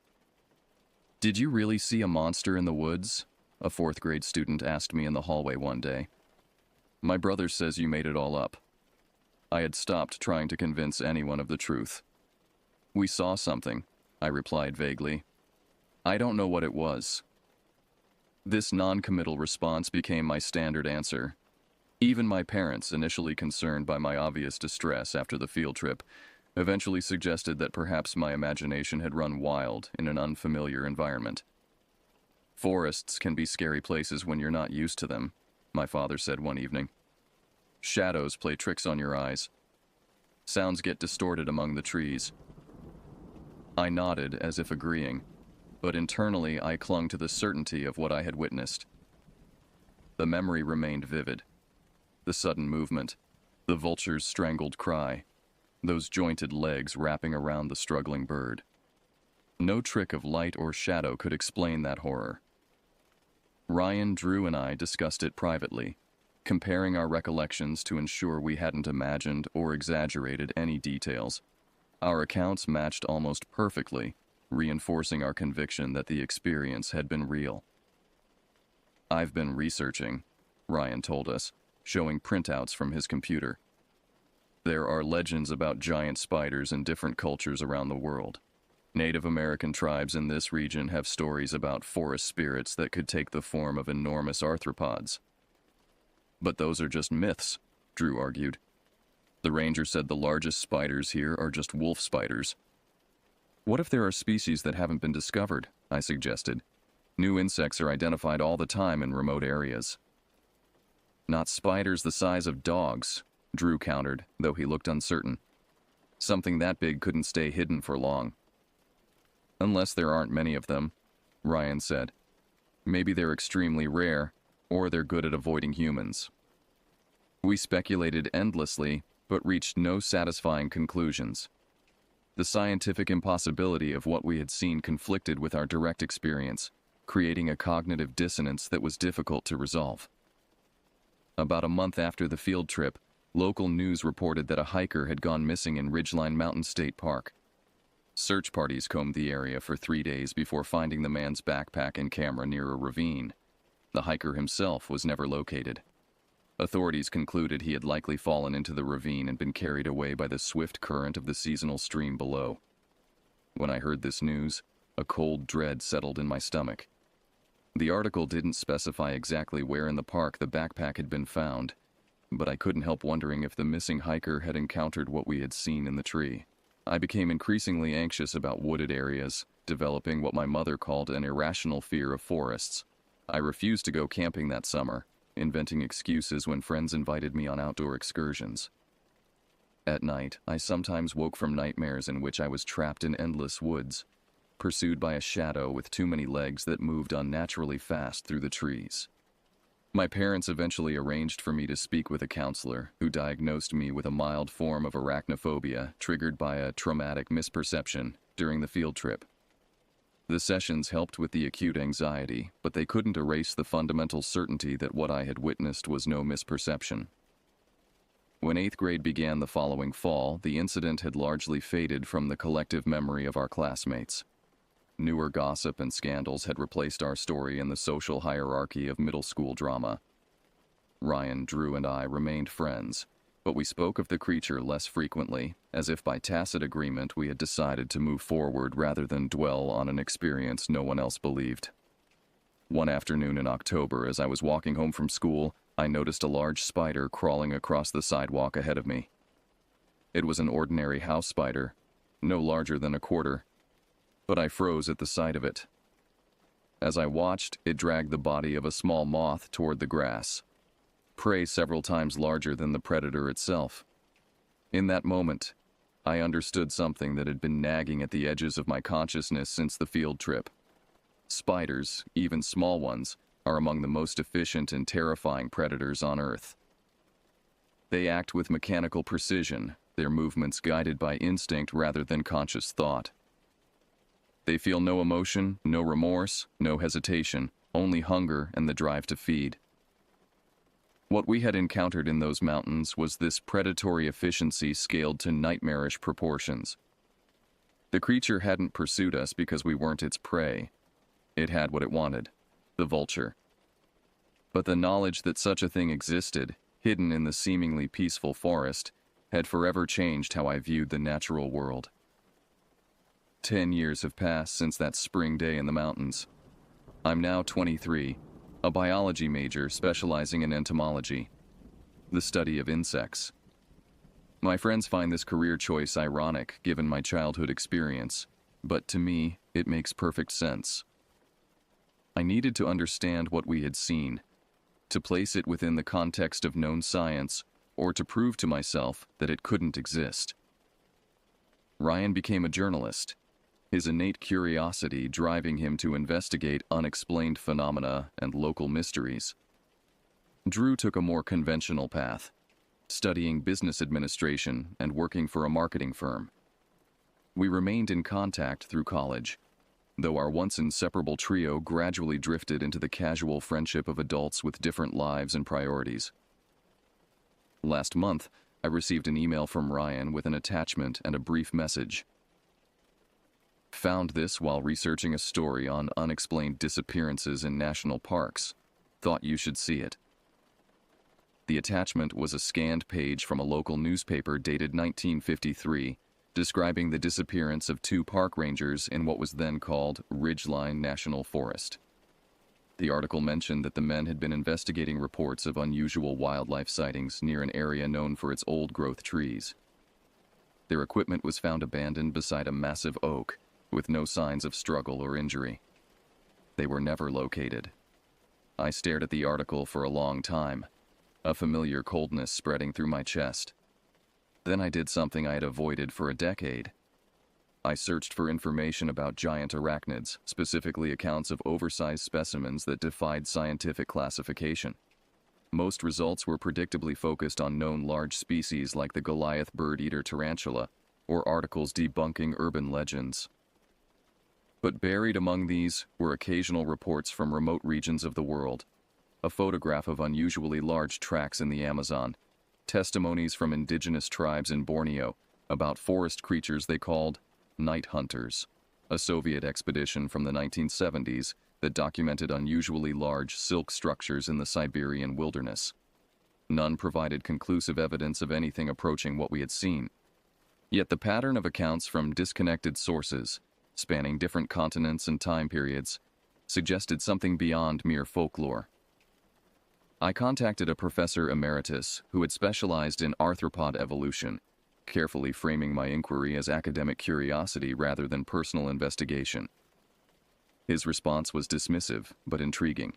"Did you really see a monster in the woods?" a fourth-grade student asked me in the hallway one day. "My brother says you made it all up." I had stopped trying to convince anyone of the truth. "We saw something," I replied vaguely. "I don't know what it was." This non-committal response became my standard answer. Even my parents, initially concerned by my obvious distress after the field trip, eventually suggested that perhaps my imagination had run wild in an unfamiliar environment. "Forests can be scary places when you're not used to them," my father said one evening. "Shadows play tricks on your eyes. Sounds get distorted among the trees." I nodded as if agreeing, but internally I clung to the certainty of what I had witnessed. The memory remained vivid. The sudden movement, the vulture's strangled cry, those jointed legs wrapping around the struggling bird. No trick of light or shadow could explain that horror. Ryan, Drew, and I discussed it privately, comparing our recollections to ensure we hadn't imagined or exaggerated any details. Our accounts matched almost perfectly, reinforcing our conviction that the experience had been real. "I've been researching," Ryan told us, showing printouts from his computer. "There are legends about giant spiders in different cultures around the world. Native American tribes in this region have stories about forest spirits that could take the form of enormous arthropods." "But those are just myths," Drew argued. "The ranger said the largest spiders here are just wolf spiders." "What if there are species that haven't been discovered?" I suggested. "New insects are identified all the time in remote areas." "Not spiders the size of dogs," Drew countered, though he looked uncertain. "Something that big couldn't stay hidden for long." "Unless there aren't many of them," Ryan said. "Maybe they're extremely rare, or they're good at avoiding humans. We speculated endlessly, but reached no satisfying conclusions. The scientific impossibility of what we had seen conflicted with our direct experience, creating a cognitive dissonance that was difficult to resolve. About a month after the field trip, local news reported that a hiker had gone missing in Ridgeline Mountain State Park. Search parties combed the area for 3 days before finding the man's backpack and camera near a ravine. The hiker himself was never located. Authorities concluded he had likely fallen into the ravine and been carried away by the swift current of the seasonal stream below. When I heard this news, a cold dread settled in my stomach. The article didn't specify exactly where in the park the backpack had been found, but I couldn't help wondering if the missing hiker had encountered what we had seen in the tree. I became increasingly anxious about wooded areas, developing what my mother called an irrational fear of forests. I refused to go camping that summer, inventing excuses when friends invited me on outdoor excursions. At night, I sometimes woke from nightmares in which I was trapped in endless woods, pursued by a shadow with too many legs that moved unnaturally fast through the trees. My parents eventually arranged for me to speak with a counselor who diagnosed me with a mild form of arachnophobia triggered by a traumatic misperception during the field trip. The sessions helped with the acute anxiety, but they couldn't erase the fundamental certainty that what I had witnessed was no misperception. When 8th grade began the following fall, the incident had largely faded from the collective memory of our classmates. Newer gossip and scandals had replaced our story in the social hierarchy of middle school drama. Ryan, Drew, and I remained friends, but we spoke of the creature less frequently, as if by tacit agreement we had decided to move forward rather than dwell on an experience no one else believed. One afternoon in October, as I was walking home from school, I noticed a large spider crawling across the sidewalk ahead of me. It was an ordinary house spider, no larger than a quarter, but I froze at the sight of it. As I watched, it dragged the body of a small moth toward the grass, prey several times larger than the predator itself. In that moment, I understood something that had been nagging at the edges of my consciousness since the field trip. Spiders, even small ones, are among the most efficient and terrifying predators on Earth. They act with mechanical precision, their movements guided by instinct rather than conscious thought. They feel no emotion, no remorse, no hesitation, only hunger and the drive to feed. What we had encountered in those mountains was this predatory efficiency scaled to nightmarish proportions. The creature hadn't pursued us because we weren't its prey. It had what it wanted, the vulture. But the knowledge that such a thing existed, hidden in the seemingly peaceful forest, had forever changed how I viewed the natural world. 10 years have passed since that spring day in the mountains. I'm now 23, a biology major specializing in entomology, the study of insects. My friends find this career choice ironic given my childhood experience, but to me, it makes perfect sense. I needed to understand what we had seen, to place it within the context of known science, or to prove to myself that it couldn't exist. Ryan became a journalist, his innate curiosity driving him to investigate unexplained phenomena and local mysteries. Drew took a more conventional path, studying business administration and working for a marketing firm. We remained in contact through college, though our once inseparable trio gradually drifted into the casual friendship of adults with different lives and priorities. Last month, I received an email from Ryan with an attachment and a brief message. Found this while researching a story on unexplained disappearances in national parks. Thought you should see it. The attachment was a scanned page from a local newspaper dated 1953, describing the disappearance of 2 park rangers in what was then called Ridgeline National Forest. The article mentioned that the men had been investigating reports of unusual wildlife sightings near an area known for its old-growth trees. Their equipment was found abandoned beside a massive oak, with no signs of struggle or injury. They were never located. I stared at the article for a long time, a familiar coldness spreading through my chest. Then I did something I had avoided for a decade. I searched for information about giant arachnids, specifically accounts of oversized specimens that defied scientific classification. Most results were predictably focused on known large species like the Goliath bird-eater tarantula, or articles debunking urban legends. But buried among these were occasional reports from remote regions of the world, a photograph of unusually large tracks in the Amazon, testimonies from indigenous tribes in Borneo about forest creatures they called night hunters, a Soviet expedition from the 1970s that documented unusually large silk structures in the Siberian wilderness. None provided conclusive evidence of anything approaching what we had seen. Yet the pattern of accounts from disconnected sources, spanning different continents and time periods, suggested something beyond mere folklore. I contacted a professor emeritus who had specialized in arthropod evolution, carefully framing my inquiry as academic curiosity rather than personal investigation. His response was dismissive, but intriguing.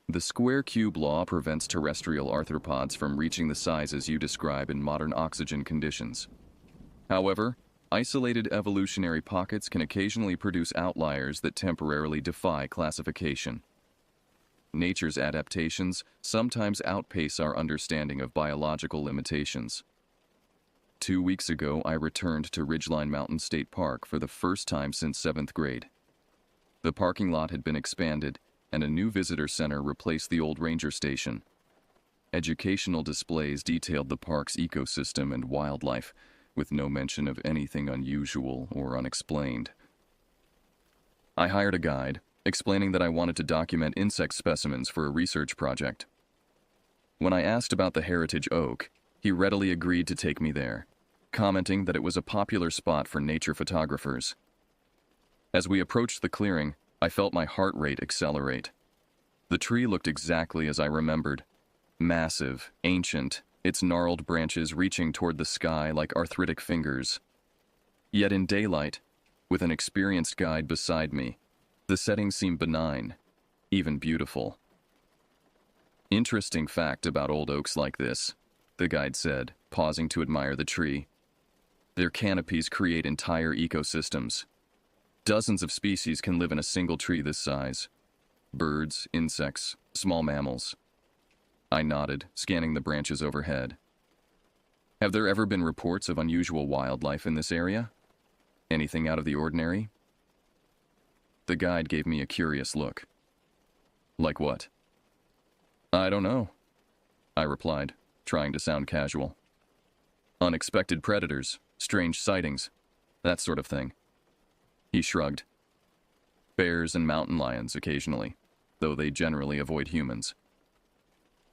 The square cube law prevents terrestrial arthropods from reaching the sizes you describe in modern oxygen conditions. However, isolated evolutionary pockets can occasionally produce outliers that temporarily defy classification. Nature's adaptations sometimes outpace our understanding of biological limitations. 2 weeks ago, I returned to Ridgeline Mountain State Park for the first time since 7th grade. The parking lot had been expanded, and a new visitor center replaced the old ranger station. Educational displays detailed the park's ecosystem and wildlife, with no mention of anything unusual or unexplained. I hired a guide, explaining that I wanted to document insect specimens for a research project. When I asked about the heritage oak, he readily agreed to take me there, commenting that it was a popular spot for nature photographers. As we approached the clearing, I felt my heart rate accelerate. The tree looked exactly as I remembered. Massive, ancient, its gnarled branches reaching toward the sky like arthritic fingers. Yet in daylight, with an experienced guide beside me, the setting seemed benign, even beautiful. Interesting fact about old oaks like this, the guide said, pausing to admire the tree. Their canopies create entire ecosystems. Dozens of species can live in a single tree this size. Birds, insects, small mammals. I nodded, scanning the branches overhead. Have there ever been reports of unusual wildlife in this area? Anything out of the ordinary? The guide gave me a curious look. Like what? I don't know, I replied, trying to sound casual. Unexpected predators, strange sightings, that sort of thing. He shrugged. Bears and mountain lions occasionally, though they generally avoid humans.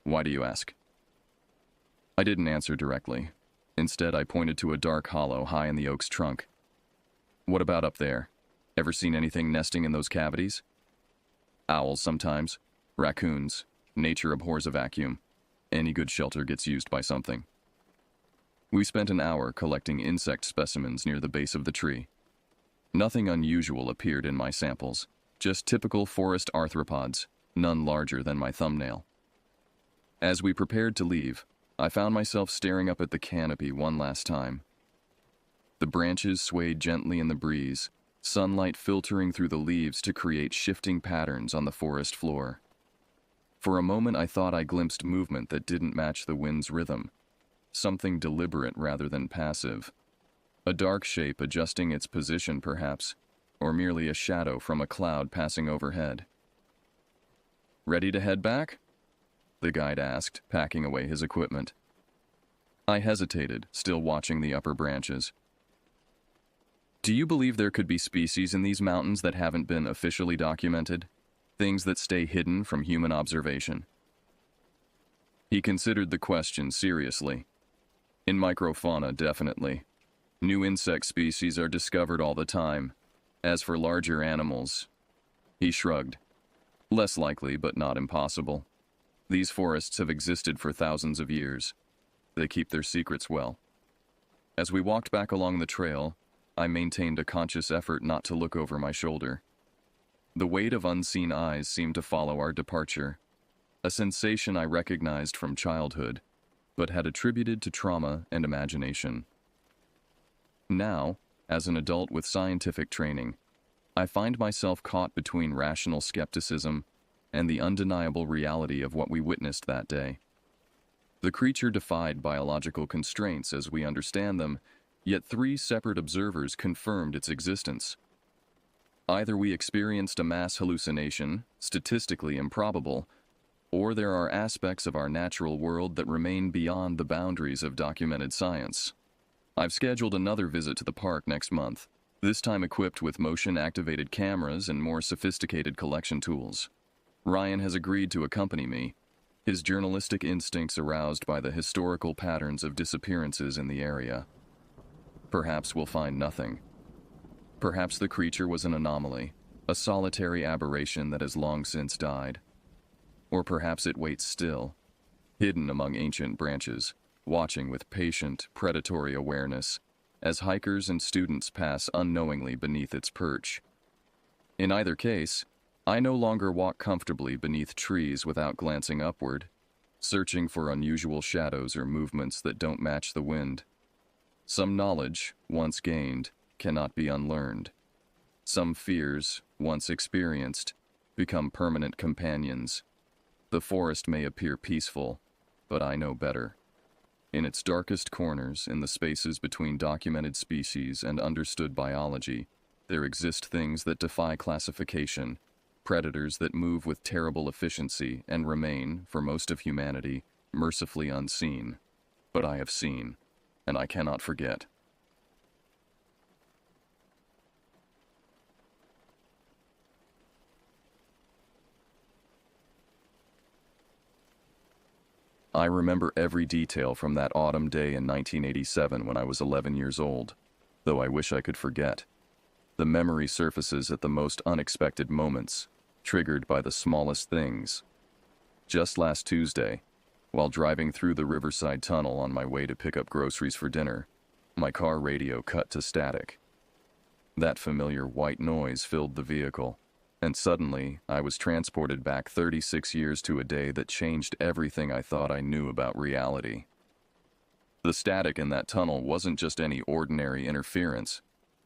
Why do you ask? I didn't answer directly. Instead, I pointed to a dark hollow high in the oak's trunk. What about up there? Ever seen anything nesting in those cavities? Owls sometimes, raccoons. Nature abhors a vacuum. Any good shelter gets used by something. We spent an hour collecting insect specimens near the base of the tree. Nothing unusual appeared in my samples, just typical forest arthropods, none larger than my thumbnail. As we prepared to leave, I found myself staring up at the canopy one last time. The branches swayed gently in the breeze, sunlight filtering through the leaves to create shifting patterns on the forest floor. For a moment I thought I glimpsed movement that didn't match the wind's rhythm, something deliberate rather than passive. A dark shape adjusting its position perhaps, or merely a shadow from a cloud passing overhead. Ready to head back? The guide asked, packing away his equipment. I hesitated, still watching the upper branches. Do you believe there could be species in these mountains that haven't been officially documented? Things that stay hidden from human observation? He considered the question seriously. In microfauna, definitely. New insect species are discovered all the time. As for larger animals, he shrugged. Less likely, but not impossible. These forests have existed for thousands of years. They keep their secrets well. As we walked back along the trail, I maintained a conscious effort not to look over my shoulder. The weight of unseen eyes seemed to follow our departure, a sensation I recognized from childhood, but had attributed to trauma and imagination. Now, as an adult with scientific training, I find myself caught between rational skepticism and the undeniable reality of what we witnessed that day. The creature defied biological constraints as we understand them, yet 3 separate observers confirmed its existence. Either we experienced a mass hallucination, statistically improbable, or there are aspects of our natural world that remain beyond the boundaries of documented science. I've scheduled another visit to the park next month, this time equipped with motion-activated cameras and more sophisticated collection tools. Ryan has agreed to accompany me, his journalistic instincts aroused by the historical patterns of disappearances in the area. Perhaps we'll find nothing. Perhaps the creature was an anomaly, a solitary aberration that has long since died. Or perhaps it waits still, hidden among ancient branches, watching with patient, predatory awareness as hikers and students pass unknowingly beneath its perch. In either case, I no longer walk comfortably beneath trees without glancing upward, searching for unusual shadows or movements that don't match the wind. Some knowledge, once gained, cannot be unlearned. Some fears, once experienced, become permanent companions. The forest may appear peaceful, but I know better. In its darkest corners, in the spaces between documented species and understood biology, there exist things that defy classification, predators that move with terrible efficiency and remain, for most of humanity, mercifully unseen. But I have seen, and I cannot forget. I remember every detail from that autumn day in 1987 when I was 11 years old, though I wish I could forget. The memory surfaces at the most unexpected moments, triggered by the smallest things. Just last Tuesday, while driving through the Riverside Tunnel on my way to pick up groceries for dinner, my car radio cut to static. That familiar white noise filled the vehicle, and suddenly I was transported back 36 years to a day that changed everything I thought I knew about reality. The static in that tunnel wasn't just any ordinary interference.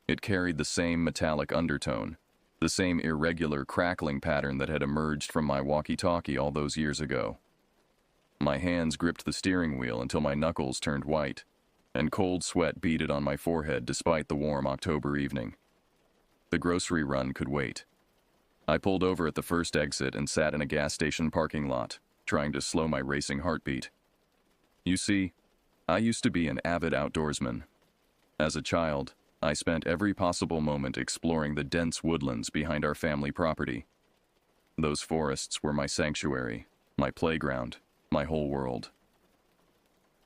It carried the same metallic undertone, the same irregular crackling pattern that had emerged from my walkie-talkie all those years ago. My hands gripped the steering wheel until my knuckles turned white, and cold sweat beaded on my forehead despite the warm October evening. The grocery run could wait. I pulled over at the first exit and sat in a gas station parking lot, trying to slow my racing heartbeat. You see, I used to be an avid outdoorsman. As a child, I spent every possible moment exploring the dense woodlands behind our family property. Those forests were my sanctuary, my playground, my whole world.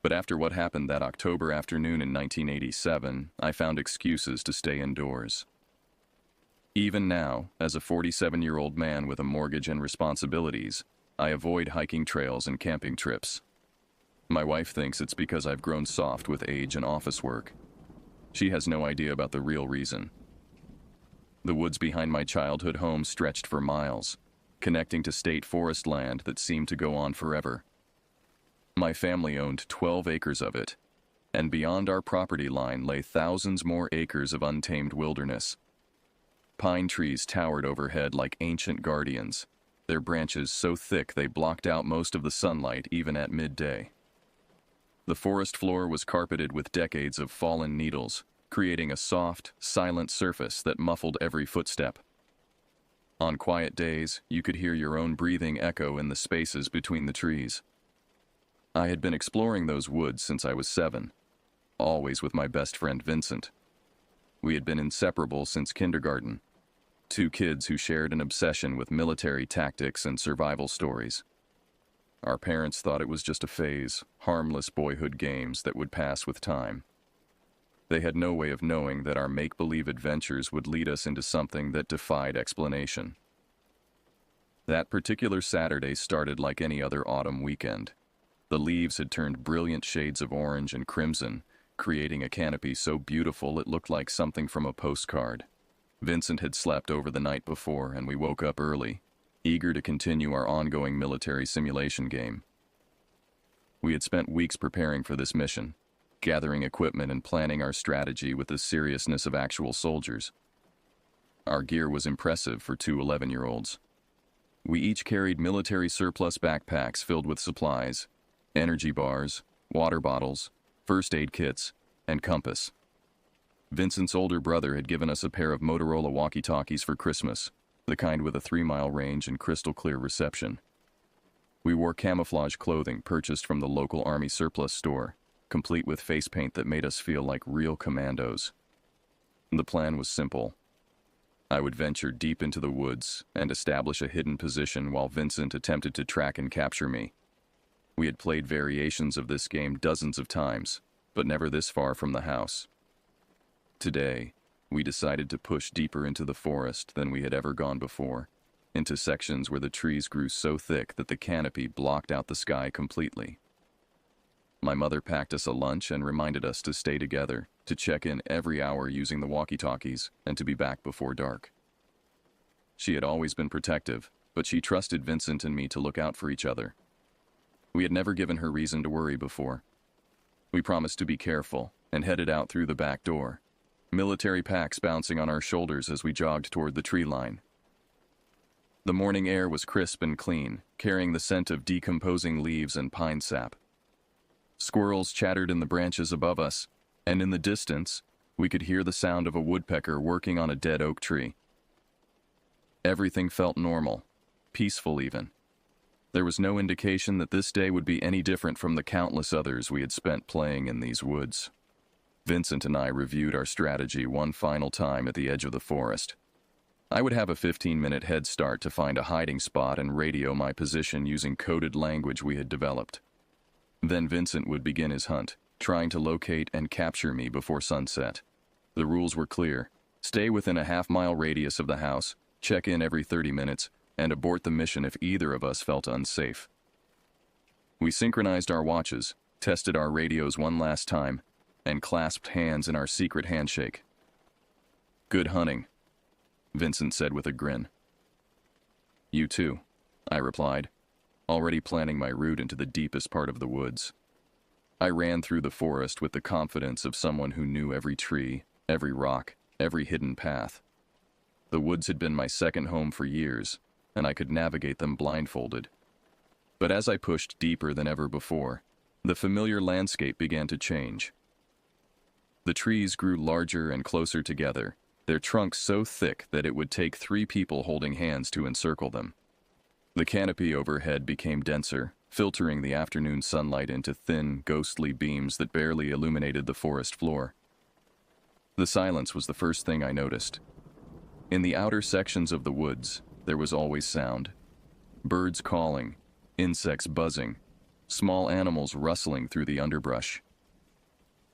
But after what happened that October afternoon in 1987, I found excuses to stay indoors. Even now, as a 47-year-old man with a mortgage and responsibilities, I avoid hiking trails and camping trips. My wife thinks it's because I've grown soft with age and office work. She has no idea about the real reason. The woods behind my childhood home stretched for miles, connecting to state forest land that seemed to go on forever. My family owned 12 acres of it, and beyond our property line lay thousands more acres of untamed wilderness. Pine trees towered overhead like ancient guardians, their branches so thick they blocked out most of the sunlight even at midday. The forest floor was carpeted with decades of fallen needles, creating a soft, silent surface that muffled every footstep. On quiet days, you could hear your own breathing echo in the spaces between the trees. I had been exploring those woods since I was 7, always with my best friend Vincent. We had been inseparable since kindergarten, 2 kids who shared an obsession with military tactics and survival stories. Our parents thought it was just a phase, harmless boyhood games that would pass with time. They had no way of knowing that our make-believe adventures would lead us into something that defied explanation. That particular Saturday started like any other autumn weekend. The leaves had turned brilliant shades of orange and crimson, creating a canopy so beautiful it looked like something from a postcard. Vincent had slept over the night before, and we woke up early, eager to continue our ongoing military simulation game. We had spent weeks preparing for this mission, gathering equipment and planning our strategy with the seriousness of actual soldiers. Our gear was impressive for 2 11-year-olds. We each carried military surplus backpacks filled with supplies, energy bars, water bottles, first aid kits, and compass. Vincent's older brother had given us a pair of Motorola walkie-talkies for Christmas, the kind with a 3-mile range and crystal-clear reception. We wore camouflage clothing purchased from the local army surplus store, complete with face paint that made us feel like real commandos. The plan was simple. I would venture deep into the woods and establish a hidden position while Vincent attempted to track and capture me. We had played variations of this game dozens of times, but never this far from the house. Today, we decided to push deeper into the forest than we had ever gone before, into sections where the trees grew so thick that the canopy blocked out the sky completely. My mother packed us a lunch and reminded us to stay together, to check in every hour using the walkie-talkies, and to be back before dark. She had always been protective, but she trusted Vincent and me to look out for each other. We had never given her reason to worry before. We promised to be careful and headed out through the back door, military packs bouncing on our shoulders as we jogged toward the tree line. The morning air was crisp and clean, carrying the scent of decomposing leaves and pine sap. Squirrels chattered in the branches above us, and in the distance, we could hear the sound of a woodpecker working on a dead oak tree. Everything felt normal, peaceful even. There was no indication that this day would be any different from the countless others we had spent playing in these woods. Vincent and I reviewed our strategy one final time at the edge of the forest. I would have a 15-minute head start to find a hiding spot and radio my position using coded language we had developed. Then Vincent would begin his hunt, trying to locate and capture me before sunset. The rules were clear. Stay within a half-mile radius of the house, check in every 30 minutes, and abort the mission if either of us felt unsafe. We synchronized our watches, tested our radios one last time, and clasped hands in our secret handshake. "Good hunting," Vincent said with a grin. "You too," I replied, already planning my route into the deepest part of the woods. I ran through the forest with the confidence of someone who knew every tree, every rock, every hidden path. The woods had been my second home for years, and I could navigate them blindfolded. But as I pushed deeper than ever before, the familiar landscape began to change. The trees grew larger and closer together, their trunks so thick that it would take 3 people holding hands to encircle them. The canopy overhead became denser, filtering the afternoon sunlight into thin, ghostly beams that barely illuminated the forest floor. The silence was the first thing I noticed. In the outer sections of the woods, there was always sound. Birds calling, insects buzzing, small animals rustling through the underbrush.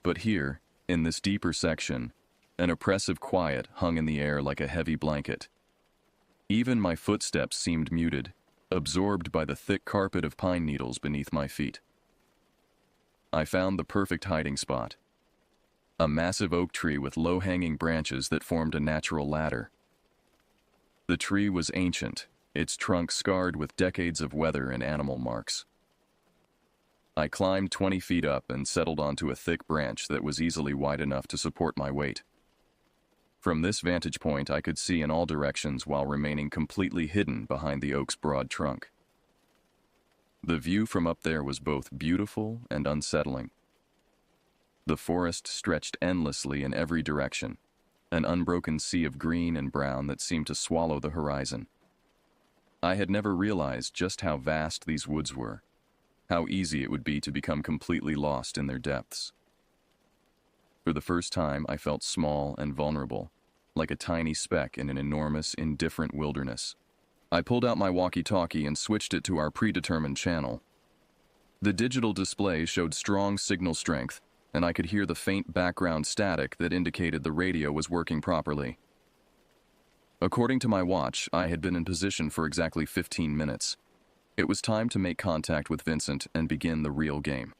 But here, in this deeper section, an oppressive quiet hung in the air like a heavy blanket. Even my footsteps seemed muted, absorbed by the thick carpet of pine needles beneath my feet. I found the perfect hiding spot. A massive oak tree with low-hanging branches that formed a natural ladder. The tree was ancient, its trunk scarred with decades of weather and animal marks. I climbed 20 feet up and settled onto a thick branch that was easily wide enough to support my weight. From this vantage point, I could see in all directions while remaining completely hidden behind the oak's broad trunk. The view from up there was both beautiful and unsettling. The forest stretched endlessly in every direction, an unbroken sea of green and brown that seemed to swallow the horizon. I had never realized just how vast these woods were, how easy it would be to become completely lost in their depths. For the first time, I felt small and vulnerable, like a tiny speck in an enormous, indifferent wilderness. I pulled out my walkie-talkie and switched it to our predetermined channel. The digital display showed strong signal strength, and I could hear the faint background static that indicated the radio was working properly. According to my watch, I had been in position for exactly 15 minutes. It was time to make contact with Vincent and begin the real game.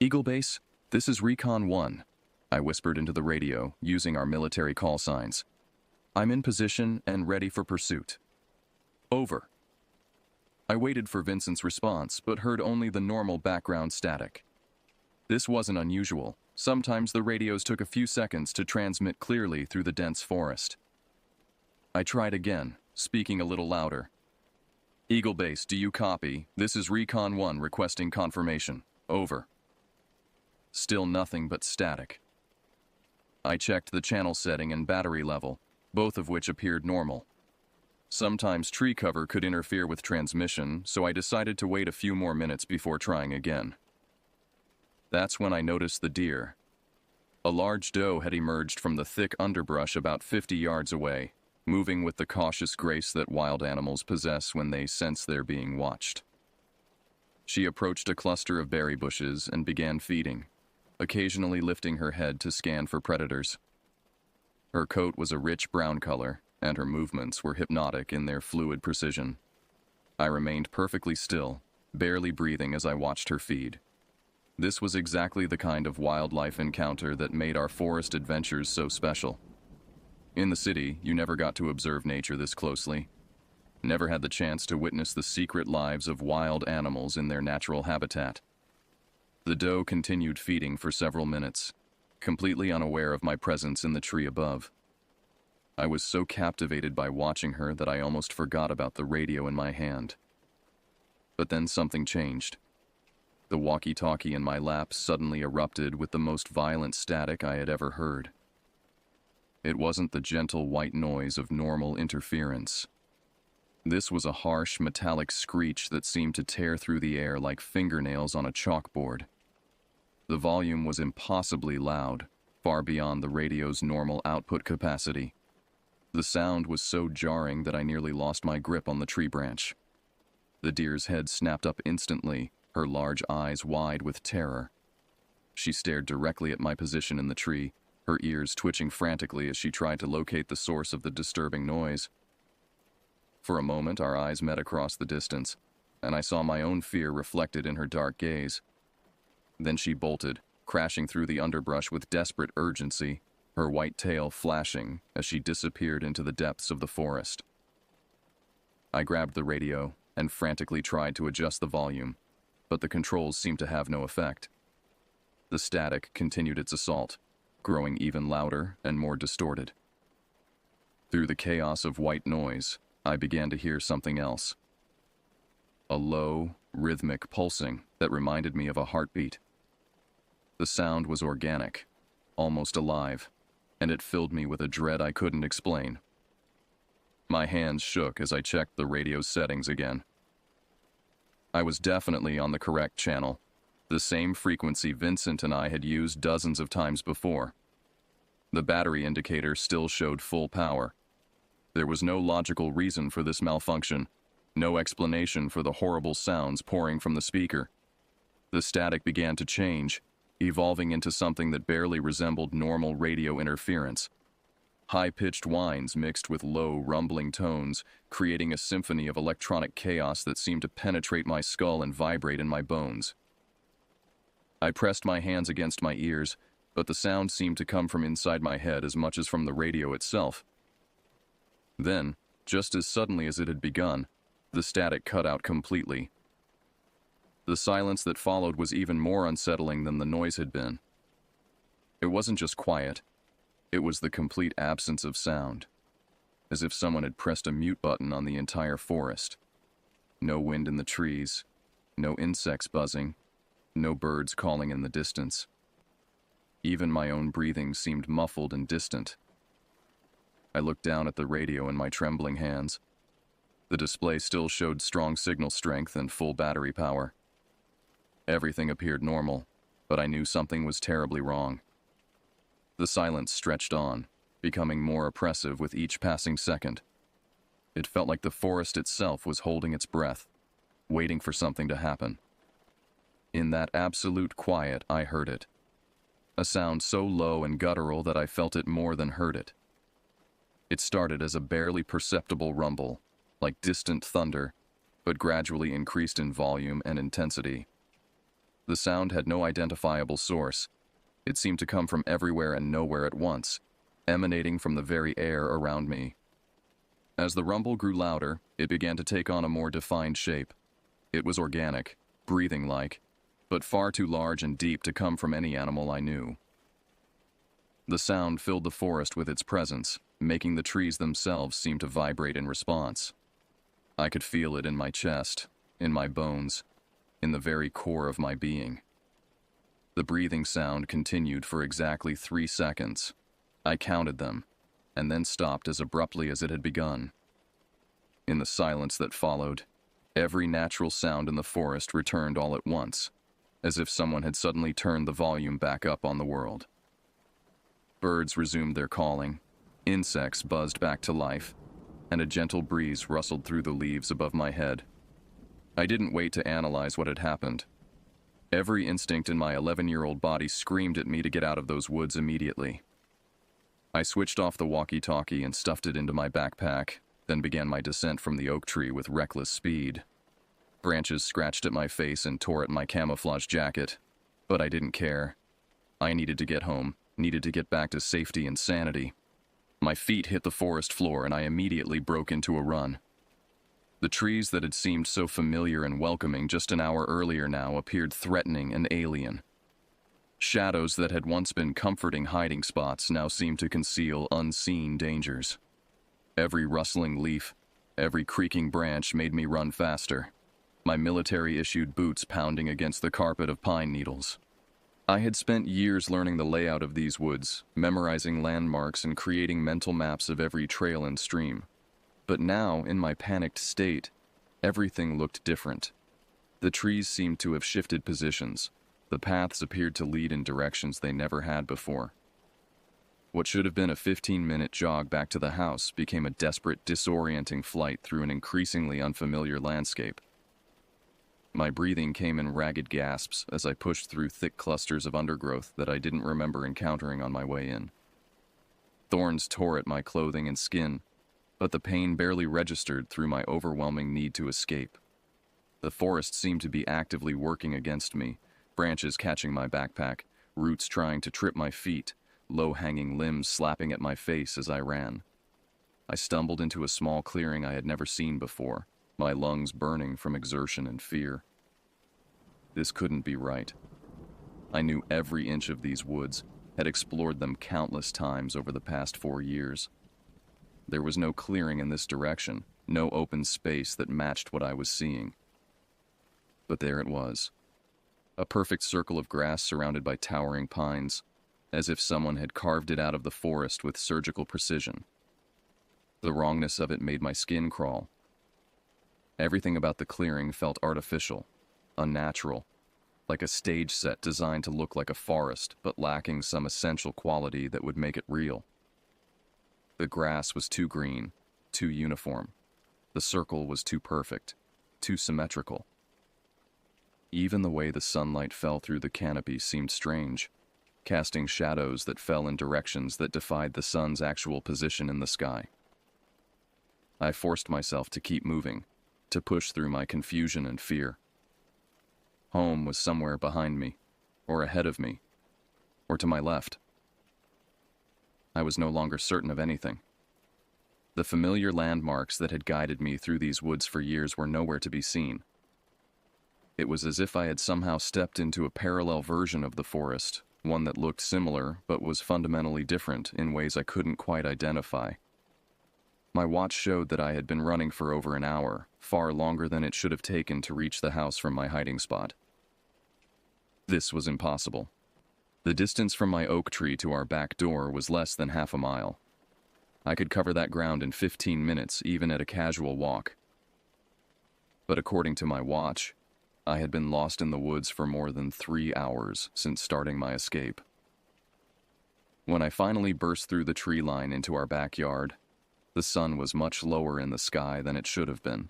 "Eagle Base, this is Recon 1, I whispered into the radio, using our military call signs. "I'm in position and ready for pursuit." "Over." I waited for Vincent's response, but heard only the normal background static. This wasn't unusual. Sometimes the radios took a few seconds to transmit clearly through the dense forest. I tried again, speaking a little louder, Eagle Base, do you copy? This is Recon 1 requesting confirmation. Over. Still nothing but static. I checked the channel setting and battery level, both of which appeared normal. Sometimes tree cover could interfere with transmission, so I decided to wait a few more minutes before trying again. That's when I noticed the deer. A large doe had emerged from the thick underbrush about 50 yards away, moving with the cautious grace that wild animals possess when they sense they're being watched. She approached a cluster of berry bushes and began feeding, occasionally lifting her head to scan for predators. Her coat was a rich brown color, and her movements were hypnotic in their fluid precision. I remained perfectly still, barely breathing as I watched her feed. This was exactly the kind of wildlife encounter that made our forest adventures so special. In the city, you never got to observe nature this closely. Never had the chance to witness the secret lives of wild animals in their natural habitat. The doe continued feeding for several minutes, completely unaware of my presence in the tree above. I was so captivated by watching her that I almost forgot about the radio in my hand. But then something changed. The walkie-talkie in my lap suddenly erupted with the most violent static I had ever heard. It wasn't the gentle white noise of normal interference. This was a harsh, metallic screech that seemed to tear through the air like fingernails on a chalkboard. The volume was impossibly loud, far beyond the radio's normal output capacity. The sound was so jarring that I nearly lost my grip on the tree branch. The deer's head snapped up instantly, her large eyes wide with terror. She stared directly at my position in the tree, her ears twitching frantically as she tried to locate the source of the disturbing noise. For a moment, our eyes met across the distance, and I saw my own fear reflected in her dark gaze. Then she bolted, crashing through the underbrush with desperate urgency, her white tail flashing as she disappeared into the depths of the forest. I grabbed the radio and frantically tried to adjust the volume, but the controls seemed to have no effect. The static continued its assault, growing even louder and more distorted. Through the chaos of white noise, I began to hear something else. A low, rhythmic pulsing that reminded me of a heartbeat. The sound was organic, almost alive, and it filled me with a dread I couldn't explain. My hands shook as I checked the radio's settings again. I was definitely on the correct channel, the same frequency Vincent and I had used dozens of times before. The battery indicator still showed full power. There was no logical reason for this malfunction, no explanation for the horrible sounds pouring from the speaker. The static began to change, evolving into something that barely resembled normal radio interference. High-pitched whines mixed with low, rumbling tones, creating a symphony of electronic chaos that seemed to penetrate my skull and vibrate in my bones. I pressed my hands against my ears, but the sound seemed to come from inside my head as much as from the radio itself. Then, just as suddenly as it had begun, the static cut out completely. The silence that followed was even more unsettling than the noise had been. It wasn't just quiet. It was the complete absence of sound, as if someone had pressed a mute button on the entire forest. No wind in the trees, no insects buzzing, no birds calling in the distance. Even my own breathing seemed muffled and distant. I looked down at the radio in my trembling hands. The display still showed strong signal strength and full battery power. Everything appeared normal, but I knew something was terribly wrong. The silence stretched on, becoming more oppressive with each passing second. It felt like the forest itself was holding its breath, waiting for something to happen. In that absolute quiet, I heard it. A sound so low and guttural that I felt it more than heard it. It started as a barely perceptible rumble, like distant thunder, but gradually increased in volume and intensity. The sound had no identifiable source. It seemed to come from everywhere and nowhere at once, emanating from the very air around me. As the rumble grew louder, it began to take on a more defined shape. It was organic, breathing-like, but far too large and deep to come from any animal I knew. The sound filled the forest with its presence, making the trees themselves seem to vibrate in response. I could feel it in my chest, in my bones, in the very core of my being. The breathing sound continued for exactly 3 seconds. I counted them, and then stopped as abruptly as it had begun. In the silence that followed, every natural sound in the forest returned all at once, as if someone had suddenly turned the volume back up on the world. Birds resumed their calling, insects buzzed back to life, and a gentle breeze rustled through the leaves above my head. I didn't wait to analyze what had happened. Every instinct in my 11-year-old body screamed at me to get out of those woods immediately. I switched off the walkie-talkie and stuffed it into my backpack, then began my descent from the oak tree with reckless speed. Branches scratched at my face and tore at my camouflage jacket, but I didn't care. I needed to get home, needed to get back to safety and sanity. My feet hit the forest floor and I immediately broke into a run. The trees that had seemed so familiar and welcoming just an hour earlier now appeared threatening and alien. Shadows that had once been comforting hiding spots now seemed to conceal unseen dangers. Every rustling leaf, every creaking branch made me run faster, my military-issued boots pounding against the carpet of pine needles. I had spent years learning the layout of these woods, memorizing landmarks and creating mental maps of every trail and stream. But now, in my panicked state, everything looked different. The trees seemed to have shifted positions. The paths appeared to lead in directions they never had before. What should have been a 15-minute jog back to the house became a desperate, disorienting flight through an increasingly unfamiliar landscape. My breathing came in ragged gasps as I pushed through thick clusters of undergrowth that I didn't remember encountering on my way in. Thorns tore at my clothing and skin, but the pain barely registered through my overwhelming need to escape. The forest seemed to be actively working against me, branches catching my backpack, roots trying to trip my feet, low-hanging limbs slapping at my face as I ran. I stumbled into a small clearing I had never seen before, my lungs burning from exertion and fear. This couldn't be right. I knew every inch of these woods, had explored them countless times over the past 4 years. There was no clearing in this direction, no open space that matched what I was seeing. But there it was. A perfect circle of grass surrounded by towering pines, as if someone had carved it out of the forest with surgical precision. The wrongness of it made my skin crawl. Everything about the clearing felt artificial, unnatural, like a stage set designed to look like a forest, but lacking some essential quality that would make it real. The grass was too green, too uniform. The circle was too perfect, too symmetrical. Even the way the sunlight fell through the canopy seemed strange, casting shadows that fell in directions that defied the sun's actual position in the sky. I forced myself to keep moving, to push through my confusion and fear. Home was somewhere behind me, or ahead of me, or to my left. I was no longer certain of anything. The familiar landmarks that had guided me through these woods for years were nowhere to be seen. It was as if I had somehow stepped into a parallel version of the forest, one that looked similar but was fundamentally different in ways I couldn't quite identify. My watch showed that I had been running for over an hour, far longer than it should have taken to reach the house from my hiding spot. This was impossible. The distance from my oak tree to our back door was less than half a mile. I could cover that ground in 15 minutes, even at a casual walk. But according to my watch, I had been lost in the woods for more than 3 hours since starting my escape. When I finally burst through the tree line into our backyard, the sun was much lower in the sky than it should have been.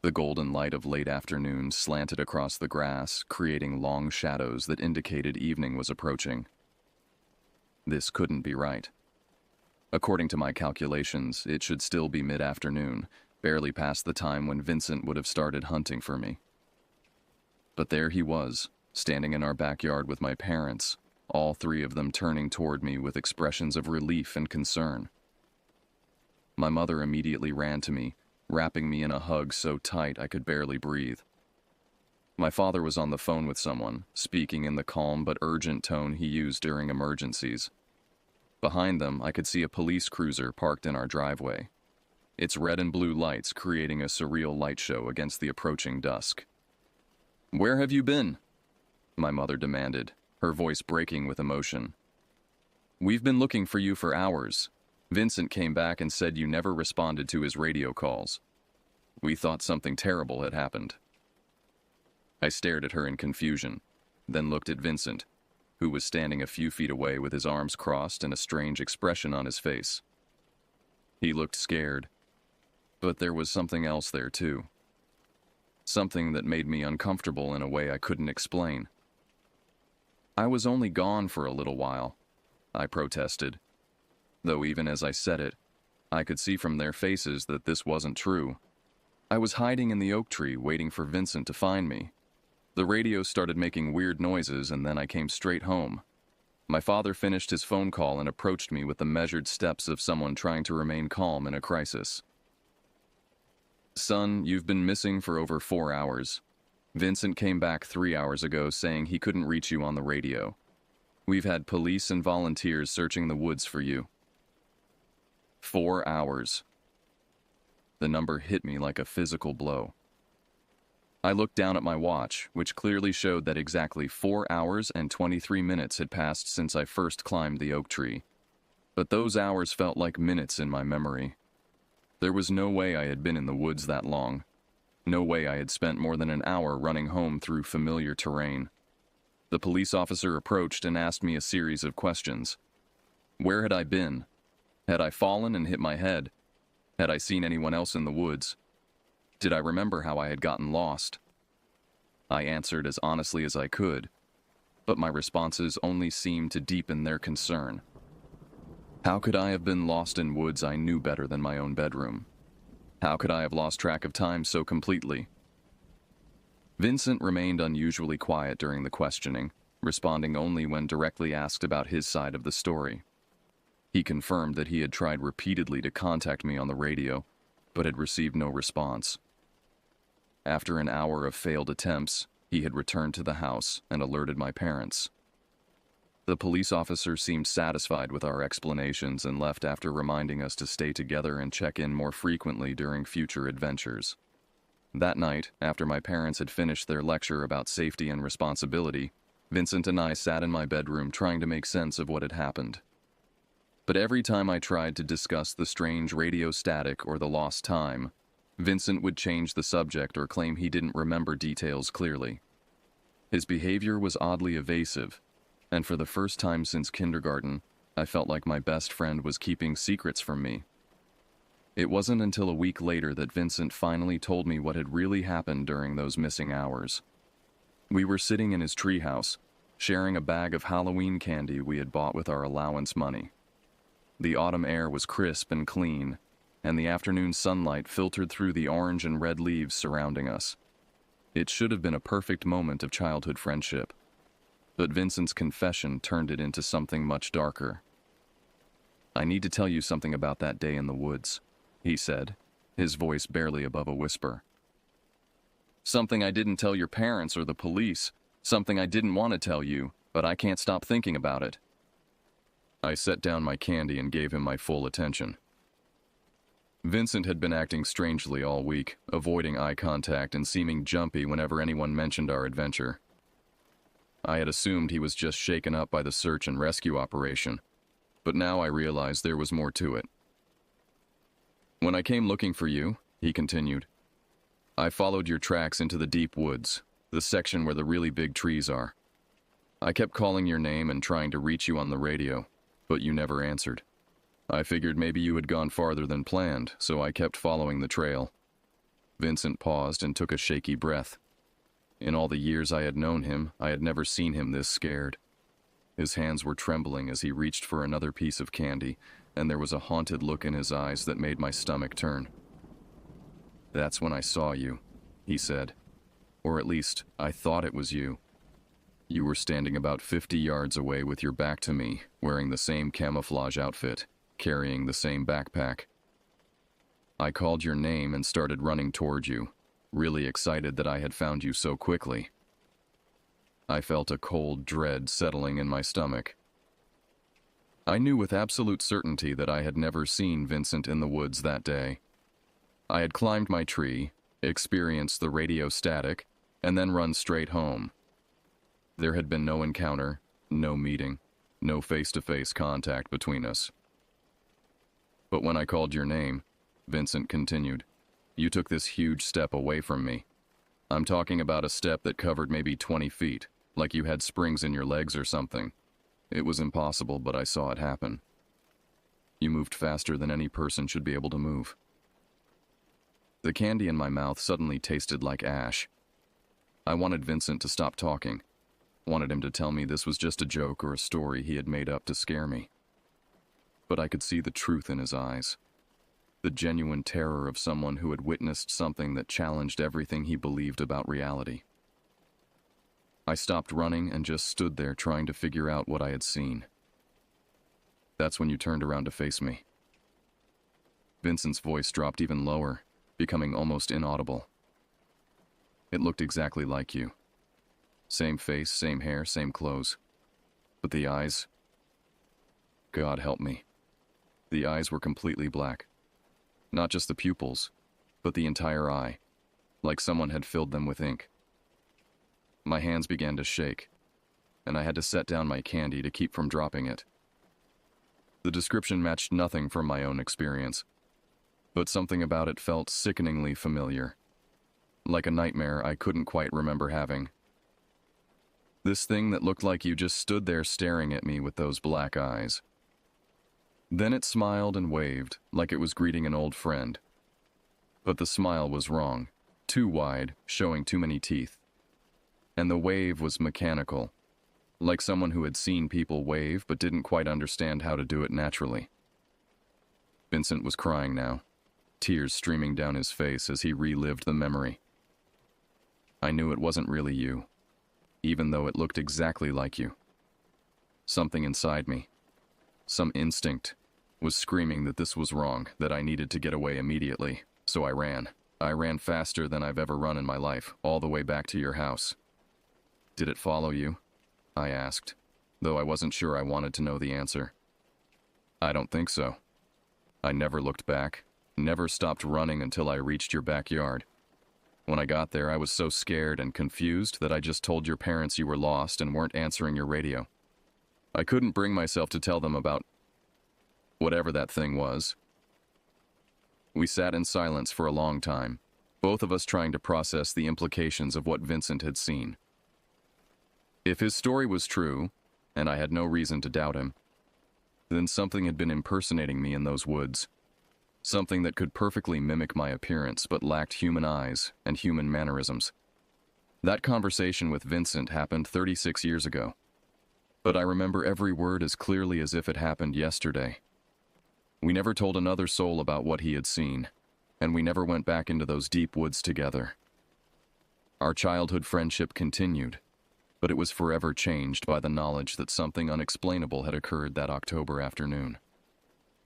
The golden light of late afternoon slanted across the grass, creating long shadows that indicated evening was approaching. This couldn't be right. According to my calculations, it should still be mid-afternoon, barely past the time when Vincent would have started hunting for me. But there he was, standing in our backyard with my parents, all 3 of them turning toward me with expressions of relief and concern. My mother immediately ran to me, wrapping me in a hug so tight I could barely breathe. My father was on the phone with someone, speaking in the calm but urgent tone he used during emergencies. Behind them, I could see a police cruiser parked in our driveway. its red and blue lights creating a surreal light show against the approaching dusk. "Where have you been?" my mother demanded, her voice breaking with emotion. "We've been looking for you for hours. Vincent came back and said you never responded to his radio calls. We thought something terrible had happened." I stared at her in confusion, then looked at Vincent, who was standing a few feet away with his arms crossed and a strange expression on his face. He looked scared, but there was something else there too. Something that made me uncomfortable in a way I couldn't explain. "I was only gone for a little while," I protested, though even as I said it, I could see from their faces that this wasn't true. I was hiding in the oak tree waiting for Vincent to find me. The radio started making weird noises and then I came straight home. My father finished his phone call and approached me with the measured steps of someone trying to remain calm in a crisis. "Son, you've been missing for over 4 hours. Vincent came back 3 hours ago saying he couldn't reach you on the radio. We've had police and volunteers searching the woods for you." 4 hours. The number hit me like a physical blow. I looked down at my watch, which clearly showed that exactly 4 hours and 23 minutes had passed since I first climbed the oak tree. But those hours felt like minutes in my memory. There was no way I had been in the woods that long. No way I had spent more than an hour running home through familiar terrain. The police officer approached and asked me a series of questions. Where had I been? Had I fallen and hit my head? Had I seen anyone else in the woods? Did I remember how I had gotten lost? I answered as honestly as I could, but my responses only seemed to deepen their concern. How could I have been lost in woods I knew better than my own bedroom? How could I have lost track of time so completely? Vincent remained unusually quiet during the questioning, responding only when directly asked about his side of the story. He confirmed that he had tried repeatedly to contact me on the radio, but had received no response. After an hour of failed attempts, he had returned to the house and alerted my parents. The police officer seemed satisfied with our explanations and left after reminding us to stay together and check in more frequently during future adventures. That night, after my parents had finished their lecture about safety and responsibility, Vincent and I sat in my bedroom trying to make sense of what had happened. But every time I tried to discuss the strange radio static or the lost time, Vincent would change the subject or claim he didn't remember details clearly. His behavior was oddly evasive, and for the first time since kindergarten, I felt like my best friend was keeping secrets from me. It wasn't until a week later that Vincent finally told me what had really happened during those missing hours. We were sitting in his treehouse, sharing a bag of Halloween candy we had bought with our allowance money. The autumn air was crisp and clean, and the afternoon sunlight filtered through the orange and red leaves surrounding us. It should have been a perfect moment of childhood friendship, but Vincent's confession turned it into something much darker. "I need to tell you something about that day in the woods," he said, his voice barely above a whisper. "Something I didn't tell your parents or the police, something I didn't want to tell you, but I can't stop thinking about it." I set down my candy and gave him my full attention. Vincent had been acting strangely all week, avoiding eye contact and seeming jumpy whenever anyone mentioned our adventure. I had assumed he was just shaken up by the search and rescue operation, but now I realized there was more to it. "When I came looking for you," he continued, "I followed your tracks into the deep woods, the section where the really big trees are. I kept calling your name and trying to reach you on the radio, but you never answered. I figured maybe you had gone farther than planned, so I kept following the trail." Vincent paused and took a shaky breath. In all the years I had known him, I had never seen him this scared. His hands were trembling as he reached for another piece of candy, and there was a haunted look in his eyes that made my stomach turn. "That's when I saw you," he said. "Or at least, I thought it was you. You were standing about 50 yards away with your back to me, wearing the same camouflage outfit, carrying the same backpack. I called your name and started running toward you, really excited that I had found you so quickly. I felt a cold dread settling in my stomach. I knew with absolute certainty that I had never seen Vincent in the woods that day, I had climbed my tree, experienced the radio static, and then run straight home. There had been no encounter, no meeting, no face-to-face contact between us. But when I called your name, Vincent continued, you took this huge step away from me. I'm talking about a step that covered maybe 20 feet, like you had springs in your legs or something. It was impossible, but I saw it happen. You moved faster than any person should be able to move. The candy in my mouth suddenly tasted like ash. I wanted Vincent to stop talking. Wanted him to tell me this was just a joke or a story he had made up to scare me. But I could see the truth in his eyes. The genuine terror of someone who had witnessed something that challenged everything he believed about reality. I stopped running and just stood there trying to figure out what I had seen. That's when you turned around to face me. Vincent's voice dropped even lower, becoming almost inaudible. It looked exactly like you. Same face, same hair, same clothes. But the eyes... God help me. The eyes were completely black. Not just the pupils, but the entire eye, like someone had filled them with ink. My hands began to shake, and I had to set down my candy to keep from dropping it. The description matched nothing from my own experience, but something about it felt sickeningly familiar, like a nightmare I couldn't quite remember having. This thing that looked like you just stood there staring at me with those black eyes. Then it smiled and waved, like it was greeting an old friend. But the smile was wrong, too wide, showing too many teeth. And the wave was mechanical, like someone who had seen people wave but didn't quite understand how to do it naturally. Vincent was crying now, tears streaming down his face as he relived the memory. I knew it wasn't really you, even though it looked exactly like you. Something inside me, some instinct, was screaming that this was wrong, that I needed to get away immediately, so I ran. I ran faster than I've ever run in my life, all the way back to your house. Did it follow you? I asked, though I wasn't sure I wanted to know the answer. I don't think so. I never looked back, never stopped running until I reached your backyard. When I got there, I was so scared and confused that I just told your parents you were lost and weren't answering your radio. I couldn't bring myself to tell them about whatever that thing was. We sat in silence for a long time, both of us trying to process the implications of what Vincent had seen. If his story was true, and I had no reason to doubt him, then something had been impersonating me in those woods. Something that could perfectly mimic my appearance but lacked human eyes and human mannerisms. That conversation with Vincent happened 36 years ago. But I remember every word as clearly as if it happened yesterday. We never told another soul about what he had seen, and we never went back into those deep woods together. Our childhood friendship continued, but it was forever changed by the knowledge that something unexplainable had occurred that October afternoon.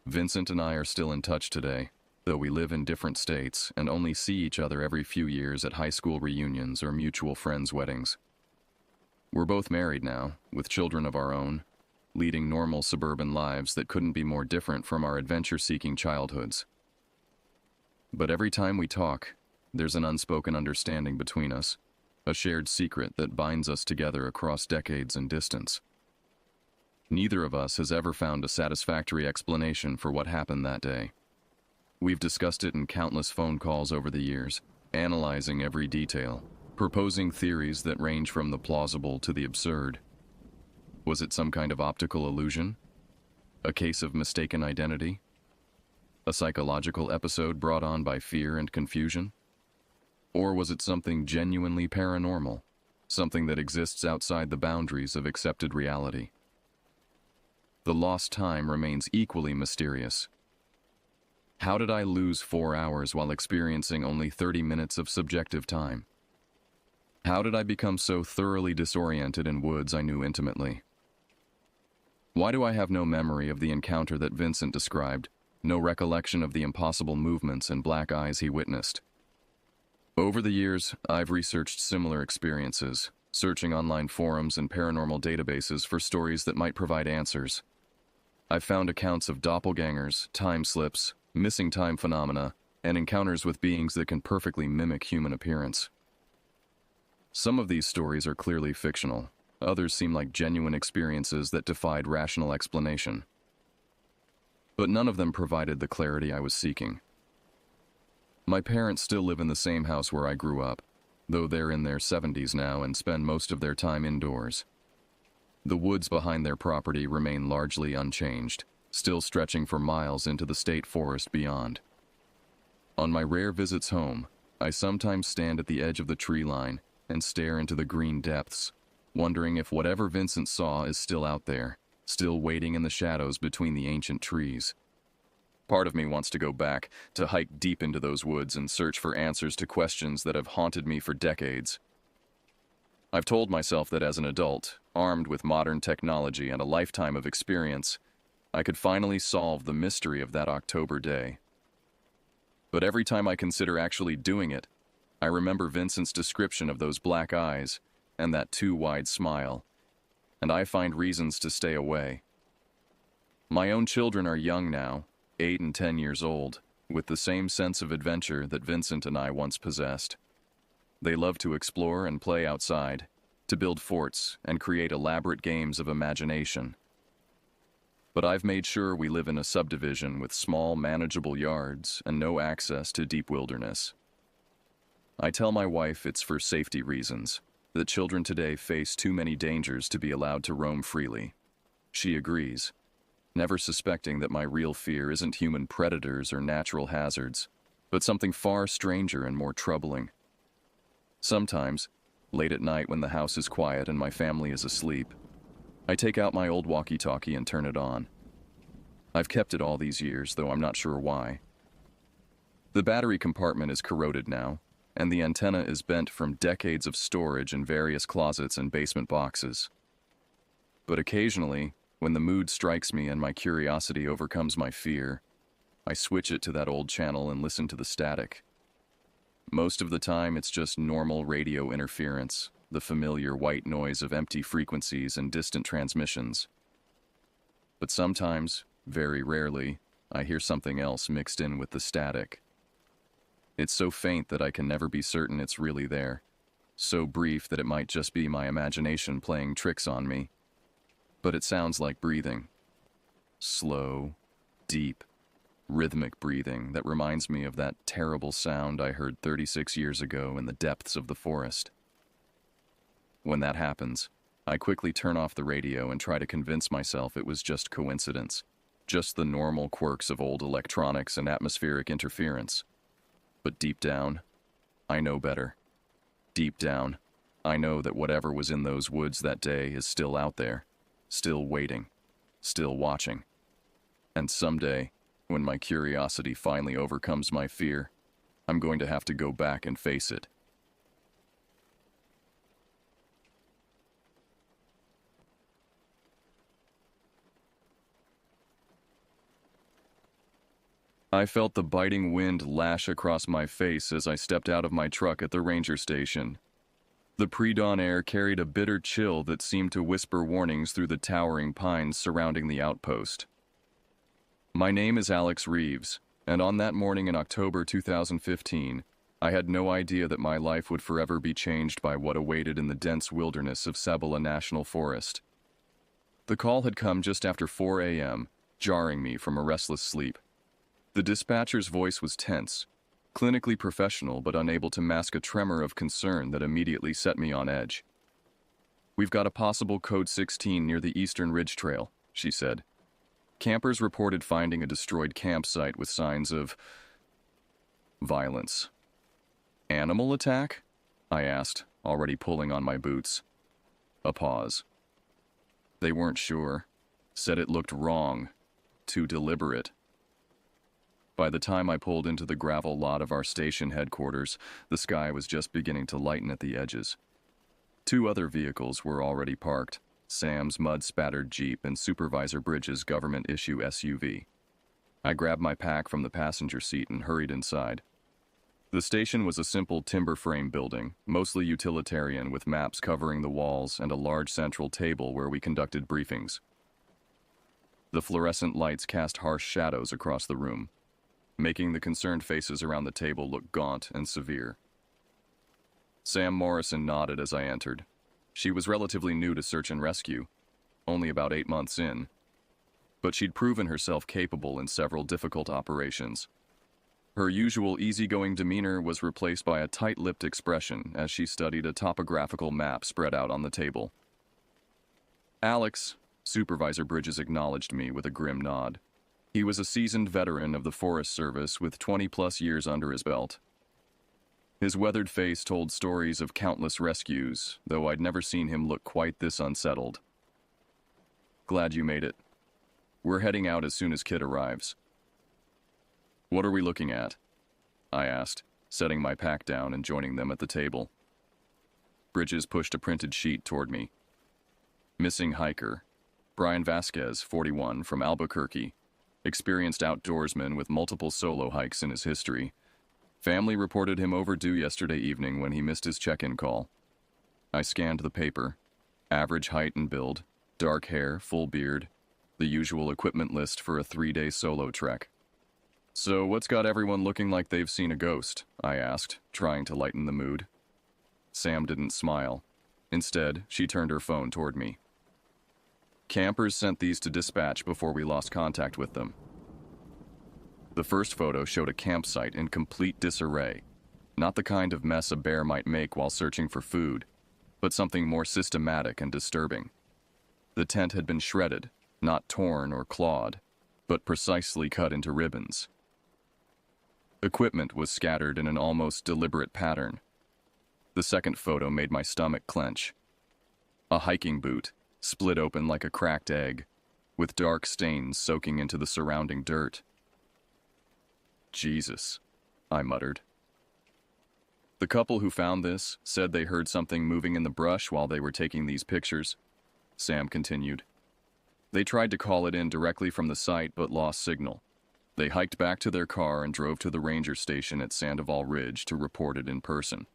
Vincent and I are still in touch today, though we live in different states and only see each other every few years at high school reunions or mutual friends' weddings. We're both married now, with children of our own, leading normal suburban lives that couldn't be more different from our adventure-seeking childhoods. But every time we talk, there's an unspoken understanding between us, a shared secret that binds us together across decades and distance. Neither of us has ever found a satisfactory explanation for what happened that day. We've discussed it in countless phone calls over the years, analyzing every detail, proposing theories that range from the plausible to the absurd. Was it some kind of optical illusion? A case of mistaken identity? A psychological episode brought on by fear and confusion? Or was it something genuinely paranormal, something that exists outside the boundaries of accepted reality? The lost time remains equally mysterious. How did I lose 4 hours while experiencing only 30 minutes of subjective time? How did I become so thoroughly disoriented in woods I knew intimately? Why do I have no memory of the encounter that Vincent described, no recollection of the impossible movements and black eyes he witnessed? Over the years, I've researched similar experiences, searching online forums and paranormal databases for stories that might provide answers. I've found accounts of doppelgangers, time slips, missing time phenomena, and encounters with beings that can perfectly mimic human appearance. Some of these stories are clearly fictional. Others seem like genuine experiences that defied rational explanation. But none of them provided the clarity I was seeking. My parents still live in the same house where I grew up, though they're in their 70s now and spend most of their time indoors. The woods behind their property remain largely unchanged, still stretching for miles into the state forest beyond. On my rare visits home, I sometimes stand at the edge of the tree line and stare into the green depths, wondering if whatever Vincent saw is still out there, still waiting in the shadows between the ancient trees. Part of me wants to go back, to hike deep into those woods and search for answers to questions that have haunted me for decades. I've told myself that as an adult, armed with modern technology and a lifetime of experience, I could finally solve the mystery of that October day. But every time I consider actually doing it, I remember Vincent's description of those black eyes and that too wide smile, and I find reasons to stay away. My own children are young now, 8 and 10 years old, with the same sense of adventure that Vincent and I once possessed. They love to explore and play outside, to build forts and create elaborate games of imagination. But I've made sure we live in a subdivision with small, manageable yards and no access to deep wilderness. I tell my wife it's for safety reasons, that children today face too many dangers to be allowed to roam freely. She agrees, never suspecting that my real fear isn't human predators or natural hazards, but something far stranger and more troubling. Sometimes, late at night when the house is quiet and my family is asleep, I take out my old walkie-talkie and turn it on. I've kept it all these years, though I'm not sure why. The battery compartment is corroded now, and the antenna is bent from decades of storage in various closets and basement boxes. But occasionally, when the mood strikes me and my curiosity overcomes my fear, I switch it to that old channel and listen to the static. Most of the time, it's just normal radio interference, the familiar white noise of empty frequencies and distant transmissions. But sometimes, very rarely, I hear something else mixed in with the static. It's so faint that I can never be certain it's really there, so brief that it might just be my imagination playing tricks on me. But it sounds like breathing. Slow, deep, rhythmic breathing that reminds me of that terrible sound I heard 36 years ago in the depths of the forest. When that happens, I quickly turn off the radio and try to convince myself it was just coincidence, just the normal quirks of old electronics and atmospheric interference. But deep down, I know better. Deep down, I know that whatever was in those woods that day is still out there, still waiting, still watching. And someday, when my curiosity finally overcomes my fear, I'm going to have to go back and face it. I felt the biting wind lash across my face as I stepped out of my truck at the ranger station. The pre-dawn air carried a bitter chill that seemed to whisper warnings through the towering pines surrounding the outpost. My name is Alex Reeves, and on that morning in October 2015, I had no idea that my life would forever be changed by what awaited in the dense wilderness of Cebolla National Forest. The call had come just after 4 a.m., jarring me from a restless sleep. The dispatcher's voice was tense, clinically professional but unable to mask a tremor of concern that immediately set me on edge. "We've got a possible Code 16 near the Eastern Ridge Trail," she said. Campers reported finding a destroyed campsite with signs of violence. "Animal attack?" I asked, already pulling on my boots. A pause. They weren't sure. Said it looked wrong. Too deliberate. By the time I pulled into the gravel lot of our station headquarters, the sky was just beginning to lighten at the edges. 2 other vehicles were already parked, Sam's mud-spattered Jeep and Supervisor Bridges' government-issue SUV. I grabbed my pack from the passenger seat and hurried inside. The station was a simple timber frame building, mostly utilitarian with maps covering the walls and a large central table where we conducted briefings. The fluorescent lights cast harsh shadows across the room. making the concerned faces around the table look gaunt and severe. Sam Morrison nodded as I entered. She was relatively new to search and rescue, only about 8 months in, but she'd proven herself capable in several difficult operations. Her usual easygoing demeanor was replaced by a tight-lipped expression as she studied a topographical map spread out on the table. "Alex," Supervisor Bridges acknowledged me with a grim nod. He was a seasoned veteran of the Forest Service with 20-plus years under his belt. His weathered face told stories of countless rescues, though I'd never seen him look quite this unsettled. "Glad you made it. We're heading out as soon as Kit arrives." "What are we looking at?" I asked, setting my pack down and joining them at the table. Bridges pushed a printed sheet toward me. "Missing hiker. Brian Vasquez, 41, from Albuquerque. Experienced outdoorsman with multiple solo hikes in his history. Family reported him overdue yesterday evening when he missed his check-in call." I scanned the paper. Average height and build, dark hair, full beard, the usual equipment list for a 3-day solo trek. "So what's got everyone looking like they've seen a ghost?" I asked, trying to lighten the mood. Sam didn't smile. Instead, she turned her phone toward me. "Campers sent these to dispatch before we lost contact with them." The first photo showed a campsite in complete disarray, not the kind of mess a bear might make while searching for food, but something more systematic and disturbing. The tent had been shredded, not torn or clawed, but precisely cut into ribbons. Equipment was scattered in an almost deliberate pattern. The second photo made my stomach clench. A hiking boot, split open like a cracked egg, with dark stains soaking into the surrounding dirt. "Jesus," I muttered. "The couple who found this said they heard something moving in the brush while they were taking these pictures," Sam continued. "They tried to call it in directly from the site but lost signal. They hiked back to their car and drove to the ranger station at Sandoval Ridge to report it in person."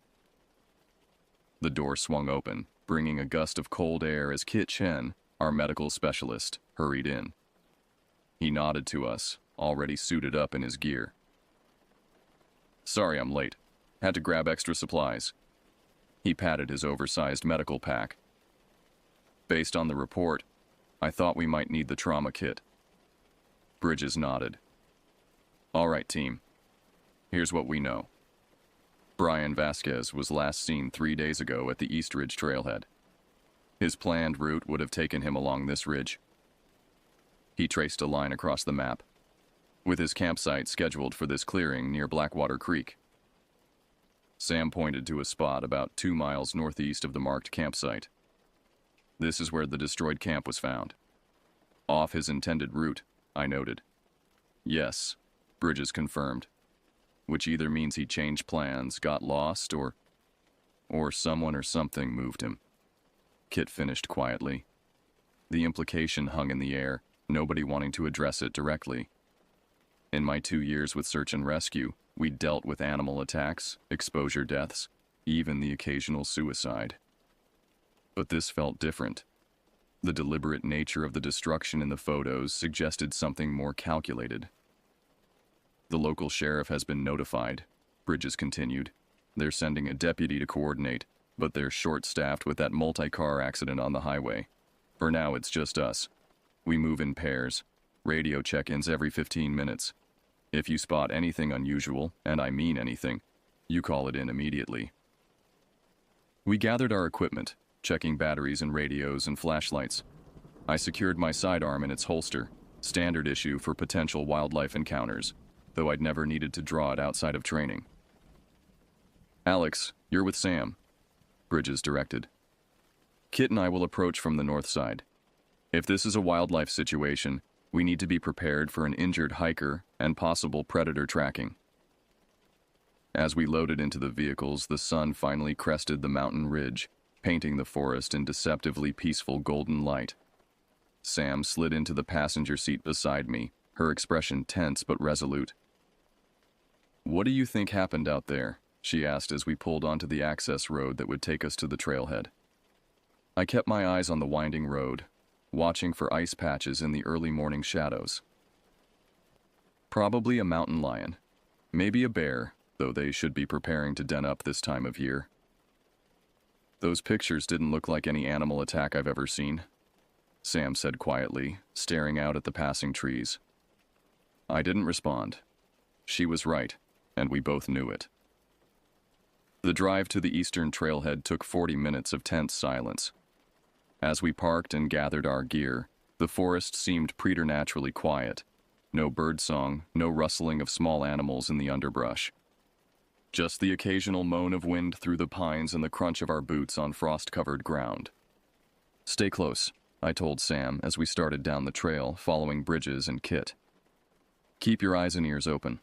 The door swung open, bringing a gust of cold air as Kit Chen, our medical specialist, hurried in. He nodded to us, already suited up in his gear. "Sorry I'm late. Had to grab extra supplies." He patted his oversized medical pack. "Based on the report, I thought we might need the trauma kit." Bridges nodded. "All right, team. Here's what we know. Brian Vasquez was last seen 3 days ago at the East Ridge trailhead. His planned route would have taken him along this ridge." He traced a line across the map, with his campsite scheduled for this clearing near Blackwater Creek. Sam pointed to a spot about 2 miles northeast of the marked campsite. "This is where the destroyed camp was found." "Off his intended route," I noted. "Yes," Bridges confirmed. "Which either means he changed plans, got lost, or someone or something moved him." Kit finished quietly. The implication hung in the air, nobody wanting to address it directly. In my 2 years with search and rescue, we dealt with animal attacks, exposure deaths, even the occasional suicide. But this felt different. The deliberate nature of the destruction in the photos suggested something more calculated. "The local sheriff has been notified," Bridges continued. "They're sending a deputy to coordinate, but they're short-staffed with that multi-car accident on the highway. For now, it's just us. We move in pairs. Radio check-ins every 15 minutes. If you spot anything unusual, and I mean anything, you call it in immediately." We gathered our equipment, checking batteries and radios and flashlights. I secured my sidearm in its holster, standard issue for potential wildlife encounters, though I'd never needed to draw it outside of training. "Alex, you're with Sam," Bridges directed. "Kit and I will approach from the north side. If this is a wildlife situation, we need to be prepared for an injured hiker and possible predator tracking." As we loaded into the vehicles, the sun finally crested the mountain ridge, painting the forest in deceptively peaceful golden light. Sam slid into the passenger seat beside me, her expression tense but resolute. "What do you think happened out there?" she asked as we pulled onto the access road that would take us to the trailhead. I kept my eyes on the winding road, watching for ice patches in the early morning shadows. Probably a mountain lion. Maybe a bear, though they should be preparing to den up this time of year. Those pictures didn't look like any animal attack I've ever seen, Sam said quietly, staring out at the passing trees. I didn't respond. She was right, and we both knew it. The drive to the eastern trailhead took 40 minutes of tense silence. As we parked and gathered our gear, the forest seemed preternaturally quiet. No birdsong, no rustling of small animals in the underbrush. Just the occasional moan of wind through the pines and the crunch of our boots on frost-covered ground. Stay close, I told Sam as we started down the trail, following Bridges and Kit. Keep your eyes and ears open.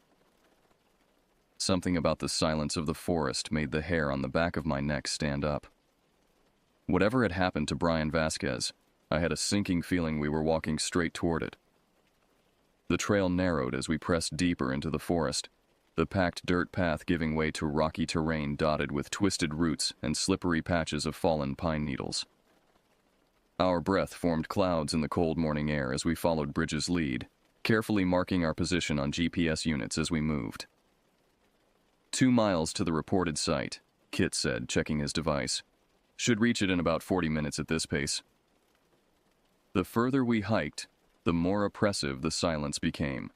Something about the silence of the forest made the hair on the back of my neck stand up. Whatever had happened to Brian Vasquez, I had a sinking feeling we were walking straight toward it. The trail narrowed as we pressed deeper into the forest, the packed dirt path giving way to rocky terrain dotted with twisted roots and slippery patches of fallen pine needles. Our breath formed clouds in the cold morning air as we followed Bridges' lead, carefully marking our position on GPS units as we moved. 2 miles to the reported site, Kit said, checking his device. Should reach it in about 40 minutes at this pace. The further we hiked, the more oppressive the silence became.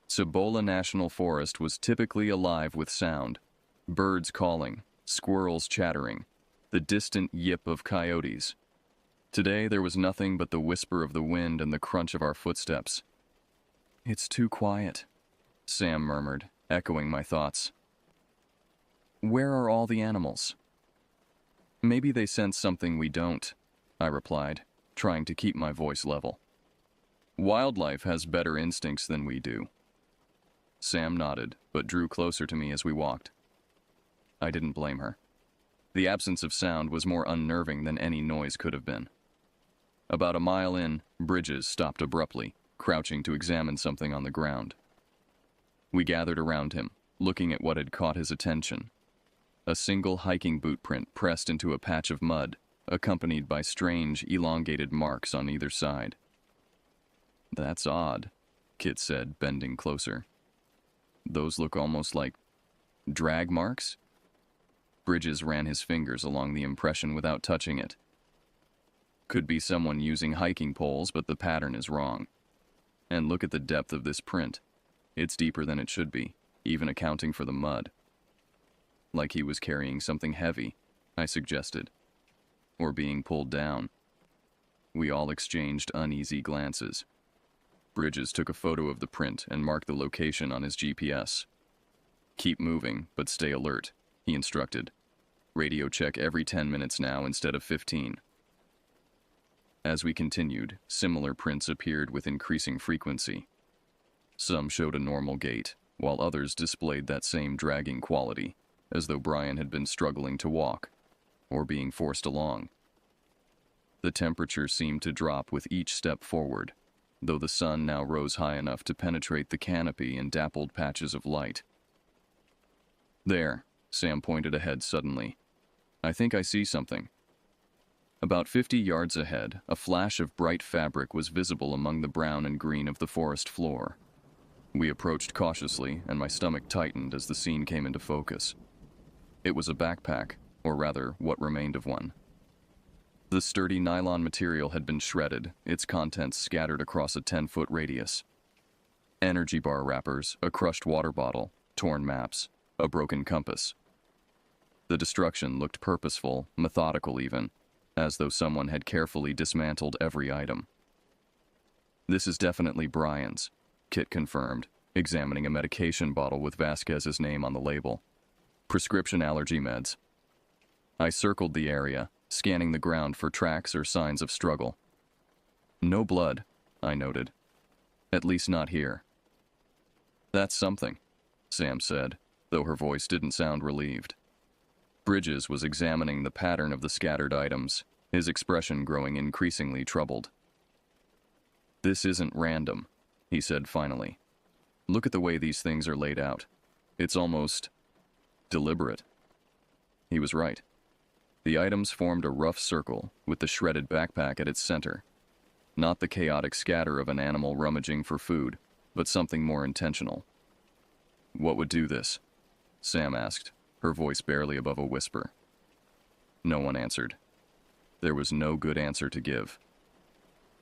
Cibola National Forest was typically alive with sound. Birds calling, squirrels chattering, the distant yip of coyotes. Today there was nothing but the whisper of the wind and the crunch of our footsteps. It's too quiet, Sam murmured, echoing my thoughts. Where are all the animals? Maybe they sense something we don't, I replied, trying to keep my voice level. Wildlife has better instincts than we do. Sam nodded, but drew closer to me as we walked. I didn't blame her. The absence of sound was more unnerving than any noise could have been. About a mile in, Bridges stopped abruptly, crouching to examine something on the ground. We gathered around him, looking at what had caught his attention. A single hiking boot print pressed into a patch of mud, accompanied by strange, elongated marks on either side. That's odd, Kit said, bending closer. Those look almost like drag marks? Bridges ran his fingers along the impression without touching it. Could be someone using hiking poles, but the pattern is wrong. And look at the depth of this print. It's deeper than it should be, even accounting for the mud. Like he was carrying something heavy, I suggested. Or being pulled down. We all exchanged uneasy glances. Bridges took a photo of the print and marked the location on his GPS. Keep moving, but stay alert, he instructed. Radio check every 10 minutes now instead of 15. As we continued, similar prints appeared with increasing frequency. Some showed a normal gait, while others displayed that same dragging quality, as though Brian had been struggling to walk, or being forced along. The temperature seemed to drop with each step forward, though the sun now rose high enough to penetrate the canopy in dappled patches of light. There, Sam pointed ahead suddenly. I think I see something. About 50 yards ahead, a flash of bright fabric was visible among the brown and green of the forest floor. We approached cautiously, and my stomach tightened as the scene came into focus. It was a backpack, or rather, what remained of one. The sturdy nylon material had been shredded, its contents scattered across a 10-foot radius. Energy bar wrappers, a crushed water bottle, torn maps, a broken compass. The destruction looked purposeful, methodical even, as though someone had carefully dismantled every item. This is definitely Brian's, Kit confirmed, examining a medication bottle with Vasquez's name on the label. Prescription allergy meds. I circled the area, scanning the ground for tracks or signs of struggle. No blood, I noted. At least not here. That's something, Sam said, though her voice didn't sound relieved. Bridges was examining the pattern of the scattered items, his expression growing increasingly troubled. This isn't random, he said finally. Look at the way these things are laid out. It's almost deliberate. He was right. The items formed a rough circle, with the shredded backpack at its center. Not the chaotic scatter of an animal rummaging for food, but something more intentional. "What would do this?" Sam asked, her voice barely above a whisper. No one answered. There was no good answer to give.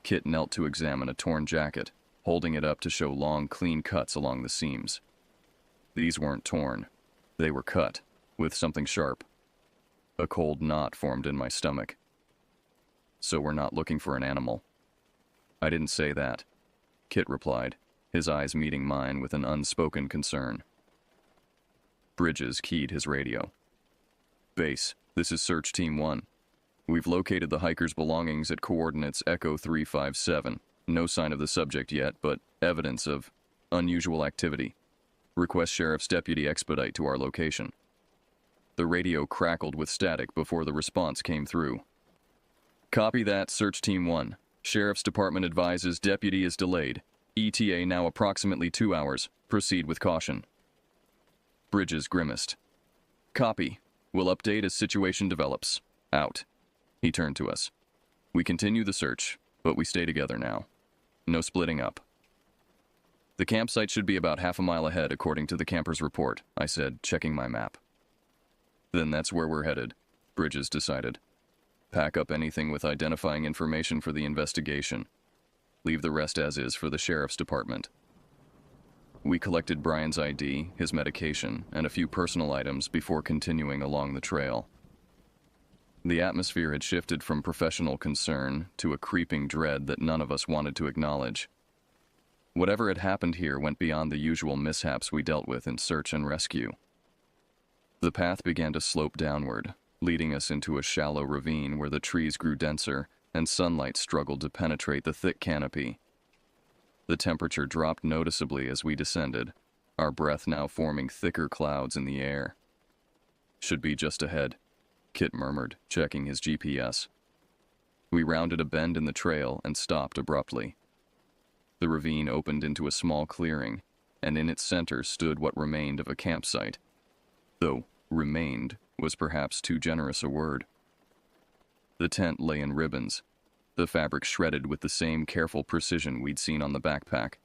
Kit knelt to examine a torn jacket, holding it up to show long, clean cuts along the seams. These weren't torn. They were cut, with something sharp. A cold knot formed in my stomach. "So we're not looking for an animal." "I didn't say that," Kit replied, his eyes meeting mine with an unspoken concern. Bridges keyed his radio. "Base, this is Search Team 1. We've located the hiker's belongings at coordinates Echo 357. No sign of the subject yet, but evidence of unusual activity. Request Sheriff's Deputy expedite to our location." The radio crackled with static before the response came through. "Copy that, Search Team 1. Sheriff's Department advises Deputy is delayed. ETA now approximately 2 hours. Proceed with caution." Bridges grimaced. "Copy. We'll update as situation develops. Out." He turned to us. "We continue the search, but we stay together now. No splitting up." "The campsite should be about half a mile ahead according to the camper's report," I said, checking my map. "Then that's where we're headed," Bridges decided. "Pack up anything with identifying information for the investigation. Leave the rest as is for the Sheriff's Department." We collected Brian's ID, his medication, and a few personal items before continuing along the trail. The atmosphere had shifted from professional concern to a creeping dread that none of us wanted to acknowledge. Whatever had happened here went beyond the usual mishaps we dealt with in search and rescue. The path began to slope downward, leading us into a shallow ravine where the trees grew denser and sunlight struggled to penetrate the thick canopy. The temperature dropped noticeably as we descended, our breath now forming thicker clouds in the air. "Should be just ahead," Kit murmured, checking his GPS. We rounded a bend in the trail and stopped abruptly. The ravine opened into a small clearing, and in its center stood what remained of a campsite. Though "remained" was perhaps too generous a word. The tent lay in ribbons, the fabric shredded with the same careful precision we'd seen on the backpack.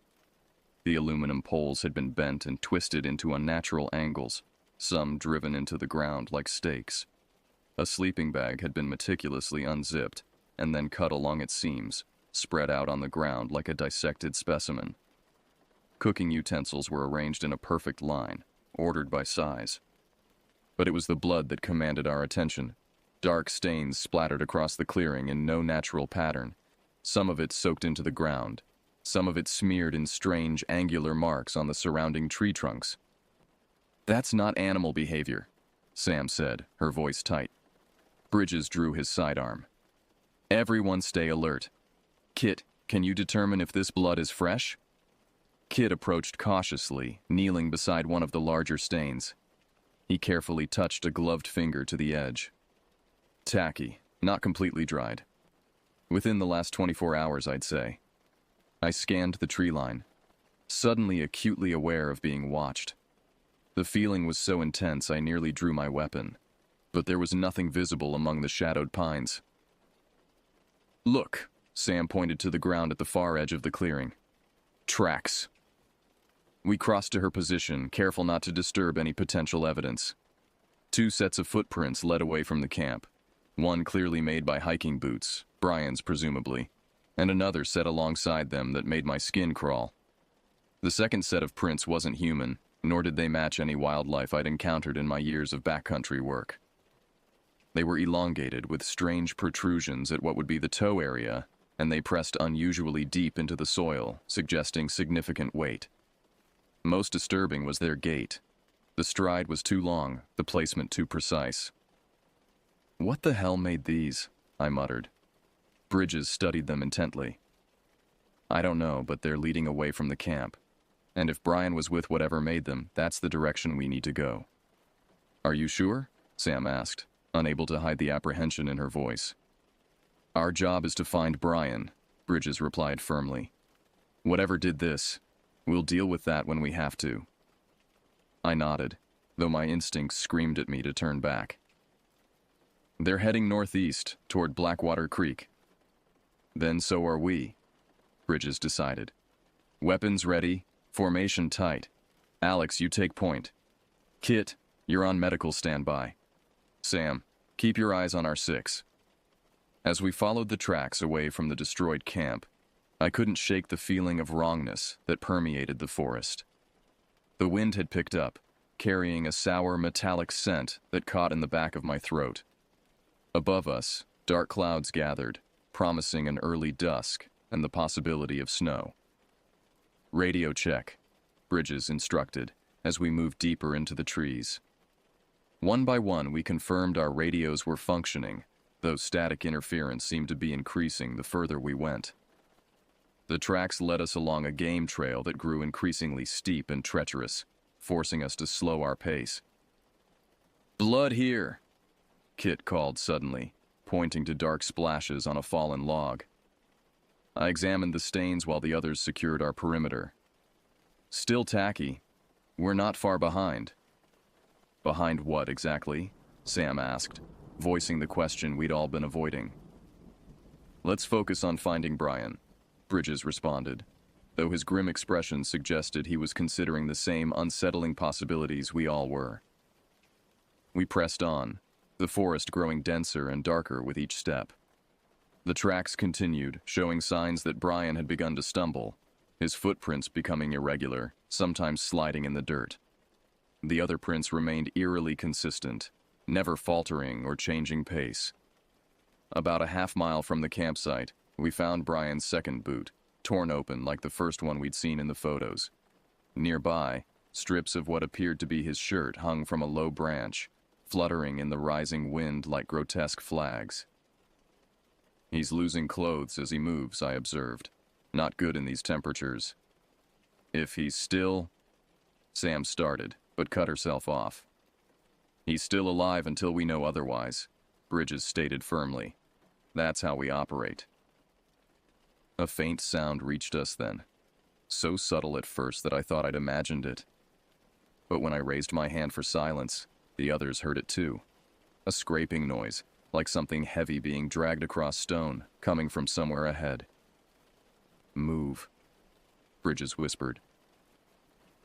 The aluminum poles had been bent and twisted into unnatural angles, some driven into the ground like stakes. A sleeping bag had been meticulously unzipped and then cut along its seams, spread out on the ground like a dissected specimen. Cooking utensils were arranged in a perfect line, ordered by size. But it was the blood that commanded our attention. Dark stains splattered across the clearing in no natural pattern, some of it soaked into the ground, some of it smeared in strange angular marks on the surrounding tree trunks. "That's not animal behavior," Sam said, her voice tight. Bridges drew his sidearm. "Everyone stay alert. Kit, can you determine if this blood is fresh?" Kit approached cautiously, kneeling beside one of the larger stains. He carefully touched a gloved finger to the edge. "Tacky, not completely dried. Within the last 24 hours, I'd say." I scanned the tree line, suddenly acutely aware of being watched. The feeling was so intense I nearly drew my weapon, but there was nothing visible among the shadowed pines. "Look," Sam pointed to the ground at the far edge of the clearing. "Tracks." We crossed to her position, careful not to disturb any potential evidence. 2 sets of footprints led away from the camp, one clearly made by hiking boots, Brian's presumably, and another set alongside them that made my skin crawl. The second set of prints wasn't human, nor did they match any wildlife I'd encountered in my years of backcountry work. They were elongated with strange protrusions at what would be the toe area, and they pressed unusually deep into the soil, suggesting significant weight. Most disturbing was their gait. The stride was too long, the placement too precise. "What the hell made these?" I muttered. Bridges studied them intently. "I don't know, but they're leading away from the camp. And if Brian was with whatever made them, that's the direction we need to go." "Are you sure?" Sam asked, unable to hide the apprehension in her voice. "Our job is to find Brian," Bridges replied firmly. "Whatever did this, we'll deal with that when we have to." I nodded, though my instincts screamed at me to turn back. "They're heading northeast, toward Blackwater Creek." "Then so are we," Bridges decided. "Weapons ready, Formation tight. Alex, you take point. Kit, you're on medical standby. Sam, keep your eyes on our 6. As we followed the tracks away from the destroyed camp, I couldn't shake the feeling of wrongness that permeated the forest. The wind had picked up, carrying a sour metallic scent that caught in the back of my throat. Above us, dark clouds gathered, promising an early dusk and the possibility of snow. Radio check, Bridges instructed as we moved deeper into the trees. One by one, we confirmed our radios were functioning, though static interference seemed to be increasing the further we went. The tracks led us along a game trail that grew increasingly steep and treacherous, forcing us to slow our pace. "Blood here," Kit called suddenly, pointing to dark splashes on a fallen log. I examined the stains while the others secured our perimeter. "Still tacky. We're not far behind." "Behind what exactly?" Sam asked, voicing the question we'd all been avoiding. "Let's focus on finding Brian," Bridges responded, though his grim expression suggested he was considering the same unsettling possibilities we all were. We pressed on, the forest growing denser and darker with each step. The tracks continued, showing signs that Brian had begun to stumble, his footprints becoming irregular, sometimes sliding in the dirt. The other prints remained eerily consistent, never faltering or changing pace. About a half-mile from the campsite, we found Brian's second boot, torn open like the first one we'd seen in the photos. Nearby, strips of what appeared to be his shirt hung from a low branch, fluttering in the rising wind like grotesque flags. "He's losing clothes as he moves," I observed. "Not good in these temperatures." "If he's still—" Sam started, but cut herself off. "He's still alive until we know otherwise," Bridges stated firmly. "That's how we operate." A faint sound reached us then, so subtle at first that I thought I'd imagined it. But when I raised my hand for silence, the others heard it too. A scraping noise, like something heavy being dragged across stone, coming from somewhere ahead. "Move," Bridges whispered.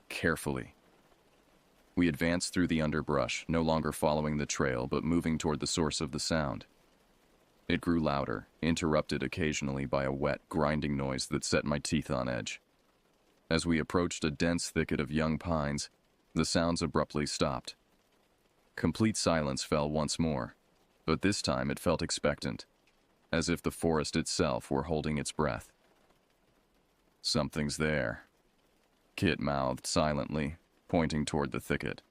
"Carefully." We advanced through the underbrush, no longer following the trail, but moving toward the source of the sound. It grew louder, interrupted occasionally by a wet, grinding noise that set my teeth on edge. As we approached a dense thicket of young pines, the sounds abruptly stopped. Complete silence fell once more, but this time it felt expectant, as if the forest itself were holding its breath. "Something's there," Kit mouthed silently, pointing toward the thicket.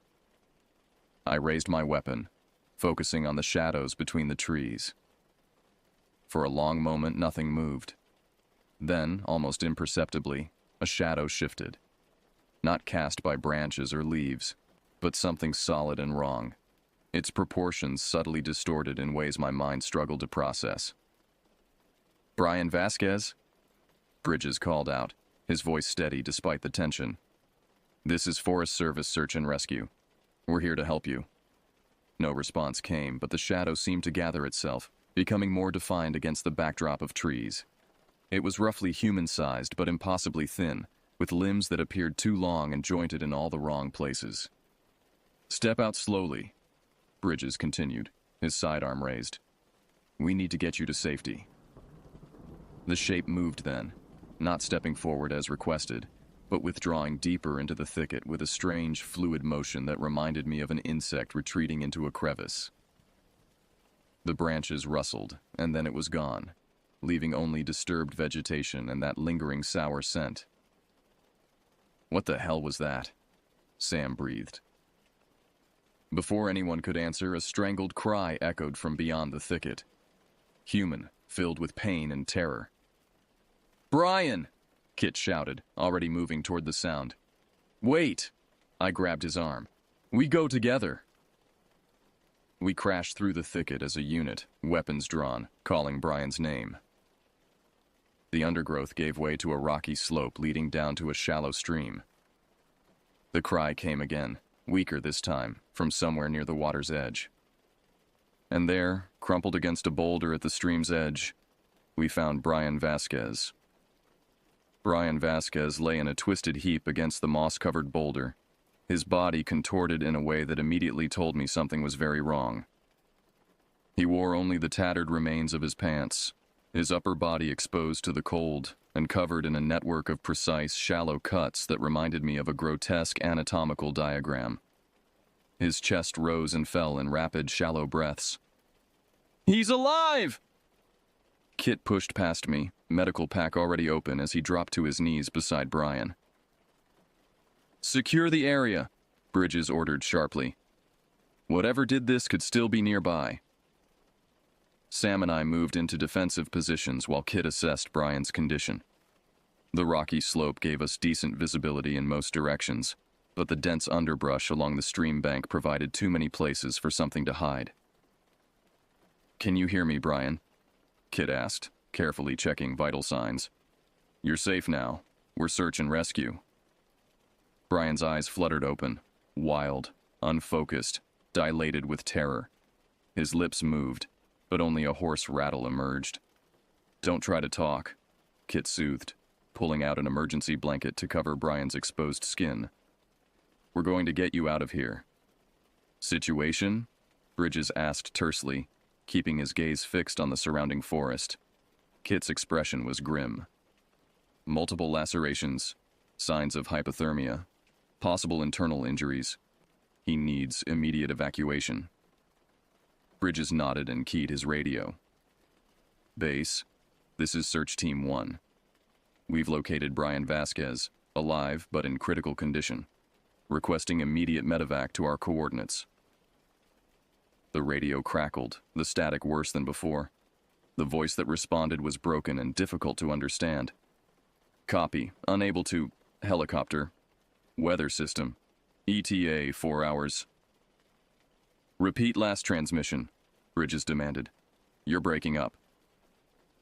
I raised my weapon, focusing on the shadows between the trees. For a long moment, nothing moved. Then, almost imperceptibly, a shadow shifted. Not cast by branches or leaves, but something solid and wrong, its proportions subtly distorted in ways my mind struggled to process. "Brian Vasquez?" Bridges called out, his voice steady despite the tension. "This is Forest Service Search and Rescue. We're here to help you." No response came, but the shadow seemed to gather itself, becoming more defined against the backdrop of trees. It was roughly human-sized, but impossibly thin, with limbs that appeared too long and jointed in all the wrong places. "Step out slowly," Bridges continued, his sidearm raised. "We need to get you to safety." The shape moved then, not stepping forward as requested, but withdrawing deeper into the thicket with a strange, fluid motion that reminded me of an insect retreating into a crevice. The branches rustled, and then it was gone, leaving only disturbed vegetation and that lingering sour scent. "What the hell was that?" Sam breathed. Before anyone could answer, a strangled cry echoed from beyond the thicket. Human, filled with pain and terror. "Brian!" Kit shouted, already moving toward the sound. "Wait!" I grabbed his arm. "We go together!" We crashed through the thicket as a unit, weapons drawn, calling Brian's name. The undergrowth gave way to a rocky slope leading down to a shallow stream. The cry came again, weaker this time, from somewhere near the water's edge. And there, crumpled against a boulder at the stream's edge, we found Brian Vasquez. Brian Vasquez lay in a twisted heap against the moss-covered boulder, his body contorted in a way that immediately told me something was very wrong. He wore only the tattered remains of his pants, his upper body exposed to the cold and covered in a network of precise, shallow cuts that reminded me of a grotesque anatomical diagram. His chest rose and fell in rapid, shallow breaths. "He's alive!" Kit pushed past me, medical pack already open, as he dropped to his knees beside Brian. "Secure the area," Bridges ordered sharply. "Whatever did this could still be nearby." Sam and I moved into defensive positions while Kit assessed Brian's condition. The rocky slope gave us decent visibility in most directions, but the dense underbrush along the stream bank provided too many places for something to hide. "Can you hear me, Brian?" Kit asked, carefully checking vital signs. "You're safe now. We're search and rescue." Brian's eyes fluttered open, wild, unfocused, dilated with terror. His lips moved, but only a hoarse rattle emerged. "Don't try to talk," Kit soothed, pulling out an emergency blanket to cover Brian's exposed skin. "We're going to get you out of here." "Situation?" Bridges asked tersely, keeping his gaze fixed on the surrounding forest. Kit's expression was grim. "Multiple lacerations, signs of hypothermia, possible internal injuries. He needs immediate evacuation." Bridges nodded and keyed his radio. "Base, this is Search Team 1. We've located Brian Vasquez, alive but in critical condition, requesting immediate medevac to our coordinates." The radio crackled, the static worse than before. The voice that responded was broken and difficult to understand. "Copy. Unable to... Helicopter. Weather system. ETA 4 hours. "Repeat last transmission," Bridges demanded. "You're breaking up."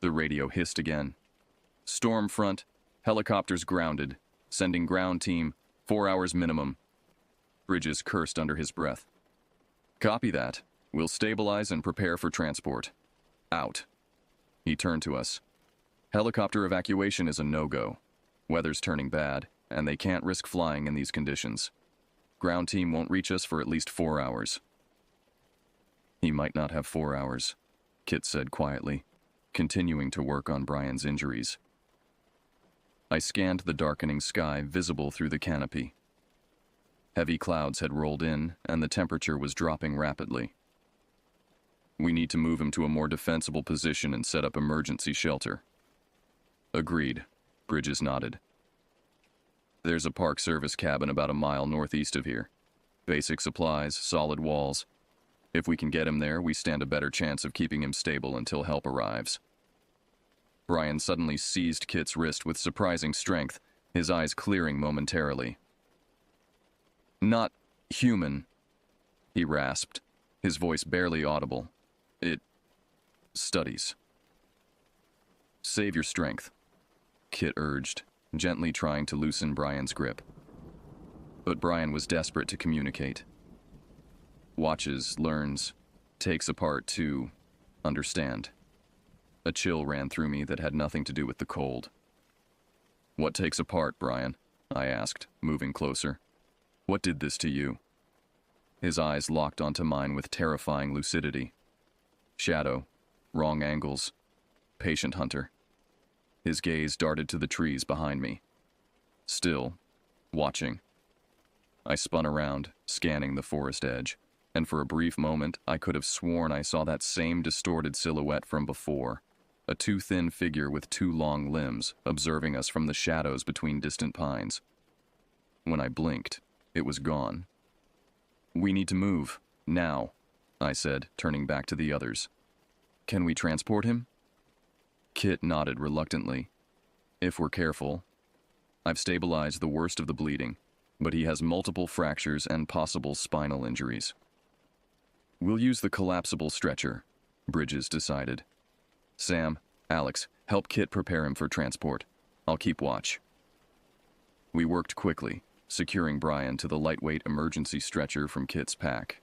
The radio hissed again. "Storm front. Helicopters grounded. Sending ground team. 4 hours minimum." Bridges cursed under his breath. "Copy that. We'll stabilize and prepare for transport. Out." He turned to us. "Helicopter evacuation is a no-go. Weather's turning bad, and they can't risk flying in these conditions. Ground team won't reach us for at least 4 hours." "He might not have 4 hours," Kit said quietly, continuing to work on Brian's injuries. I scanned the darkening sky visible through the canopy. Heavy clouds had rolled in, and the temperature was dropping rapidly. "We need to move him to a more defensible position and set up emergency shelter." "Agreed," Bridges nodded. "There's a Park Service cabin about a mile northeast of here. Basic supplies, solid walls. If we can get him there, we stand a better chance of keeping him stable until help arrives." Brian suddenly seized Kit's wrist with surprising strength, his eyes clearing momentarily. "Not human," he rasped, his voice barely audible. "It... studies." "Save your strength," Kit urged, gently trying to loosen Brian's grip. But Brian was desperate to communicate. "Watches, learns, takes apart to understand." A chill ran through me that had nothing to do with the cold. "What takes apart, Brian?" I asked, moving closer. "What did this to you?" His eyes locked onto mine with terrifying lucidity. Shadow, wrong angles, patient hunter. His gaze darted to the trees behind me. Still, watching. I spun around, scanning the forest edge, and for a brief moment I could have sworn I saw that same distorted silhouette from before, a too thin figure with 2 long limbs, observing us from the shadows between distant pines. When I blinked, it was gone. "We need to move, now," I said, turning back to the others. "Can we transport him?" Kit nodded reluctantly. "If we're careful. I've stabilized the worst of the bleeding, but he has multiple fractures and possible spinal injuries." "We'll use the collapsible stretcher," Bridges decided. "Sam, Alex, help Kit prepare him for transport. I'll keep watch." We worked quickly, securing Brian to the lightweight emergency stretcher from Kit's pack.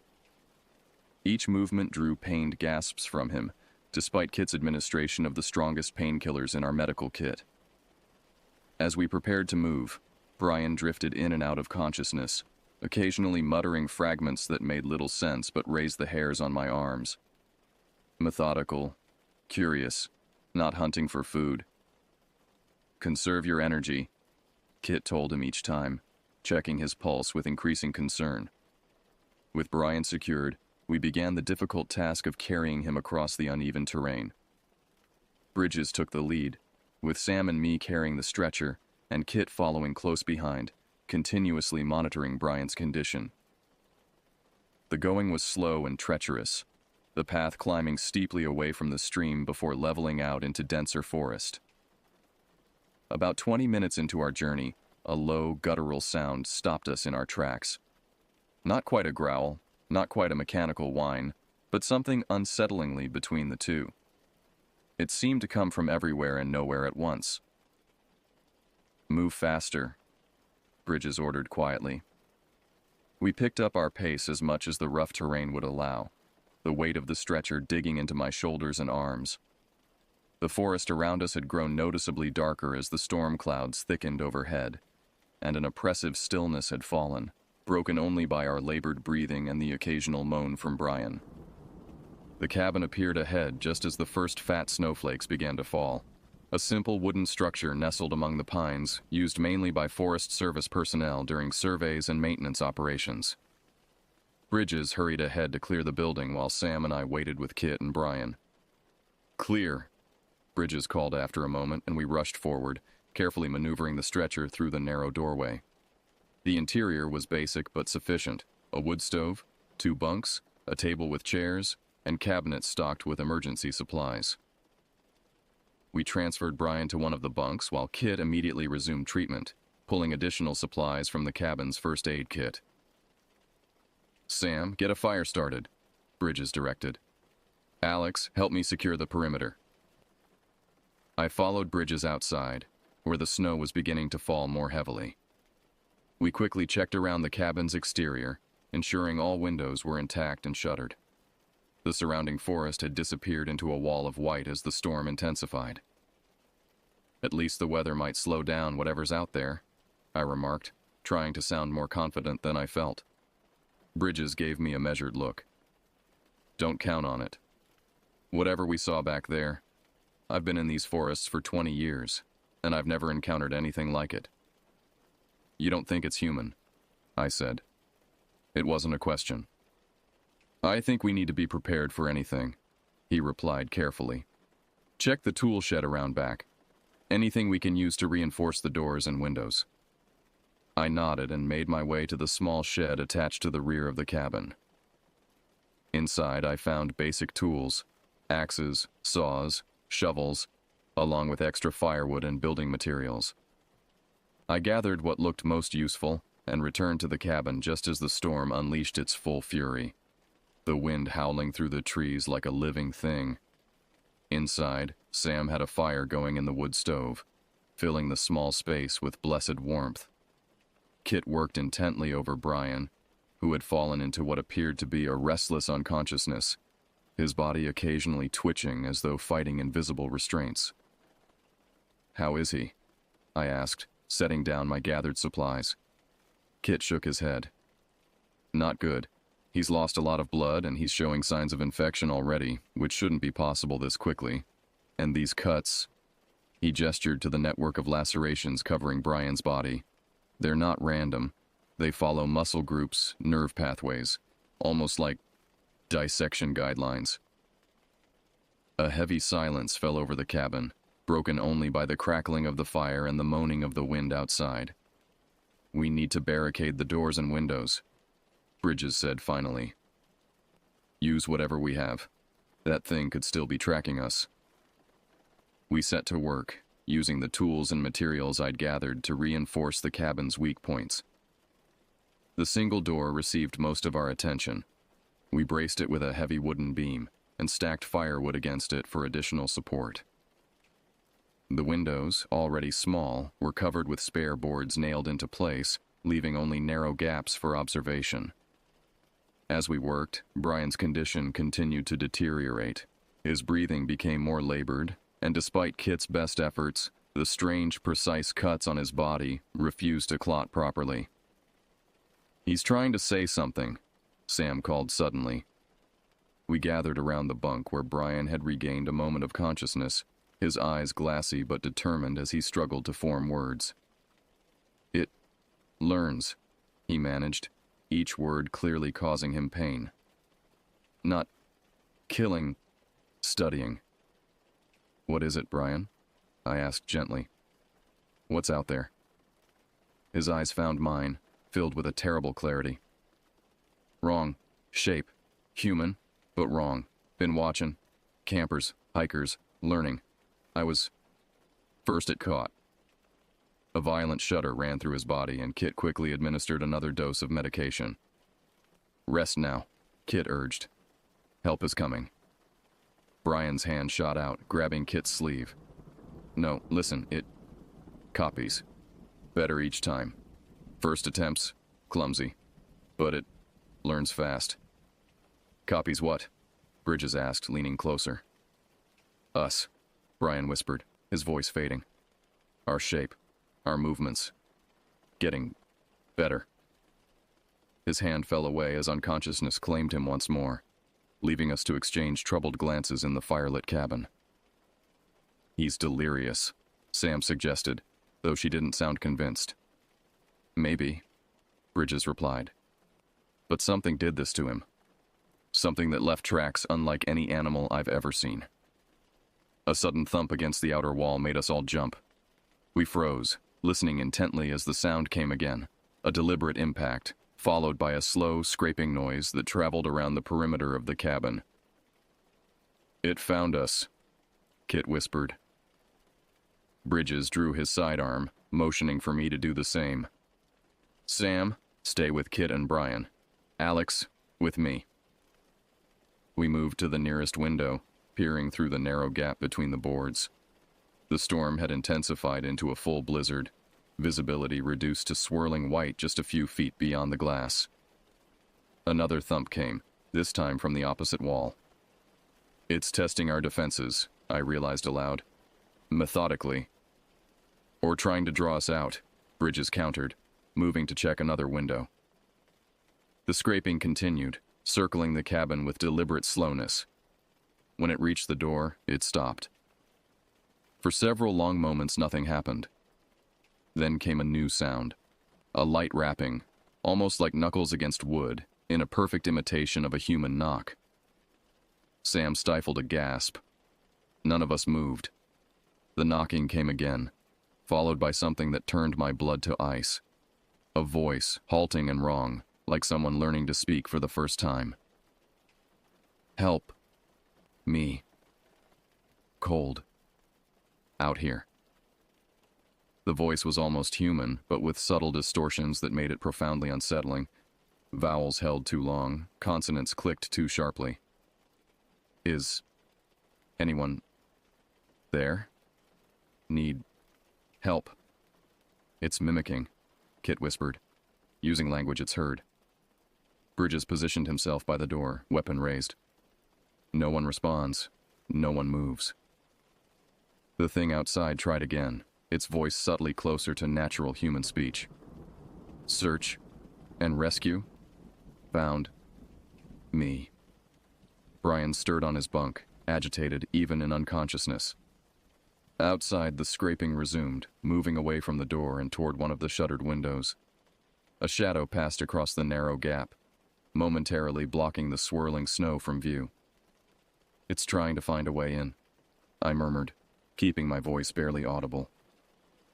Each movement drew pained gasps from him, despite Kit's administration of the strongest painkillers in our medical kit. As we prepared to move, Brian drifted in and out of consciousness, occasionally muttering fragments that made little sense but raised the hairs on my arms. Methodical, curious, not hunting for food. "Conserve your energy," Kit told him each time, checking his pulse with increasing concern. With Brian secured, we began the difficult task of carrying him across the uneven terrain. Bridges took the lead, with Sam and me carrying the stretcher, and Kit following close behind, continuously monitoring Brian's condition. The going was slow and treacherous, the path climbing steeply away from the stream before leveling out into denser forest. About 20 minutes into our journey, a low, guttural sound stopped us in our tracks. Not quite a growl, not quite a mechanical whine, but something unsettlingly between the two. It seemed to come from everywhere and nowhere at once. "Move faster," Bridges ordered quietly. We picked up our pace as much as the rough terrain would allow, the weight of the stretcher digging into my shoulders and arms. The forest around us had grown noticeably darker as the storm clouds thickened overhead, and an oppressive stillness had fallen, broken only by our labored breathing and the occasional moan from Brian. The cabin appeared ahead just as the first fat snowflakes began to fall. A simple wooden structure nestled among the pines, used mainly by Forest Service personnel during surveys and maintenance operations. Bridges hurried ahead to clear the building while Sam and I waited with Kit and Brian. "Clear," Bridges called after a moment, and we rushed forward, carefully maneuvering the stretcher through the narrow doorway. The interior was basic but sufficient: a wood stove, 2 bunks, a table with chairs, and cabinets stocked with emergency supplies. We transferred Brian to one of the bunks while Kit immediately resumed treatment, pulling additional supplies from the cabin's first aid kit. "Sam, get a fire started," Bridges directed. "Alex, help me secure the perimeter." I followed Bridges outside, where the snow was beginning to fall more heavily. We quickly checked around the cabin's exterior, ensuring all windows were intact and shuttered. The surrounding forest had disappeared into a wall of white as the storm intensified. "At least the weather might slow down whatever's out there," I remarked, trying to sound more confident than I felt. Bridges gave me a measured look. "Don't count on it. Whatever we saw back there, I've been in these forests for 20 years, and I've never encountered anything like it." "You don't think it's human?" I said. It wasn't a question. "I think we need to be prepared for anything," he replied carefully. "Check the tool shed around back. Anything we can use to reinforce the doors and windows." I nodded and made my way to the small shed attached to the rear of the cabin. Inside, I found basic tools: axes, saws, shovels, along with extra firewood and building materials. I gathered what looked most useful and returned to the cabin just as the storm unleashed its full fury, the wind howling through the trees like a living thing. Inside, Sam had a fire going in the wood stove, filling the small space with blessed warmth. Kit worked intently over Brian, who had fallen into what appeared to be a restless unconsciousness, his body occasionally twitching as though fighting invisible restraints. "How is he?" I asked, setting down my gathered supplies. Kit shook his head. "Not good. He's lost a lot of blood and he's showing signs of infection already, which shouldn't be possible this quickly. And these cuts..." He gestured to the network of lacerations covering Brian's body. "They're not random. They follow muscle groups, nerve pathways, almost like dissection guidelines." A heavy silence fell over the cabin, broken only by the crackling of the fire and the moaning of the wind outside. "We need to barricade the doors and windows," Bridges said finally. "Use whatever we have. That thing could still be tracking us." We set to work, using the tools and materials I'd gathered to reinforce the cabin's weak points. The single door received most of our attention. We braced it with a heavy wooden beam and stacked firewood against it for additional support. The windows, already small, were covered with spare boards nailed into place, leaving only narrow gaps for observation. As we worked, Brian's condition continued to deteriorate. His breathing became more labored, and despite Kit's best efforts, The strange, precise cuts on his body refused to clot properly. "He's trying to say something," Sam called suddenly. We gathered around the bunk where Brian had regained a moment of consciousness, his eyes glassy but determined as he struggled to form words. "It learns," he managed, each word clearly causing him pain. "Not killing, studying." "What is it, Brian?" I asked gently. "What's out there?" His eyes found mine, filled with a terrible clarity. "Wrong. Shape. Human, but wrong. Been watching. Campers, hikers, learning. I was... First it caught." A violent shudder ran through his body, and Kit quickly administered another dose of medication. "Rest now," Kit urged. "Help is coming." Brian's hand shot out, grabbing Kit's sleeve. "No, listen, it copies. Better each time. First attempts, clumsy. But it learns fast." "Copies what?" Bridges asked, leaning closer. "Us," Brian whispered, his voice fading. "Our shape, our movements. Getting better." His hand fell away as unconsciousness claimed him once more, leaving us to exchange troubled glances in the firelit cabin. "He's delirious," Sam suggested, though she didn't sound convinced. "Maybe," Bridges replied. "But something did this to him. Something that left tracks unlike any animal I've ever seen." A sudden thump against the outer wall made us all jump. We froze, listening intently as the sound came again, a deliberate impact, followed by a slow, scraping noise that traveled around the perimeter of the cabin. "It found us," Kit whispered. Bridges drew his sidearm, motioning for me to do the same. "Sam, stay with Kit and Brian. Alex, with me." We moved to the nearest window, peering through the narrow gap between the boards. The storm had intensified into a full blizzard, visibility reduced to swirling white just a few feet beyond the glass. Another thump came, this time from the opposite wall. "It's testing our defenses," I realized aloud. "Methodically." "Or trying to draw us out," Bridges countered, moving to check another window. The scraping continued, circling the cabin with deliberate slowness. When it reached the door, it stopped. For several long moments, nothing happened. Then came a new sound, a light rapping, almost like knuckles against wood, in a perfect imitation of a human knock. Sam stifled a gasp. None of us moved. The knocking came again, followed by something that turned my blood to ice. A voice, halting and wrong, like someone learning to speak for the first time. "Help. Me. Cold. Out here." The voice was almost human, but with subtle distortions that made it profoundly unsettling. Vowels held too long, consonants clicked too sharply. "Is anyone there? Need help?" "It's mimicking," Kit whispered, using language it's heard. Bridges positioned himself by the door, weapon raised. No one responds. No one moves. The thing outside tried again, its voice subtly closer to natural human speech. "Search and rescue. Found me." Brian stirred on his bunk, agitated even in unconsciousness. Outside, the scraping resumed, moving away from the door and toward one of the shuttered windows. A shadow passed across the narrow gap, momentarily blocking the swirling snow from view. "It's trying to find a way in," I murmured, keeping my voice barely audible.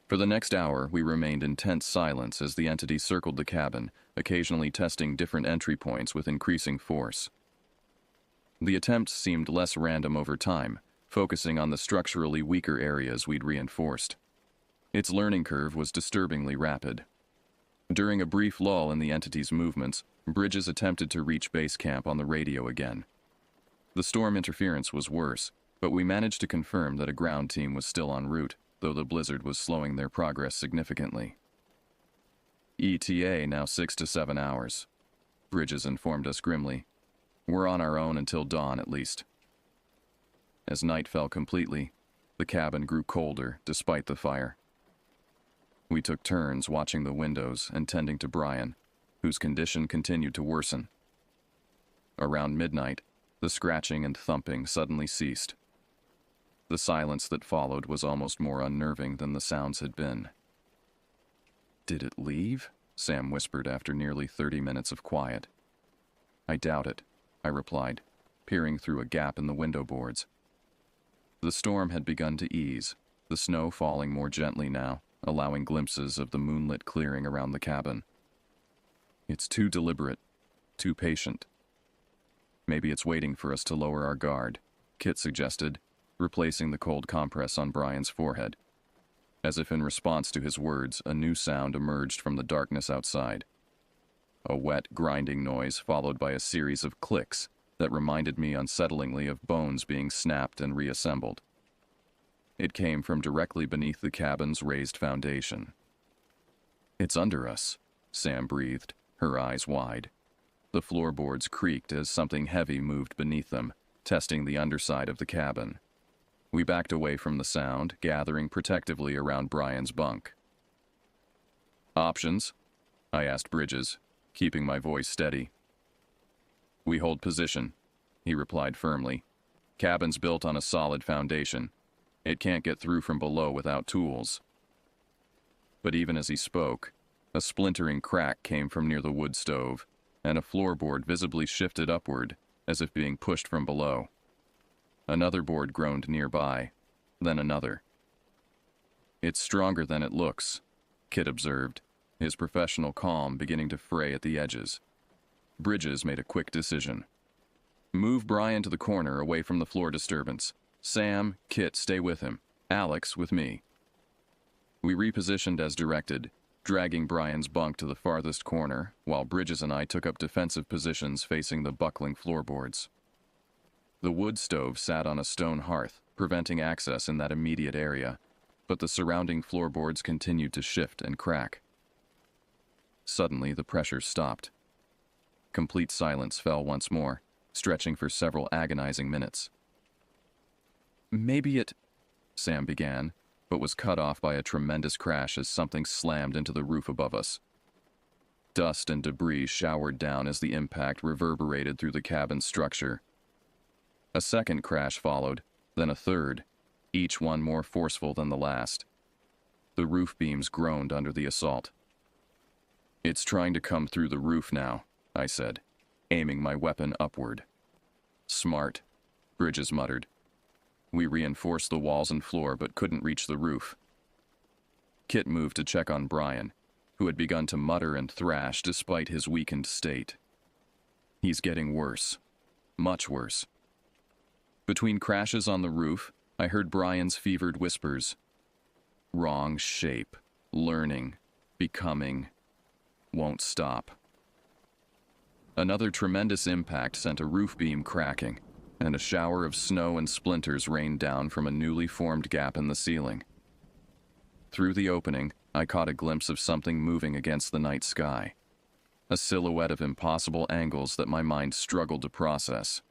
For the next hour, we remained in tense silence as the entity circled the cabin, occasionally testing different entry points with increasing force. The attempts seemed less random over time, focusing on the structurally weaker areas we'd reinforced. Its learning curve was disturbingly rapid. During a brief lull in the entity's movements, Bridges attempted to reach base camp on the radio again. The storm interference was worse, but we managed to confirm that a ground team was still en route, though the blizzard was slowing their progress significantly. "ETA now 6 to 7 hours, Bridges informed us grimly. "We're on our own until dawn at least." As night fell completely, The cabin grew colder despite the fire. We took turns watching the windows and tending to Brian, whose condition continued to worsen. Around midnight, the scratching and thumping suddenly ceased. The silence that followed was almost more unnerving than the sounds had been. "Did it leave?" Sam whispered after nearly 30 minutes of quiet. "I doubt it," I replied, peering through a gap in the window boards. The storm had begun to ease, the snow falling more gently now, allowing glimpses of the moonlit clearing around the cabin. "It's too deliberate, too patient. Maybe it's waiting for us to lower our guard," Kit suggested, replacing the cold compress on Brian's forehead. As if in response to his words, a new sound emerged from the darkness outside. A wet, grinding noise followed by a series of clicks that reminded me unsettlingly of bones being snapped and reassembled. It came from directly beneath the cabin's raised foundation. "It's under us," Sam breathed, her eyes wide. The floorboards creaked as something heavy moved beneath them, testing the underside of the cabin. We backed away from the sound, gathering protectively around Brian's bunk. "Options?" I asked Bridges, keeping my voice steady. "We hold position," he replied firmly. "Cabin's built on a solid foundation. It can't get through from below without tools." But even as he spoke, a splintering crack came from near the wood stove, and a floorboard visibly shifted upward, as if being pushed from below. Another board groaned nearby, then another. "It's stronger than it looks," Kit observed, his professional calm beginning to fray at the edges. Bridges made a quick decision. "Move Brian to the corner away from the floor disturbance. Sam, Kit, stay with him. Alex, with me." We repositioned as directed, dragging Brian's bunk to the farthest corner, while Bridges and I took up defensive positions facing the buckling floorboards. The wood stove sat on a stone hearth, preventing access in that immediate area, but the surrounding floorboards continued to shift and crack. Suddenly, the pressure stopped. Complete silence fell once more, stretching for several agonizing minutes. "Maybe it," Sam began, but was cut off by a tremendous crash as something slammed into the roof above us. Dust and debris showered down as the impact reverberated through the cabin's structure. A second crash followed, then a third, each one more forceful than the last. The roof beams groaned under the assault. "It's trying to come through the roof now," I said, aiming my weapon upward. "Smart," Bridges muttered. "We reinforced the walls and floor but couldn't reach the roof." Kit moved to check on Brian, who had begun to mutter and thrash despite his weakened state. "He's getting worse. Much worse." Between crashes on the roof, I heard Brian's fevered whispers. "Wrong shape. Learning. Becoming. Won't stop." Another tremendous impact sent a roof beam cracking, and a shower of snow and splinters rained down from a newly formed gap in the ceiling. Through the opening, I caught a glimpse of something moving against the night sky, a silhouette of impossible angles that my mind struggled to process.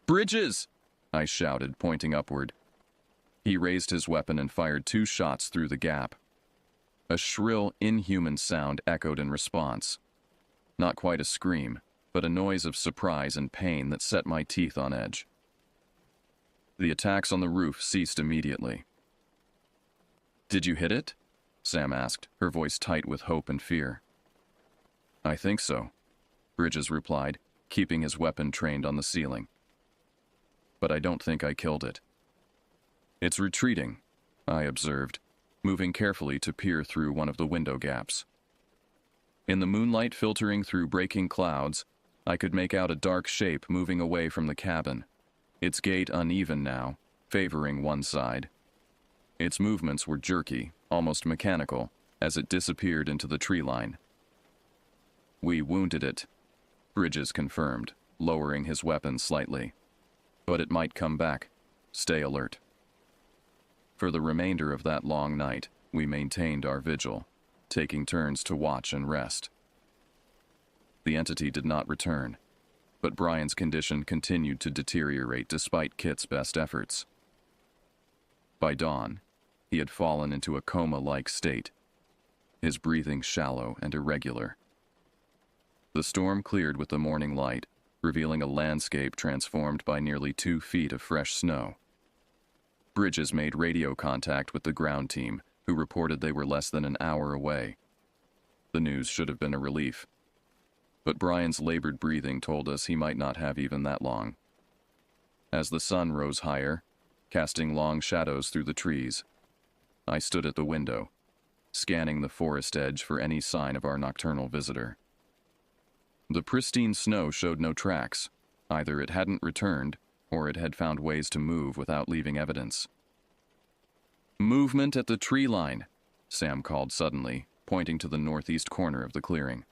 "Bridges!" I shouted, pointing upward. He raised his weapon and fired 2 shots through the gap. A shrill, inhuman sound echoed in response. Not quite a scream, but a noise of surprise and pain that set my teeth on edge. The attacks on the roof ceased immediately. "Did you hit it?" Sam asked, her voice tight with hope and fear. "I think so," Bridges replied, keeping his weapon trained on the ceiling. "But I don't think I killed it." "It's retreating," I observed, moving carefully to peer through one of the window gaps. In the moonlight filtering through breaking clouds, I could make out a dark shape moving away from the cabin, its gait uneven now, favoring one side. Its movements were jerky, almost mechanical, as it disappeared into the tree line. "We wounded it," Bridges confirmed, lowering his weapon slightly. "But it might come back. Stay alert." For the remainder of that long night, we maintained our vigil, taking turns to watch and rest. The entity did not return, but Brian's condition continued to deteriorate despite Kit's best efforts. By dawn, he had fallen into a coma-like state, his breathing shallow and irregular. The storm cleared with the morning light, revealing a landscape transformed by nearly 2 feet of fresh snow. Bridges made radio contact with the ground team, who reported they were less than an hour away. The news should have been a relief, but Brian's labored breathing told us he might not have even that long. As the sun rose higher, casting long shadows through the trees, I stood at the window, scanning the forest edge for any sign of our nocturnal visitor. The pristine snow showed no tracks. Either it hadn't returned, or it had found ways to move without leaving evidence. "Movement at the tree line," Sam called suddenly, pointing to the northeast corner of the clearing.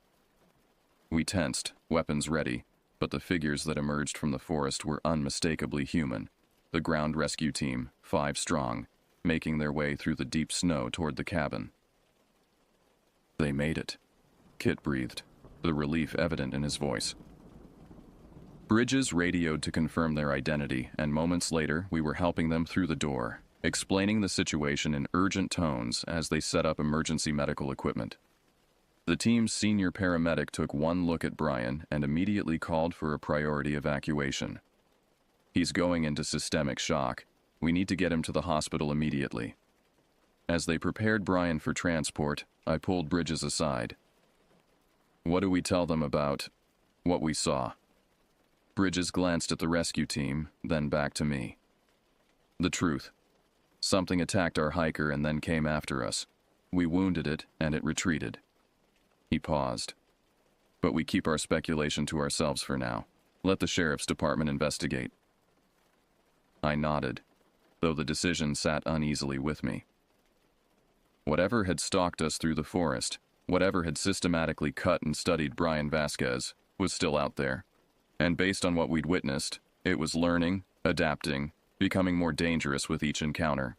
We tensed, weapons ready, but the figures that emerged from the forest were unmistakably human. The ground rescue team, 5 strong, making their way through the deep snow toward the cabin. "They made it," Kit breathed, the relief evident in his voice. Bridges radioed to confirm their identity, and moments later we were helping them through the door, explaining the situation in urgent tones as they set up emergency medical equipment. The team's senior paramedic took one look at Brian and immediately called for a priority evacuation. "He's going into systemic shock. We need to get him to the hospital immediately." As they prepared Brian for transport, I pulled Bridges aside. "What do we tell them about what we saw?" Bridges glanced at the rescue team, then back to me. "The truth. Something attacked our hiker and then came after us. We wounded it, and it retreated." He paused. "But we keep our speculation to ourselves for now. Let the sheriff's department investigate." I nodded, though the decision sat uneasily with me. Whatever had stalked us through the forest, whatever had systematically cut and studied Brian Vasquez, was still out there. And based on what we'd witnessed, it was learning, adapting, becoming more dangerous with each encounter.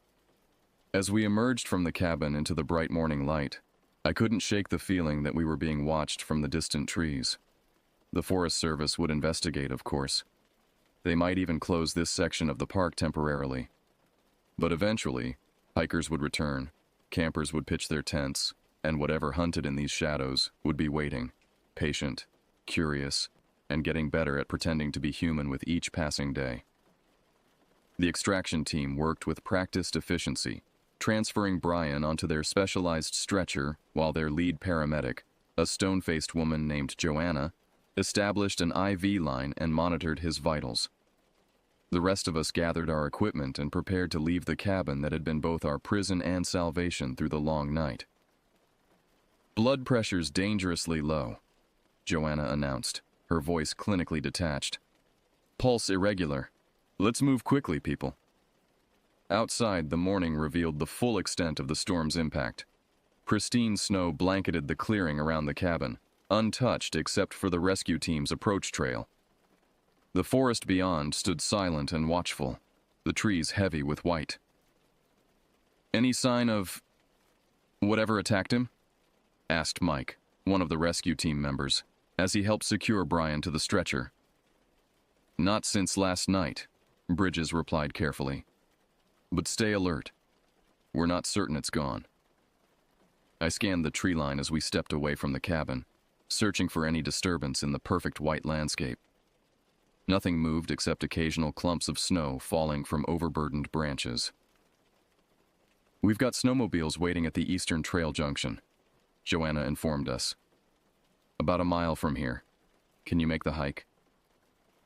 As we emerged from the cabin into the bright morning light, I couldn't shake the feeling that we were being watched from the distant trees. The Forest Service would investigate, of course. They might even close this section of the park temporarily. But eventually, hikers would return, campers would pitch their tents, and whatever hunted in these shadows would be waiting, patient, curious, and getting better at pretending to be human with each passing day. The extraction team worked with practiced efficiency, transferring Brian onto their specialized stretcher while their lead paramedic, a stone-faced woman named Joanna, established an IV line and monitored his vitals. The rest of us gathered our equipment and prepared to leave the cabin that had been both our prison and salvation through the long night. "Blood pressure's dangerously low," Joanna announced, her voice clinically detached. "Pulse irregular. Let's move quickly, people." Outside, the morning revealed the full extent of the storm's impact. Pristine snow blanketed the clearing around the cabin, untouched except for the rescue team's approach trail. The forest beyond stood silent and watchful, the trees heavy with white. "Any sign of whatever attacked him?" asked Mike, one of the rescue team members, as he helped secure Brian to the stretcher. "Not since last night," Bridges replied carefully. "But stay alert. We're not certain it's gone." I scanned the tree line as we stepped away from the cabin, searching for any disturbance in the perfect white landscape. Nothing moved except occasional clumps of snow falling from overburdened branches. "We've got snowmobiles waiting at the Eastern Trail Junction," Joanna informed us. "About a mile from here. Can you make the hike?"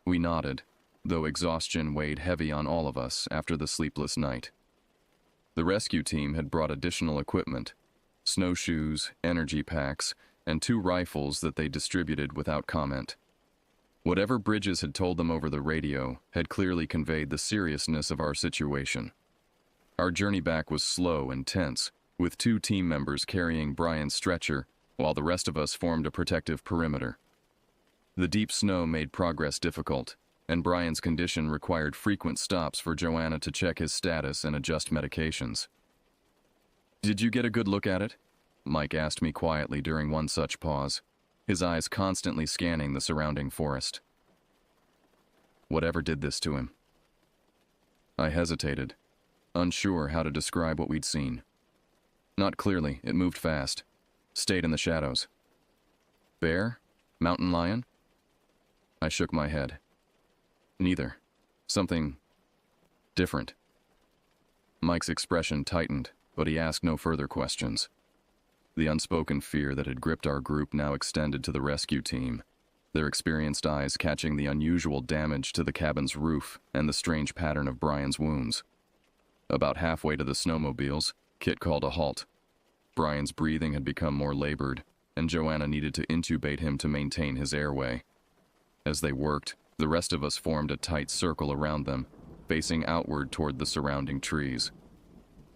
We nodded, though exhaustion weighed heavy on all of us after the sleepless night. The rescue team had brought additional equipment, snowshoes, energy packs, and 2 rifles that they distributed without comment. Whatever Bridges had told them over the radio had clearly conveyed the seriousness of our situation. Our journey back was slow and tense, with 2 team members carrying Brian's stretcher, while the rest of us formed a protective perimeter. The deep snow made progress difficult, and Brian's condition required frequent stops for Joanna to check his status and adjust medications. "Did you get a good look at it?" Mike asked me quietly during one such pause, his eyes constantly scanning the surrounding forest. "Whatever did this to him?" I hesitated, unsure how to describe what we'd seen. Not clearly, it moved fast. Stayed in the shadows. Bear? Mountain lion? I shook my head. Neither. Something different. Mike's expression tightened, but he asked no further questions. The unspoken fear that had gripped our group now extended to the rescue team, their experienced eyes catching the unusual damage to the cabin's roof and the strange pattern of Brian's wounds. About halfway to the snowmobiles, Kit called a halt. Brian's breathing had become more labored, and Joanna needed to intubate him to maintain his airway. As they worked, the rest of us formed a tight circle around them, facing outward toward the surrounding trees.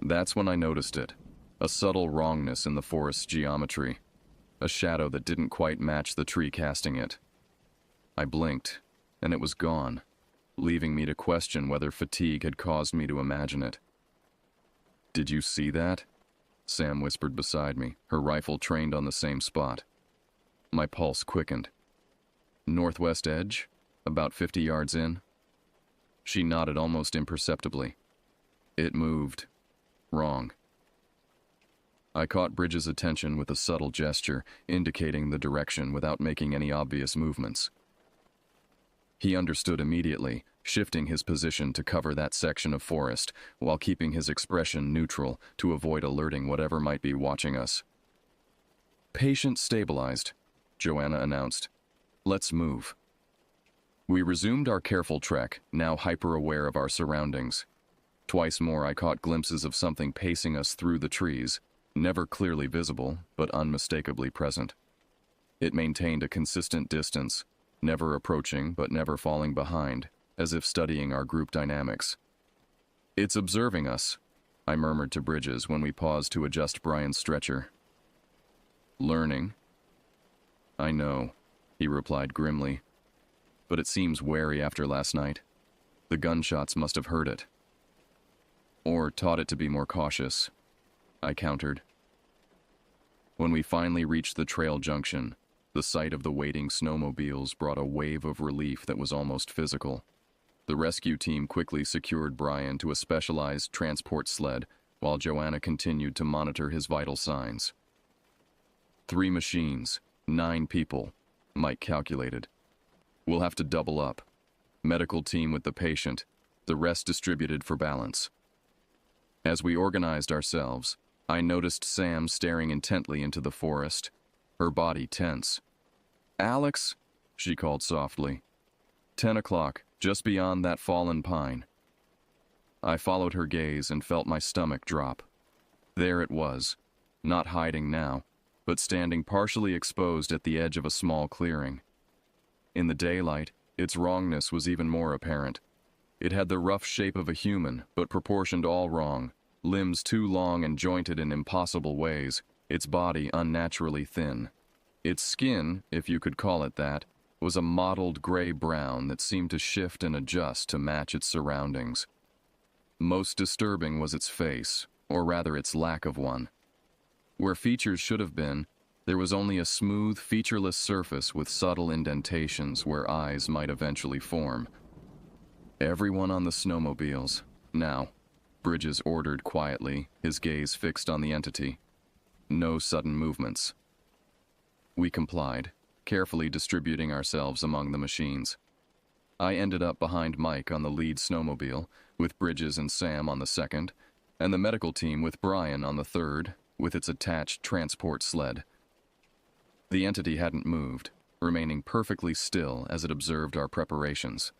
That's when I noticed it, a subtle wrongness in the forest's geometry, a shadow that didn't quite match the tree casting it. I blinked, and it was gone, leaving me to question whether fatigue had caused me to imagine it. "Did you see that?" Sam whispered beside me, her rifle trained on the same spot. My pulse quickened. "Northwest edge? About 50 yards in?" She nodded almost imperceptibly. "It moved. Wrong." I caught Bridges' attention with a subtle gesture, indicating the direction without making any obvious movements. He understood immediately, shifting his position to cover that section of forest, while keeping his expression neutral to avoid alerting whatever might be watching us. "Patient stabilized," Joanna announced. "Let's move." We resumed our careful trek, now hyper-aware of our surroundings. Twice more I caught glimpses of something pacing us through the trees, never clearly visible, but unmistakably present. It maintained a consistent distance, never approaching but never falling behind, as if studying our group dynamics. "It's observing us," I murmured to Bridges when we paused to adjust Brian's stretcher. "Learning." "I know," he replied grimly. "But it seems wary after last night. The gunshots must have heard it. Or taught it to be more cautious," I countered. When we finally reached the trail junction, the sight of the waiting snowmobiles brought a wave of relief that was almost physical. The rescue team quickly secured Brian to a specialized transport sled, while Joanna continued to monitor his vital signs. 3 machines, 9 people, Mike calculated. "We'll have to double up. Medical team with the patient, the rest distributed for balance." As we organized ourselves, I noticed Sam staring intently into the forest, her body tense. "Alex," she called softly. 10 o'clock, just beyond that fallen pine." I followed her gaze and felt my stomach drop. There it was, not hiding now, but standing partially exposed at the edge of a small clearing. In the daylight, its wrongness was even more apparent. It had the rough shape of a human, but proportioned all wrong, limbs too long and jointed in impossible ways, its body unnaturally thin. Its skin, if you could call it that, was a mottled gray-brown that seemed to shift and adjust to match its surroundings. Most disturbing was its face, or rather its lack of one. Where features should have been, there was only a smooth, featureless surface with subtle indentations where eyes might eventually form. "Everyone on the snowmobiles, now," Bridges ordered quietly, his gaze fixed on the entity. "No sudden movements." We complied, carefully distributing ourselves among the machines. I ended up behind Mike on the lead snowmobile, with Bridges and Sam on the second, and the medical team with Brian on the third, with its attached transport sled. The entity hadn't moved, remaining perfectly still as it observed our preparations.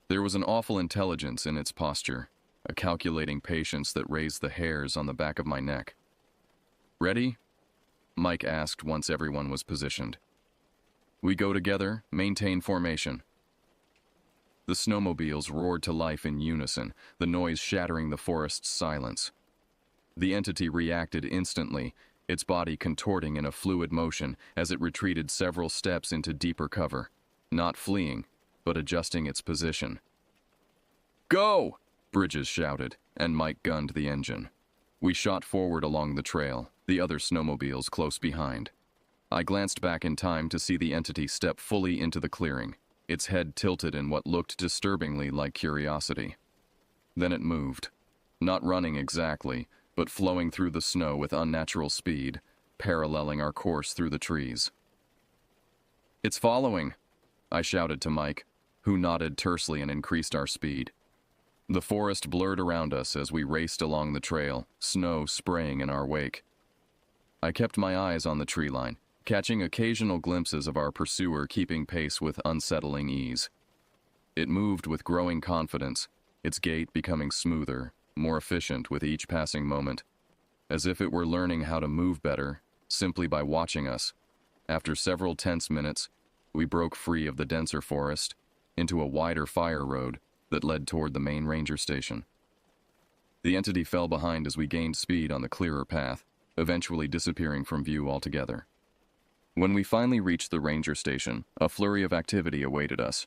There was an awful intelligence in its posture, a calculating patience that raised the hairs on the back of my neck. "Ready?" Mike asked once everyone was positioned. "We go together, maintain formation." The snowmobiles roared to life in unison, the noise shattering the forest's silence. The entity reacted instantly, its body contorting in a fluid motion as it retreated several steps into deeper cover, not fleeing, but adjusting its position. "Go!" Bridges shouted, and Mike gunned the engine. We shot forward along the trail, the other snowmobiles close behind. I glanced back in time to see the entity step fully into the clearing, its head tilted in what looked disturbingly like curiosity. Then it moved. Not running exactly, but flowing through the snow with unnatural speed, paralleling our course through the trees. "It's following," I shouted to Mike, who nodded tersely and increased our speed. The forest blurred around us as we raced along the trail, snow spraying in our wake. I kept my eyes on the tree line, catching occasional glimpses of our pursuer keeping pace with unsettling ease. It moved with growing confidence, its gait becoming smoother, more efficient with each passing moment, as if it were learning how to move better simply by watching us. After several tense minutes, we broke free of the denser forest into a wider fire road that led toward the main ranger station. The entity fell behind as we gained speed on the clearer path, eventually disappearing from view altogether. When we finally reached the ranger station, a flurry of activity awaited us.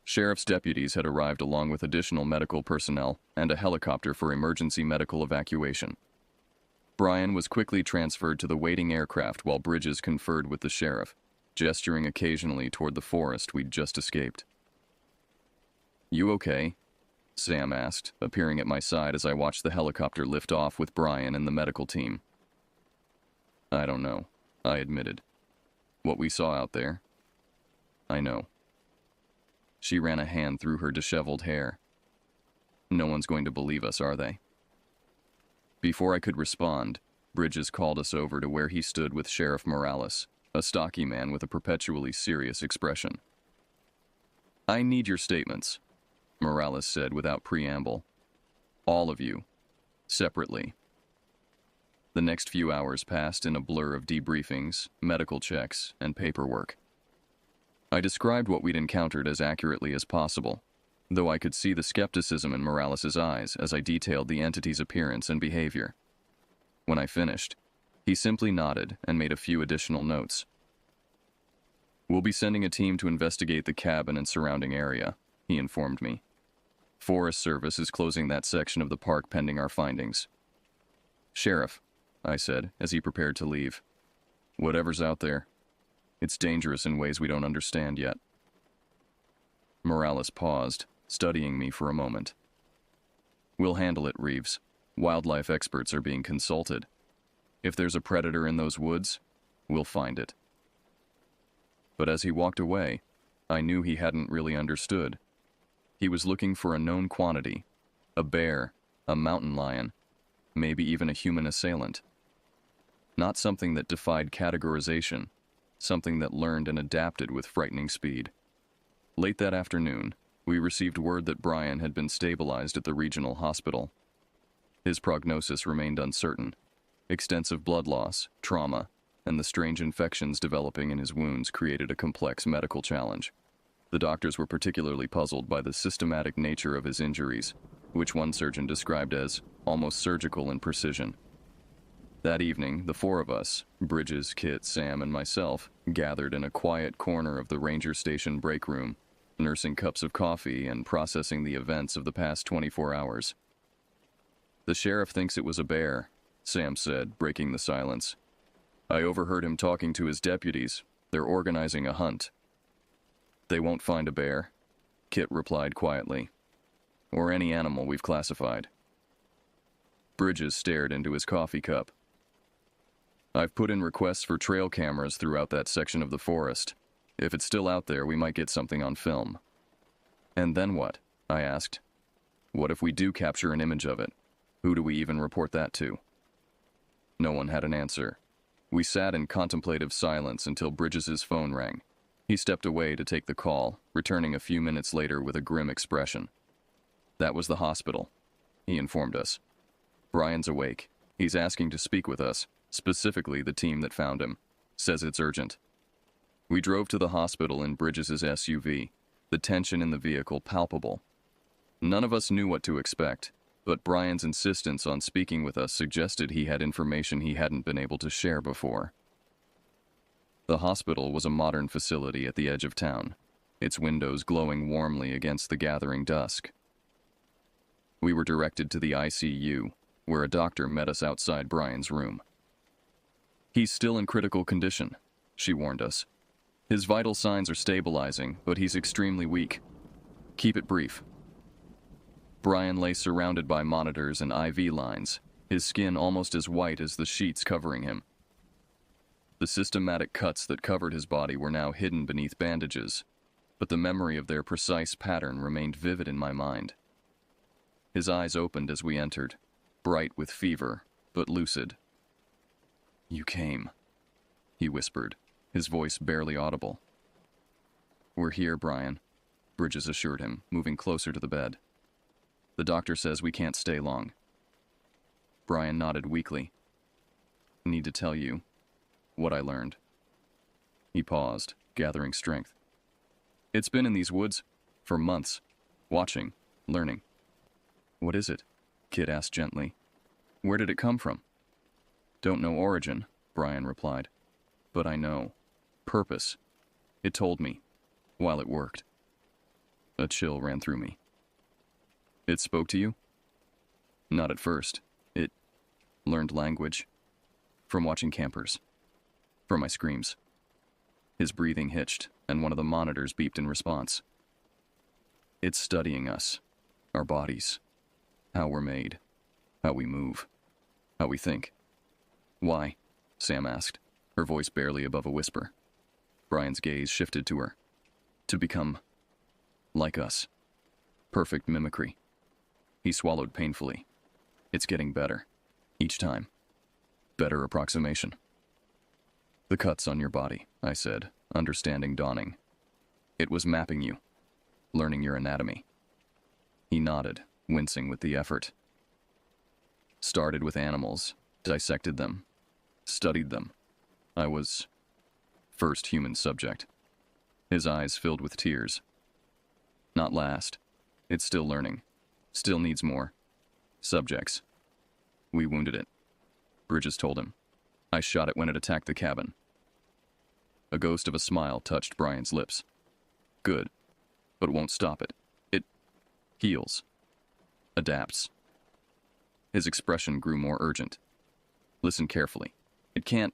Sheriff's deputies had arrived along with additional medical personnel and a helicopter for emergency medical evacuation. Brian was quickly transferred to the waiting aircraft while Bridges conferred with the sheriff, gesturing occasionally toward the forest we'd just escaped. "You okay?" Sam asked, appearing at my side as I watched the helicopter lift off with Brian and the medical team. "I don't know," I admitted. "What we saw out there?" "I know." She ran a hand through her disheveled hair. "No one's going to believe us, are they?" Before I could respond, Bridges called us over to where he stood with Sheriff Morales, a stocky man with a perpetually serious expression. "I need your statements," Morales said without preamble. "All of you. Separately." The next few hours passed in a blur of debriefings, medical checks, and paperwork. I described what we'd encountered as accurately as possible, though I could see the skepticism in Morales' eyes as I detailed the entity's appearance and behavior. When I finished, he simply nodded and made a few additional notes. "We'll be sending a team to investigate the cabin and surrounding area," he informed me. "Forest Service is closing that section of the park pending our findings." "Sheriff," I said as he prepared to leave, "whatever's out there, it's dangerous in ways we don't understand yet." Morales paused, studying me for a moment. "We'll handle it, Reeves. Wildlife experts are being consulted. If there's a predator in those woods, we'll find it." But as he walked away, I knew he hadn't really understood. He was looking for a known quantity, a bear, a mountain lion, maybe even a human assailant. Not something that defied categorization, something that learned and adapted with frightening speed. Late that afternoon, we received word that Brian had been stabilized at the regional hospital. His prognosis remained uncertain. Extensive blood loss, trauma, and the strange infections developing in his wounds created a complex medical challenge. The doctors were particularly puzzled by the systematic nature of his injuries, which one surgeon described as almost surgical in precision. That evening, the four of us, Bridges, Kit, Sam, and myself, gathered in a quiet corner of the ranger station break room, nursing cups of coffee and processing the events of the past 24 hours. "The sheriff thinks it was a bear," Sam said, breaking the silence. "I overheard him talking to his deputies. They're organizing a hunt." "They won't find a bear," Kit replied quietly. "Or any animal we've classified." Bridges stared into his coffee cup. "I've put in requests for trail cameras throughout that section of the forest. If it's still out there, we might get something on film." "And then what?" I asked. "What if we do capture an image of it? Who do we even report that to?" No one had an answer. We sat in contemplative silence until Bridges' phone rang. He stepped away to take the call, returning a few minutes later with a grim expression. "That was the hospital," he informed us. "Brian's awake. He's asking to speak with us, specifically the team that found him. Says it's urgent." We drove to the hospital in Bridges' SUV, the tension in the vehicle palpable. None of us knew what to expect, but Brian's insistence on speaking with us suggested he had information he hadn't been able to share before. The hospital was a modern facility at the edge of town, its windows glowing warmly against the gathering dusk. We were directed to the ICU, where a doctor met us outside Brian's room. "He's still in critical condition," she warned us. "His vital signs are stabilizing, but he's extremely weak. Keep it brief." Brian lay surrounded by monitors and IV lines, his skin almost as white as the sheets covering him. The systematic cuts that covered his body were now hidden beneath bandages, but the memory of their precise pattern remained vivid in my mind. His eyes opened as we entered, bright with fever, but lucid. "You came," he whispered, his voice barely audible. "We're here, Brian," Bridges assured him, moving closer to the bed. "The doctor says we can't stay long." Brian nodded weakly. "Need to tell you what I learned." He paused, gathering strength. "It's been in these woods for months, watching, learning." "What is it?" Kid asked gently. "Where did it come from?" "Don't know origin," Brian replied. "But I know. Purpose. It told me, while it worked." A chill ran through me. "It spoke to you?" "Not at first. It learned language. From watching campers. From my screams." His breathing hitched, and one of the monitors beeped in response. "It's studying us, our bodies, how we're made, how we move, how we think." "Why?" Sam asked, her voice barely above a whisper. Brian's gaze shifted to her. "To become like us. Perfect mimicry." He swallowed painfully. "It's getting better. Each time. Better approximation." "The cuts on your body," I said, understanding dawning. "It was mapping you, learning your anatomy." He nodded, wincing with the effort. "Started with animals, dissected them, studied them. I was first human subject." His eyes filled with tears. "Not last. It's still learning. Still needs more subjects. We wounded it," Bridges told him. "I shot it when it attacked the cabin." A ghost of a smile touched Brian's lips. "Good, but won't stop it. It heals. Adapts." His expression grew more urgent. "Listen carefully. It can't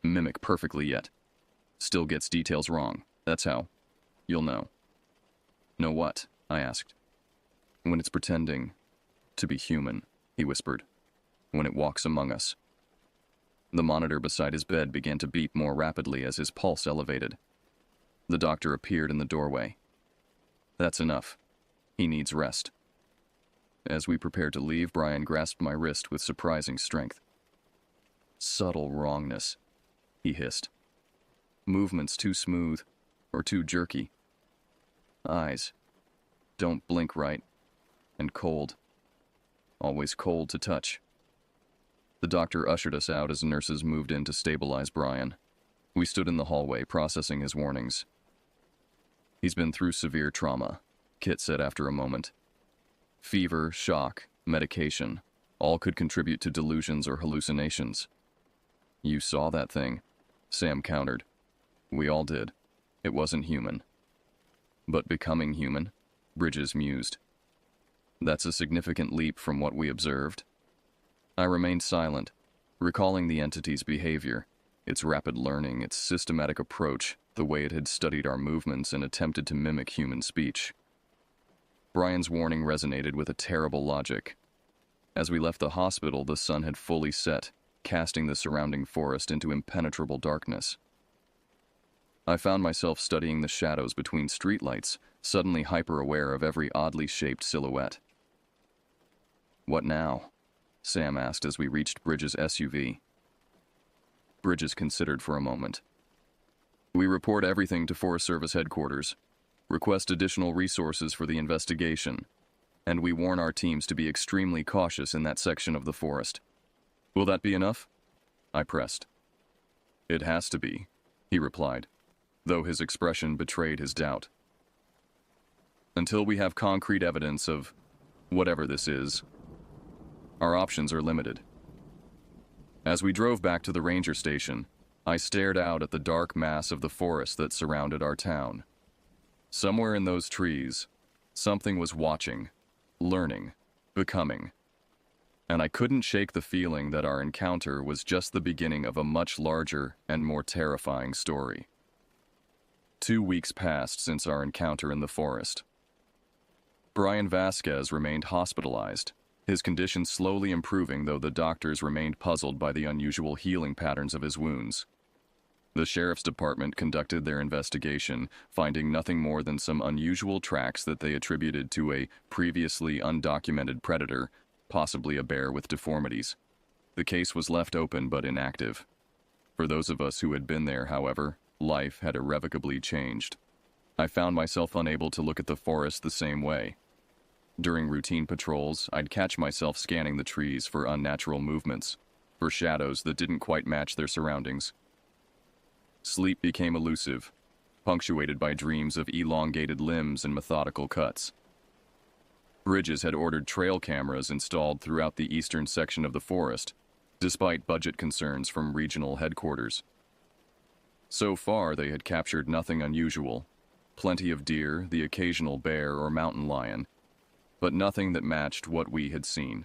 mimic perfectly yet. Still gets details wrong. That's how you'll know." "Know what?" I asked. "When it's pretending to be human," he whispered. "When it walks among us." The monitor beside his bed began to beat more rapidly as his pulse elevated. The doctor appeared in the doorway. "That's enough. He needs rest." As we prepared to leave, Brian grasped my wrist with surprising strength. "Subtle wrongness," he hissed. "Movements too smooth or too jerky. Eyes don't blink right, and cold. Always cold to touch." The doctor ushered us out as nurses moved in to stabilize Brian. We stood in the hallway processing his warnings. "He's been through severe trauma," Kit said after a moment. "Fever, shock, medication, all could contribute to delusions or hallucinations." "You saw that thing," Sam countered. "We all did. It wasn't human." "But becoming human," Bridges mused. "That's a significant leap from what we observed." I remained silent, recalling the entity's behavior, its rapid learning, its systematic approach, the way it had studied our movements and attempted to mimic human speech. Brian's warning resonated with a terrible logic. As we left the hospital, the sun had fully set, casting the surrounding forest into impenetrable darkness. I found myself studying the shadows between streetlights, suddenly hyper-aware of every oddly shaped silhouette. "What now?" Sam asked as we reached Bridges' SUV. Bridges considered for a moment. "We report everything to Forest Service headquarters, request additional resources for the investigation, and we warn our teams to be extremely cautious in that section of the forest. Will that be enough?" I pressed. "It has to be," he replied, though his expression betrayed his doubt. "Until we have concrete evidence of whatever this is, our options are limited." As we drove back to the ranger station, I stared out at the dark mass of the forest that surrounded our town. Somewhere in those trees, something was watching, learning, becoming. And I couldn't shake the feeling that our encounter was just the beginning of a much larger and more terrifying story. 2 weeks passed since our encounter in the forest. Brian Vasquez remained hospitalized, his condition slowly improving, though the doctors remained puzzled by the unusual healing patterns of his wounds. The sheriff's department conducted their investigation, finding nothing more than some unusual tracks that they attributed to a previously undocumented predator, possibly a bear with deformities. The case was left open but inactive. For those of us who had been there, however, life had irrevocably changed. I found myself unable to look at the forest the same way. During routine patrols, I'd catch myself scanning the trees for unnatural movements, for shadows that didn't quite match their surroundings. Sleep became elusive, punctuated by dreams of elongated limbs and methodical cuts. Bridges had ordered trail cameras installed throughout the eastern section of the forest, despite budget concerns from regional headquarters. So far, they had captured nothing unusual. Plenty of deer, the occasional bear or mountain lion, but nothing that matched what we had seen.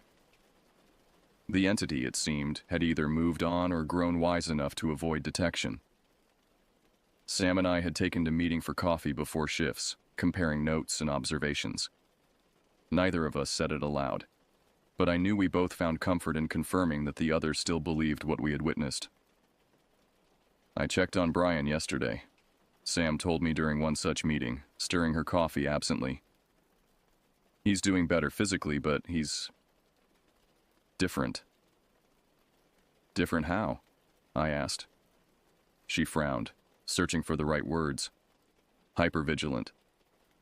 The entity, it seemed, had either moved on or grown wise enough to avoid detection. Sam and I had taken to meeting for coffee before shifts, comparing notes and observations. Neither of us said it aloud, but I knew we both found comfort in confirming that the other still believed what we had witnessed. I checked on Brian yesterday, Sam told me during one such meeting, stirring her coffee absently. He's doing better physically, but he's different. Different how? I asked. She frowned, searching for the right words. Hypervigilant.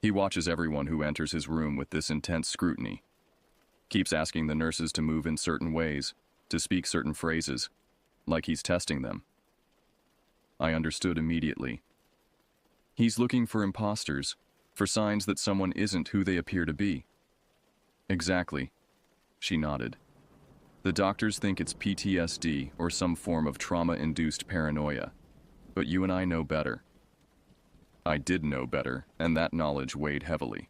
He watches everyone who enters his room with this intense scrutiny. Keeps asking the nurses to move in certain ways, to speak certain phrases, like he's testing them. I understood immediately. He's looking for imposters, for signs that someone isn't who they appear to be. Exactly. She nodded. The doctors think it's PTSD or some form of trauma-induced paranoia. But you and I know better. I did know better, and that knowledge weighed heavily.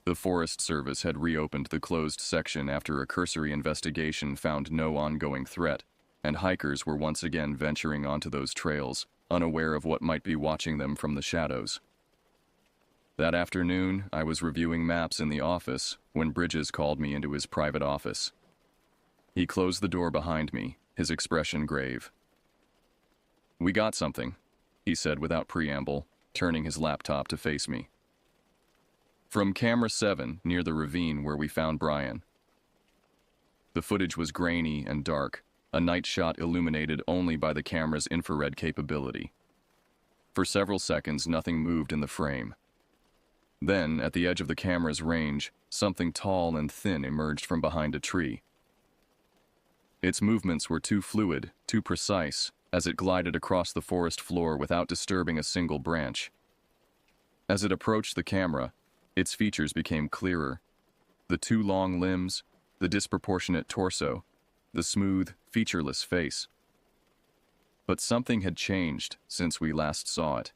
The Forest Service had reopened the closed section after a cursory investigation found no ongoing threat, and hikers were once again venturing onto those trails, unaware of what might be watching them from the shadows. That afternoon, I was reviewing maps in the office when Bridges called me into his private office. He closed the door behind me, his expression grave. "We got something," he said without preamble, turning his laptop to face me. From camera 7, near the ravine where we found Brian. The footage was grainy and dark, a night shot illuminated only by the camera's infrared capability. For several seconds, nothing moved in the frame. Then, at the edge of the camera's range, something tall and thin emerged from behind a tree. Its movements were too fluid, too precise, as it glided across the forest floor without disturbing a single branch. As it approached the camera, its features became clearer. The two long limbs, the disproportionate torso, the smooth, featureless face. But something had changed since we last saw it.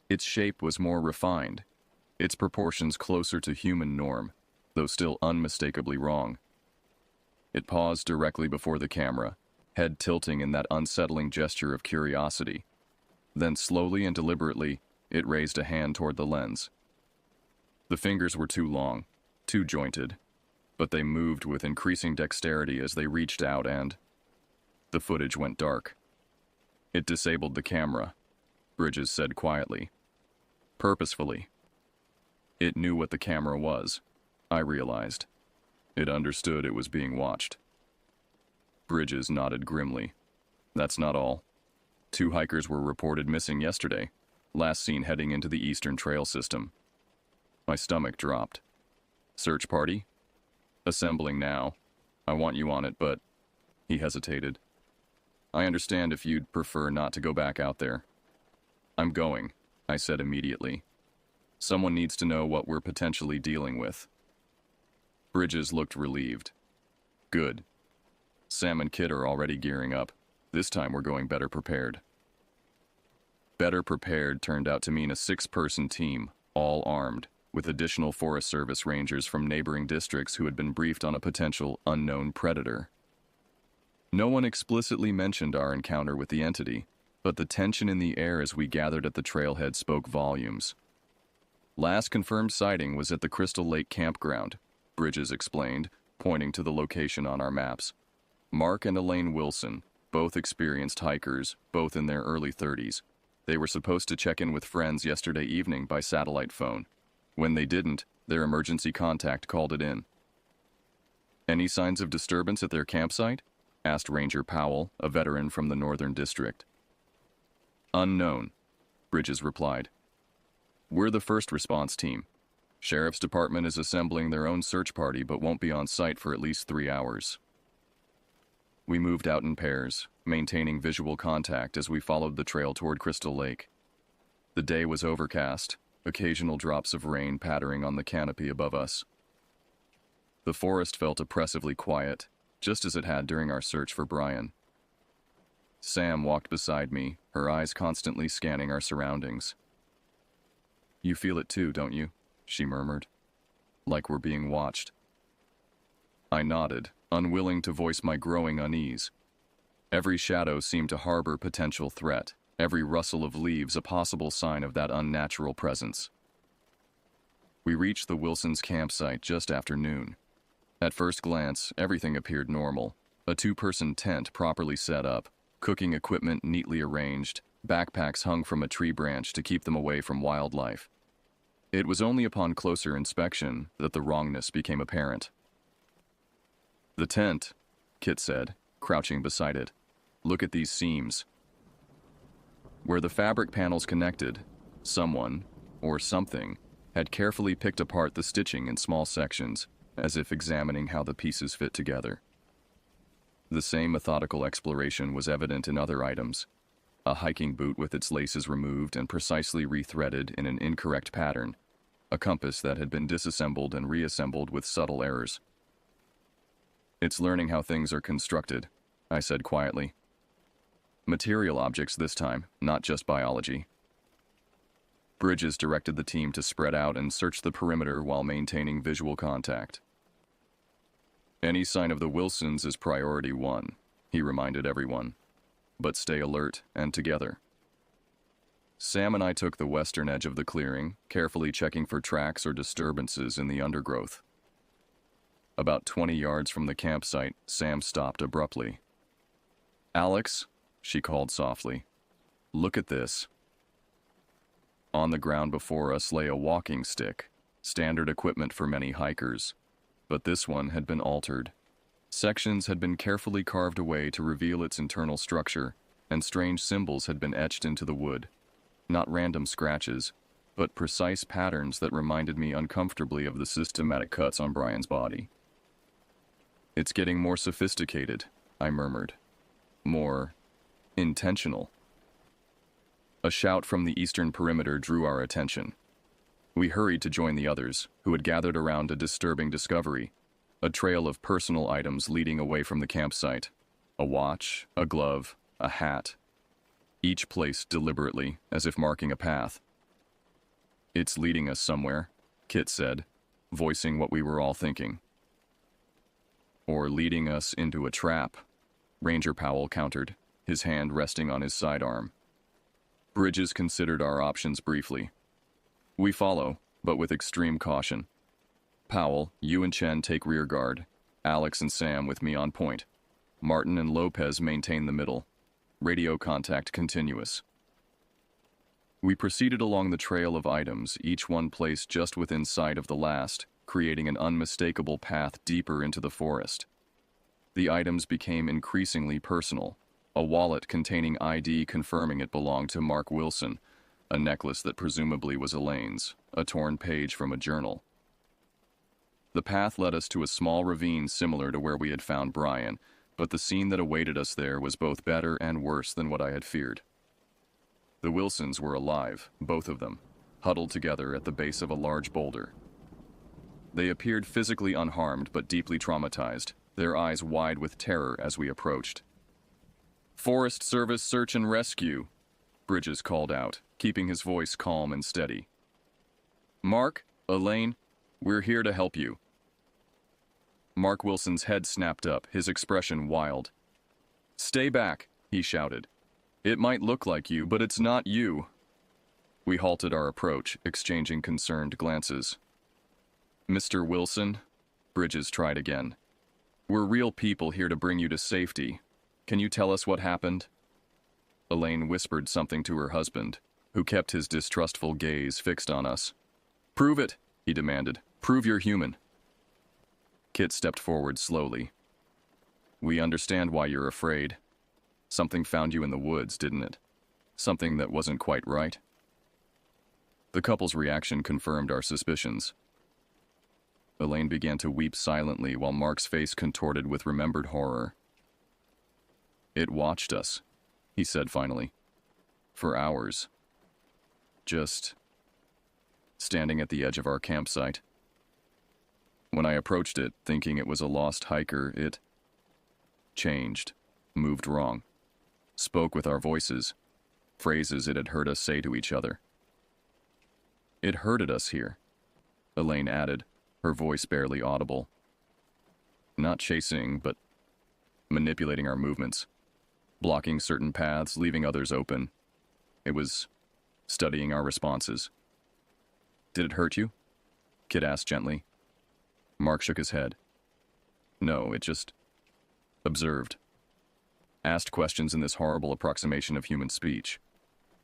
Its shape was more refined, its proportions closer to human norm, though still unmistakably wrong. It paused directly before the camera, head tilting in that unsettling gesture of curiosity. Then slowly and deliberately, it raised a hand toward the lens. The fingers were too long, too jointed, but they moved with increasing dexterity as they reached out and... The footage went dark. It disabled the camera, Bridges said quietly. Purposefully. It knew what the camera was, I realized. It understood it was being watched. Bridges nodded grimly. That's not all. 2 hikers were reported missing yesterday, last seen heading into the Eastern Trail system. My stomach dropped. Search party? Assembling now. I want you on it, but... He hesitated. I understand if you'd prefer not to go back out there. I'm going, I said immediately. Someone needs to know what we're potentially dealing with. Bridges looked relieved. Good. Sam and Kit are already gearing up. This time we're going better prepared. Better prepared turned out to mean a 6-person team, all armed, with additional Forest Service rangers from neighboring districts who had been briefed on a potential unknown predator. No one explicitly mentioned our encounter with the entity, but the tension in the air as we gathered at the trailhead spoke volumes. Last confirmed sighting was at the Crystal Lake campground, Bridges explained, pointing to the location on our maps. Mark and Elaine Wilson, both experienced hikers, both in their early 30s. They were supposed to check in with friends yesterday evening by satellite phone. When they didn't, their emergency contact called it in. Any signs of disturbance at their campsite? Asked Ranger Powell, a veteran from the Northern District. Unknown, Bridges replied. We're the first response team. Sheriff's Department is assembling their own search party but won't be on site for at least 3 hours. We moved out in pairs, maintaining visual contact as we followed the trail toward Crystal Lake. The day was overcast, occasional drops of rain pattering on the canopy above us. The forest felt oppressively quiet, just as it had during our search for Brian. Sam walked beside me, her eyes constantly scanning our surroundings. You feel it too, don't you? She murmured. Like we're being watched. I nodded, unwilling to voice my growing unease. Every shadow seemed to harbor potential threat, every rustle of leaves a possible sign of that unnatural presence. We reached the Wilsons' campsite just after noon. At first glance, everything appeared normal. A 2-person tent properly set up, cooking equipment neatly arranged, backpacks hung from a tree branch to keep them away from wildlife. It was only upon closer inspection that the wrongness became apparent. The tent, Kit said, crouching beside it. Look at these seams. Where the fabric panels connected, someone, or something, had carefully picked apart the stitching in small sections, as if examining how the pieces fit together. The same methodical exploration was evident in other items. A hiking boot with its laces removed and precisely rethreaded in an incorrect pattern, a compass that had been disassembled and reassembled with subtle errors. It's learning how things are constructed, I said quietly. Material objects this time, not just biology. Bridges directed the team to spread out and search the perimeter while maintaining visual contact. Any sign of the Wilsons is priority 1, he reminded everyone. But stay alert and together. Sam and I took the western edge of the clearing, carefully checking for tracks or disturbances in the undergrowth. About 20 yards from the campsite, Sam stopped abruptly. Alex, she called softly, look at this. On the ground before us lay a walking stick, standard equipment for many hikers. But this one had been altered. Sections had been carefully carved away to reveal its internal structure, and strange symbols had been etched into the wood. Not random scratches, but precise patterns that reminded me uncomfortably of the systematic cuts on Brian's body. It's getting more sophisticated, I murmured. More intentional. A shout from the eastern perimeter drew our attention. We hurried to join the others, who had gathered around a disturbing discovery, a trail of personal items leading away from the campsite. A watch, a glove, a hat, each placed deliberately, as if marking a path. It's leading us somewhere, Kit said, voicing what we were all thinking. Or leading us into a trap, Ranger Powell countered, his hand resting on his sidearm. Bridges considered our options briefly. We follow, but with extreme caution. Powell, you and Chen take rear guard. Alex and Sam with me on point. Martin and Lopez maintain the middle. Radio contact continuous. We proceeded along the trail of items, each one placed just within sight of the last, creating an unmistakable path deeper into the forest. The items became increasingly personal. A wallet containing ID confirming it belonged to Mark Wilson, a necklace that presumably was Elaine's, a torn page from a journal. The path led us to a small ravine similar to where we had found Brian, but the scene that awaited us there was both better and worse than what I had feared. The Wilsons were alive, both of them, huddled together at the base of a large boulder. They appeared physically unharmed but deeply traumatized, their eyes wide with terror as we approached. "Forest Service search and rescue," Bridges called out, keeping his voice calm and steady. "Mark, Elaine, we're here to help you." Mark Wilson's head snapped up, his expression wild. "Stay back," he shouted. "It might look like you, but it's not you." We halted our approach, exchanging concerned glances. "Mr. Wilson?" Bridges tried again. "We're real people here to bring you to safety. Can you tell us what happened?" Elaine whispered something to her husband, who kept his distrustful gaze fixed on us. "Prove it," he demanded. "Prove you're human." Kit stepped forward slowly. "We understand why you're afraid. Something found you in the woods, didn't it? Something that wasn't quite right?" The couple's reaction confirmed our suspicions. Elaine began to weep silently while Mark's face contorted with remembered horror. "It watched us," he said finally. "For hours. Just standing at the edge of our campsite. When I approached it, thinking it was a lost hiker, it changed, moved wrong, spoke with our voices, phrases it had heard us say to each other. It herded us here," Elaine added, her voice barely audible. "Not chasing, but manipulating our movements, blocking certain paths, leaving others open. It was studying our responses." "Did it hurt you?" Kit asked gently. Mark shook his head. "No, it just observed. Asked questions in this horrible approximation of human speech.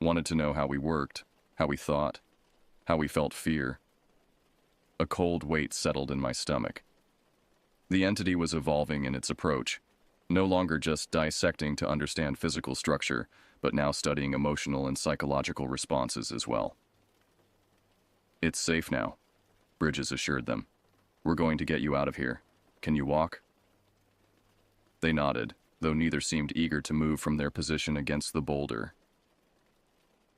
Wanted to know how we worked, how we thought, how we felt fear." A cold weight settled in my stomach. The entity was evolving in its approach, no longer just dissecting to understand physical structure, but now studying emotional and psychological responses as well. "It's safe now," Bridges assured them. "We're going to get you out of here. Can you walk?" They nodded, though neither seemed eager to move from their position against the boulder.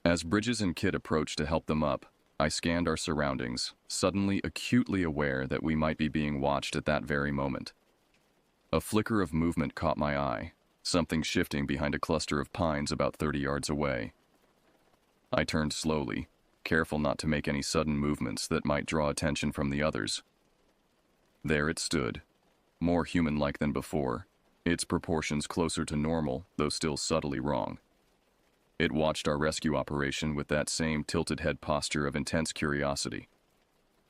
As Bridges and Kit approached to help them up, I scanned our surroundings, suddenly acutely aware that we might be being watched at that very moment. A flicker of movement caught my eye, something shifting behind a cluster of pines about 30 yards away. I turned slowly, careful not to make any sudden movements that might draw attention from the others. There it stood, more human-like than before, its proportions closer to normal, though still subtly wrong. It watched our rescue operation with that same tilted head posture of intense curiosity.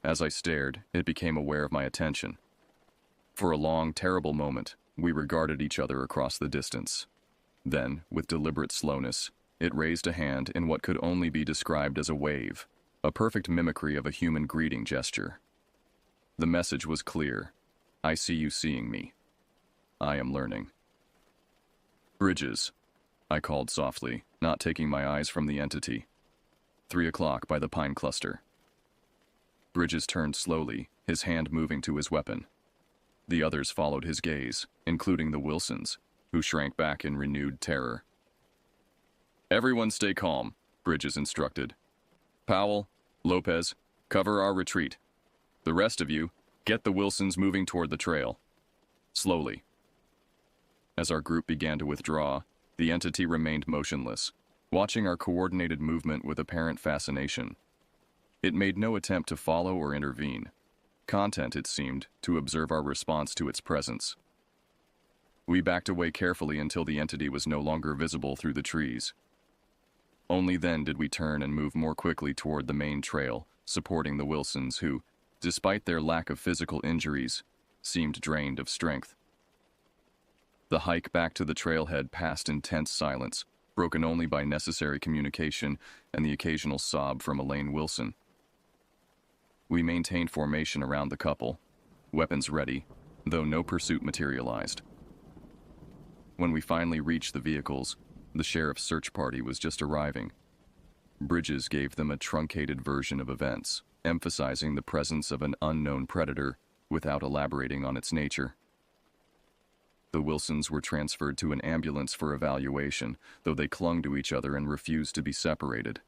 As I stared, it became aware of my attention. For a long, terrible moment, we regarded each other across the distance. Then, with deliberate slowness, it raised a hand in what could only be described as a wave, a perfect mimicry of a human greeting gesture. The message was clear. I see you seeing me. I am learning. "Bridges," I called softly, not taking my eyes from the entity. 3 o'clock by the pine cluster. Bridges turned slowly, his hand moving to his weapon. The others followed his gaze, including the Wilsons, who shrank back in renewed terror. "Everyone stay calm," Bridges instructed. "Powell, Lopez, cover our retreat. The rest of you, get the Wilsons moving toward the trail. Slowly." As our group began to withdraw, the entity remained motionless, watching our coordinated movement with apparent fascination. It made no attempt to follow or intervene. Content, it seemed, to observe our response to its presence. We backed away carefully until the entity was no longer visible through the trees. Only then did we turn and move more quickly toward the main trail, supporting the Wilsons who, despite their lack of physical injuries, seemed drained of strength. The hike back to the trailhead passed in tense silence, broken only by necessary communication and the occasional sob from Elaine Wilson. We maintained formation around the couple, weapons ready, though no pursuit materialized. When we finally reached the vehicles, the sheriff's search party was just arriving. Bridges gave them a truncated version of events, emphasizing the presence of an unknown predator without elaborating on its nature. The Wilsons were transferred to an ambulance for evaluation, though they clung to each other and refused to be separated.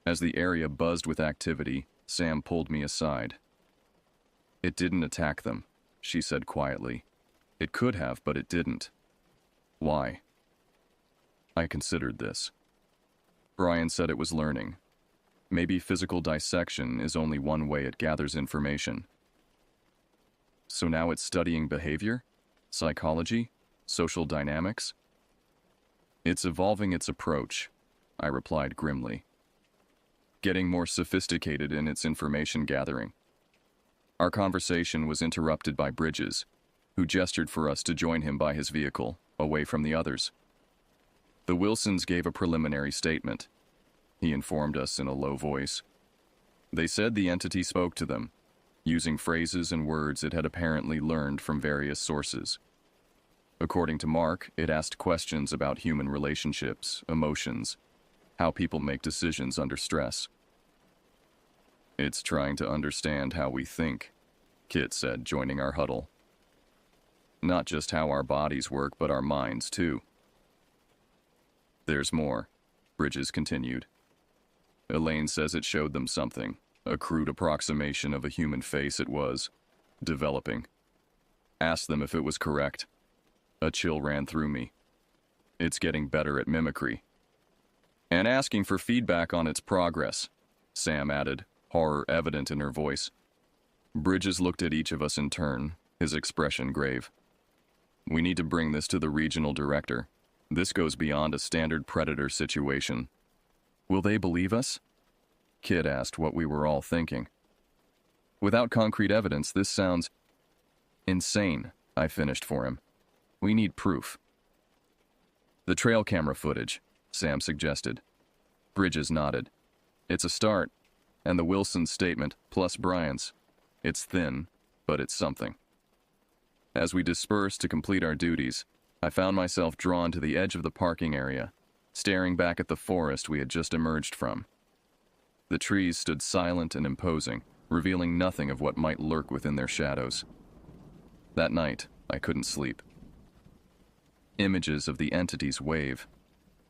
As the area buzzed with activity, Sam pulled me aside. "It didn't attack them," she said quietly. "It could have, but it didn't." "Why?" I considered this. Brian said it was learning. Maybe physical dissection is only one way it gathers information. So now it's studying behavior? Psychology? Social dynamics? "It's evolving its approach," I replied grimly. getting more sophisticated in its information gathering. Our conversation was interrupted by Bridges, who gestured for us to join him by his vehicle, away from the others. The Wilsons gave a preliminary statement. He informed us in a low voice. They said the entity spoke to them, using phrases and words it had apparently learned from various sources. According to Mark, it asked questions about human relationships, emotions, how people make decisions under stress. It's trying to understand how we think, Kit said, joining our huddle. Not just how our bodies work, but our minds, too. There's more, Bridges continued. Elaine says it showed them something, a crude approximation of a human face it was, developing. Asked them if it was correct. A chill ran through me. It's getting better at mimicry. And asking for feedback on its progress, Sam added, horror evident in her voice. Bridges looked at each of us in turn, his expression grave. We need to bring this to the regional director. This goes beyond a standard predator situation. Will they believe us? Kid asked what we were all thinking. Without concrete evidence, this sounds insane, I finished for him. We need proof. The trail camera footage, Sam suggested. Bridges nodded. It's a start, and the Wilson statement, plus Brian's. It's thin, but it's something. As we dispersed to complete our duties, I found myself drawn to the edge of the parking area, staring back at the forest we had just emerged from. The trees stood silent and imposing, revealing nothing of what might lurk within their shadows. That night, I couldn't sleep. Images of the entity's wave,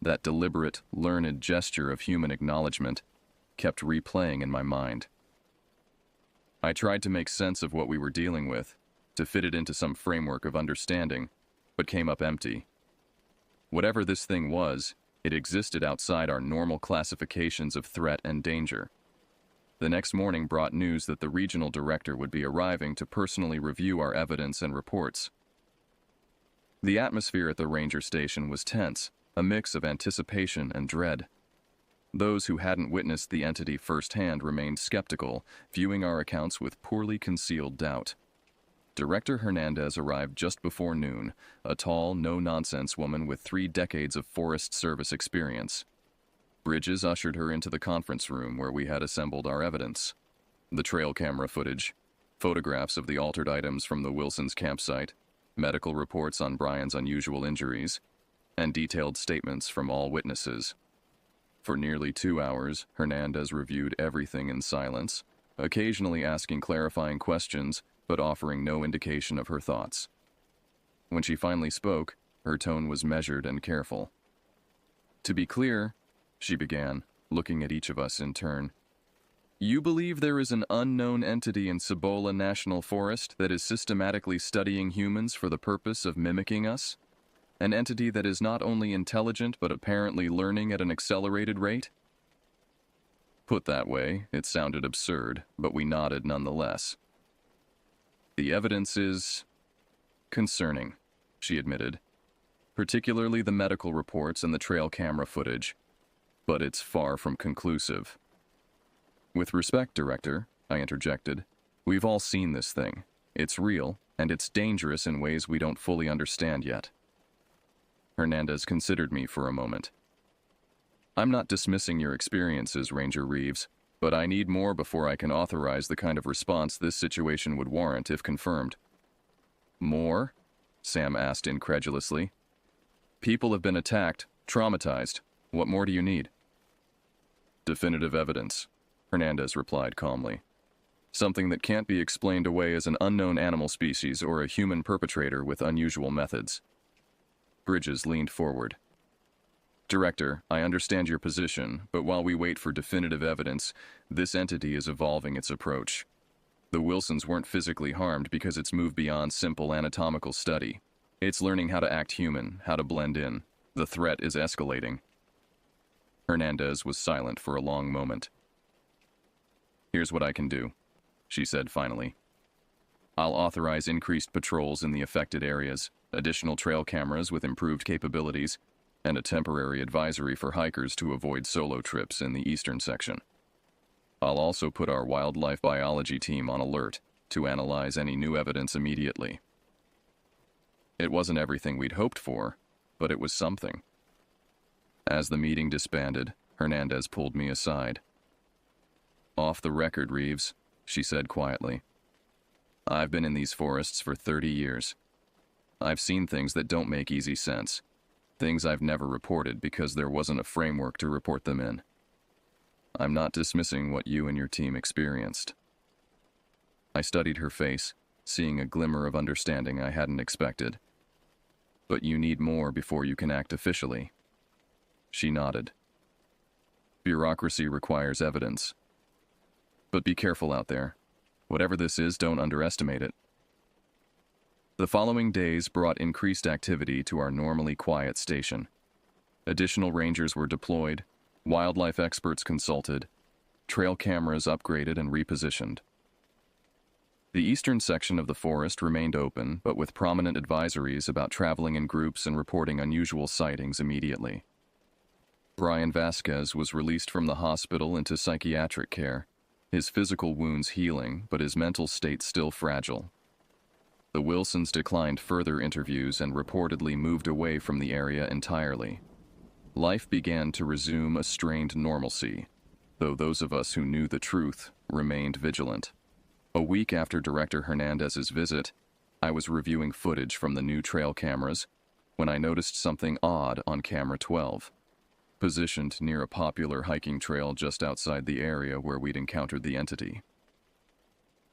that deliberate, learned gesture of human acknowledgement, kept replaying in my mind. I tried to make sense of what we were dealing with, to fit it into some framework of understanding, but came up empty. Whatever this thing was, it existed outside our normal classifications of threat and danger. The next morning brought news that the regional director would be arriving to personally review our evidence and reports. The atmosphere at the ranger station was tense, a mix of anticipation and dread. Those who hadn't witnessed the entity firsthand remained skeptical, viewing our accounts with poorly concealed doubt. Director Hernandez arrived just before noon, a tall, no-nonsense woman with 3 decades of Forest Service experience. Bridges ushered her into the conference room where we had assembled our evidence. The trail camera footage, photographs of the altered items from the Wilsons' campsite, medical reports on Brian's unusual injuries, and detailed statements from all witnesses. For nearly 2 hours, Hernandez reviewed everything in silence, occasionally asking clarifying questions, but offering no indication of her thoughts. When she finally spoke, her tone was measured and careful. To be clear, she began, looking at each of us in turn, you believe there is an unknown entity in Cibola National Forest that is systematically studying humans for the purpose of mimicking us? An entity that is not only intelligent but apparently learning at an accelerated rate? Put that way, it sounded absurd, but we nodded nonetheless. The evidence is concerning, she admitted, particularly the medical reports and the trail camera footage, but it's far from conclusive. With respect, Director, I interjected, we've all seen this thing. It's real, and it's dangerous in ways we don't fully understand yet. Hernandez considered me for a moment. I'm not dismissing your experiences, Ranger Reeves, but I need more before I can authorize the kind of response this situation would warrant if confirmed. More? Sam asked incredulously. People have been attacked, traumatized. What more do you need? Definitive evidence, Hernandez replied calmly. Something that can't be explained away as an unknown animal species or a human perpetrator with unusual methods. Bridges leaned forward. Director, I understand your position, but while we wait for definitive evidence, this entity is evolving its approach. The Wilsons weren't physically harmed because it's moved beyond simple anatomical study. It's learning how to act human, how to blend in. The threat is escalating. Hernandez was silent for a long moment. Here's what I can do, she said finally. I'll authorize increased patrols in the affected areas, additional trail cameras with improved capabilities, and a temporary advisory for hikers to avoid solo trips in the eastern section. I'll also put our wildlife biology team on alert to analyze any new evidence immediately. It wasn't everything we'd hoped for, but it was something. As the meeting disbanded, Hernandez pulled me aside. "Off the record, Reeves," she said quietly. "I've been in these forests for 30 years. I've seen things that don't make easy sense. Things I've never reported because there wasn't a framework to report them in. I'm not dismissing what you and your team experienced." I studied her face, seeing a glimmer of understanding I hadn't expected. "But you need more before you can act officially." She nodded. "Bureaucracy requires evidence. But be careful out there. Whatever this is, don't underestimate it." The following days brought increased activity to our normally quiet station. Additional rangers were deployed, wildlife experts consulted, trail cameras upgraded and repositioned. The eastern section of the forest remained open, but with prominent advisories about traveling in groups and reporting unusual sightings immediately. Brian Vasquez was released from the hospital into psychiatric care, his physical wounds healing, but his mental state still fragile. The Wilsons declined further interviews and reportedly moved away from the area entirely. Life began to resume a strained normalcy, though those of us who knew the truth remained vigilant. A week after Director Hernandez's visit, I was reviewing footage from the new trail cameras when I noticed something odd on camera 12. Positioned near a popular hiking trail just outside the area where we'd encountered the entity.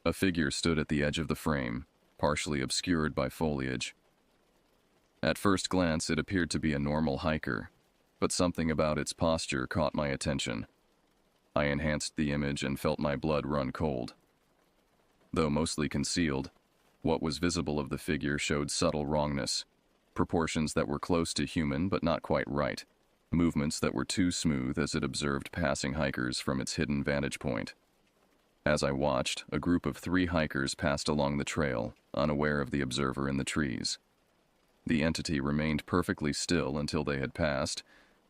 A figure stood at the edge of the frame, partially obscured by foliage. At first glance, it appeared to be a normal hiker, but something about its posture caught my attention. I enhanced the image and felt my blood run cold. Though mostly concealed, what was visible of the figure showed subtle wrongness, proportions that were close to human but not quite right. Movements that were too smooth as it observed passing hikers from its hidden vantage point. As I watched, a group of 3 hikers passed along the trail, unaware of the observer in the trees. The entity remained perfectly still until they had passed,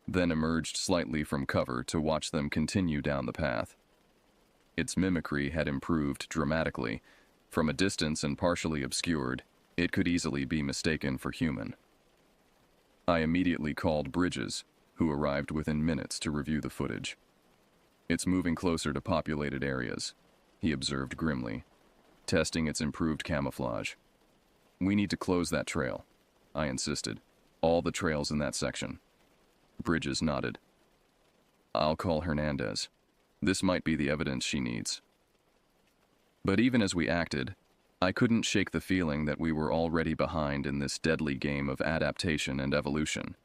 then emerged slightly from cover to watch them continue down the path. Its mimicry had improved dramatically. From a distance and partially obscured, it could easily be mistaken for human. I immediately called Bridges, who arrived within minutes to review the footage. "It's moving closer to populated areas," he observed grimly, testing its improved camouflage. "We need to close that trail," I insisted. "All the trails in that section." Bridges nodded. "I'll call Hernandez. This might be the evidence she needs." But even as we acted, I couldn't shake the feeling that we were already behind in this deadly game of adaptation and evolution.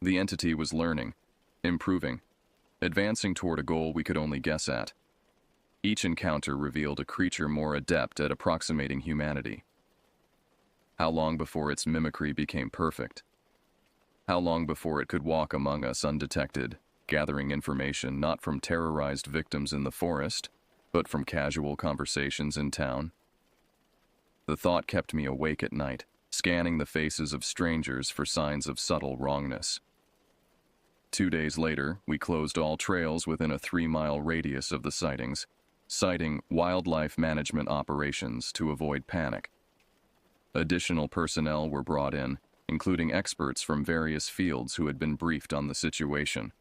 The entity was learning, improving, advancing toward a goal we could only guess at. Each encounter revealed a creature more adept at approximating humanity. How long before its mimicry became perfect? How long before it could walk among us undetected, gathering information not from terrorized victims in the forest, but from casual conversations in town? The thought kept me awake at night, scanning the faces of strangers for signs of subtle wrongness. 2 days later, we closed all trails within a 3-mile radius of the sightings, citing wildlife management operations to avoid panic. Additional personnel were brought in, including experts from various fields who had been briefed on the situation.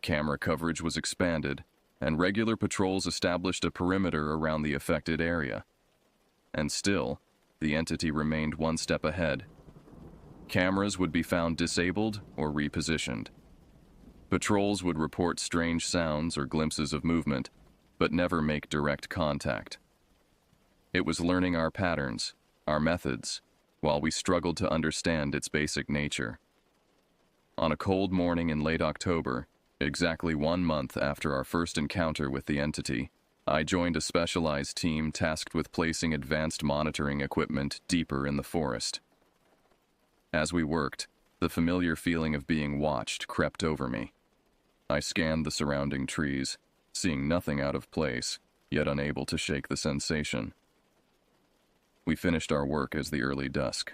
Camera coverage was expanded, and regular patrols established a perimeter around the affected area. And still, the entity remained one step ahead. Cameras would be found disabled or repositioned. Patrols would report strange sounds or glimpses of movement, but never make direct contact. It was learning our patterns, our methods, while we struggled to understand its basic nature. On a cold morning in late October, exactly 1 month after our first encounter with the entity, I joined a specialized team tasked with placing advanced monitoring equipment deeper in the forest. As we worked, the familiar feeling of being watched crept over me. I scanned the surrounding trees, seeing nothing out of place, yet unable to shake the sensation. We finished our work as the early dusk.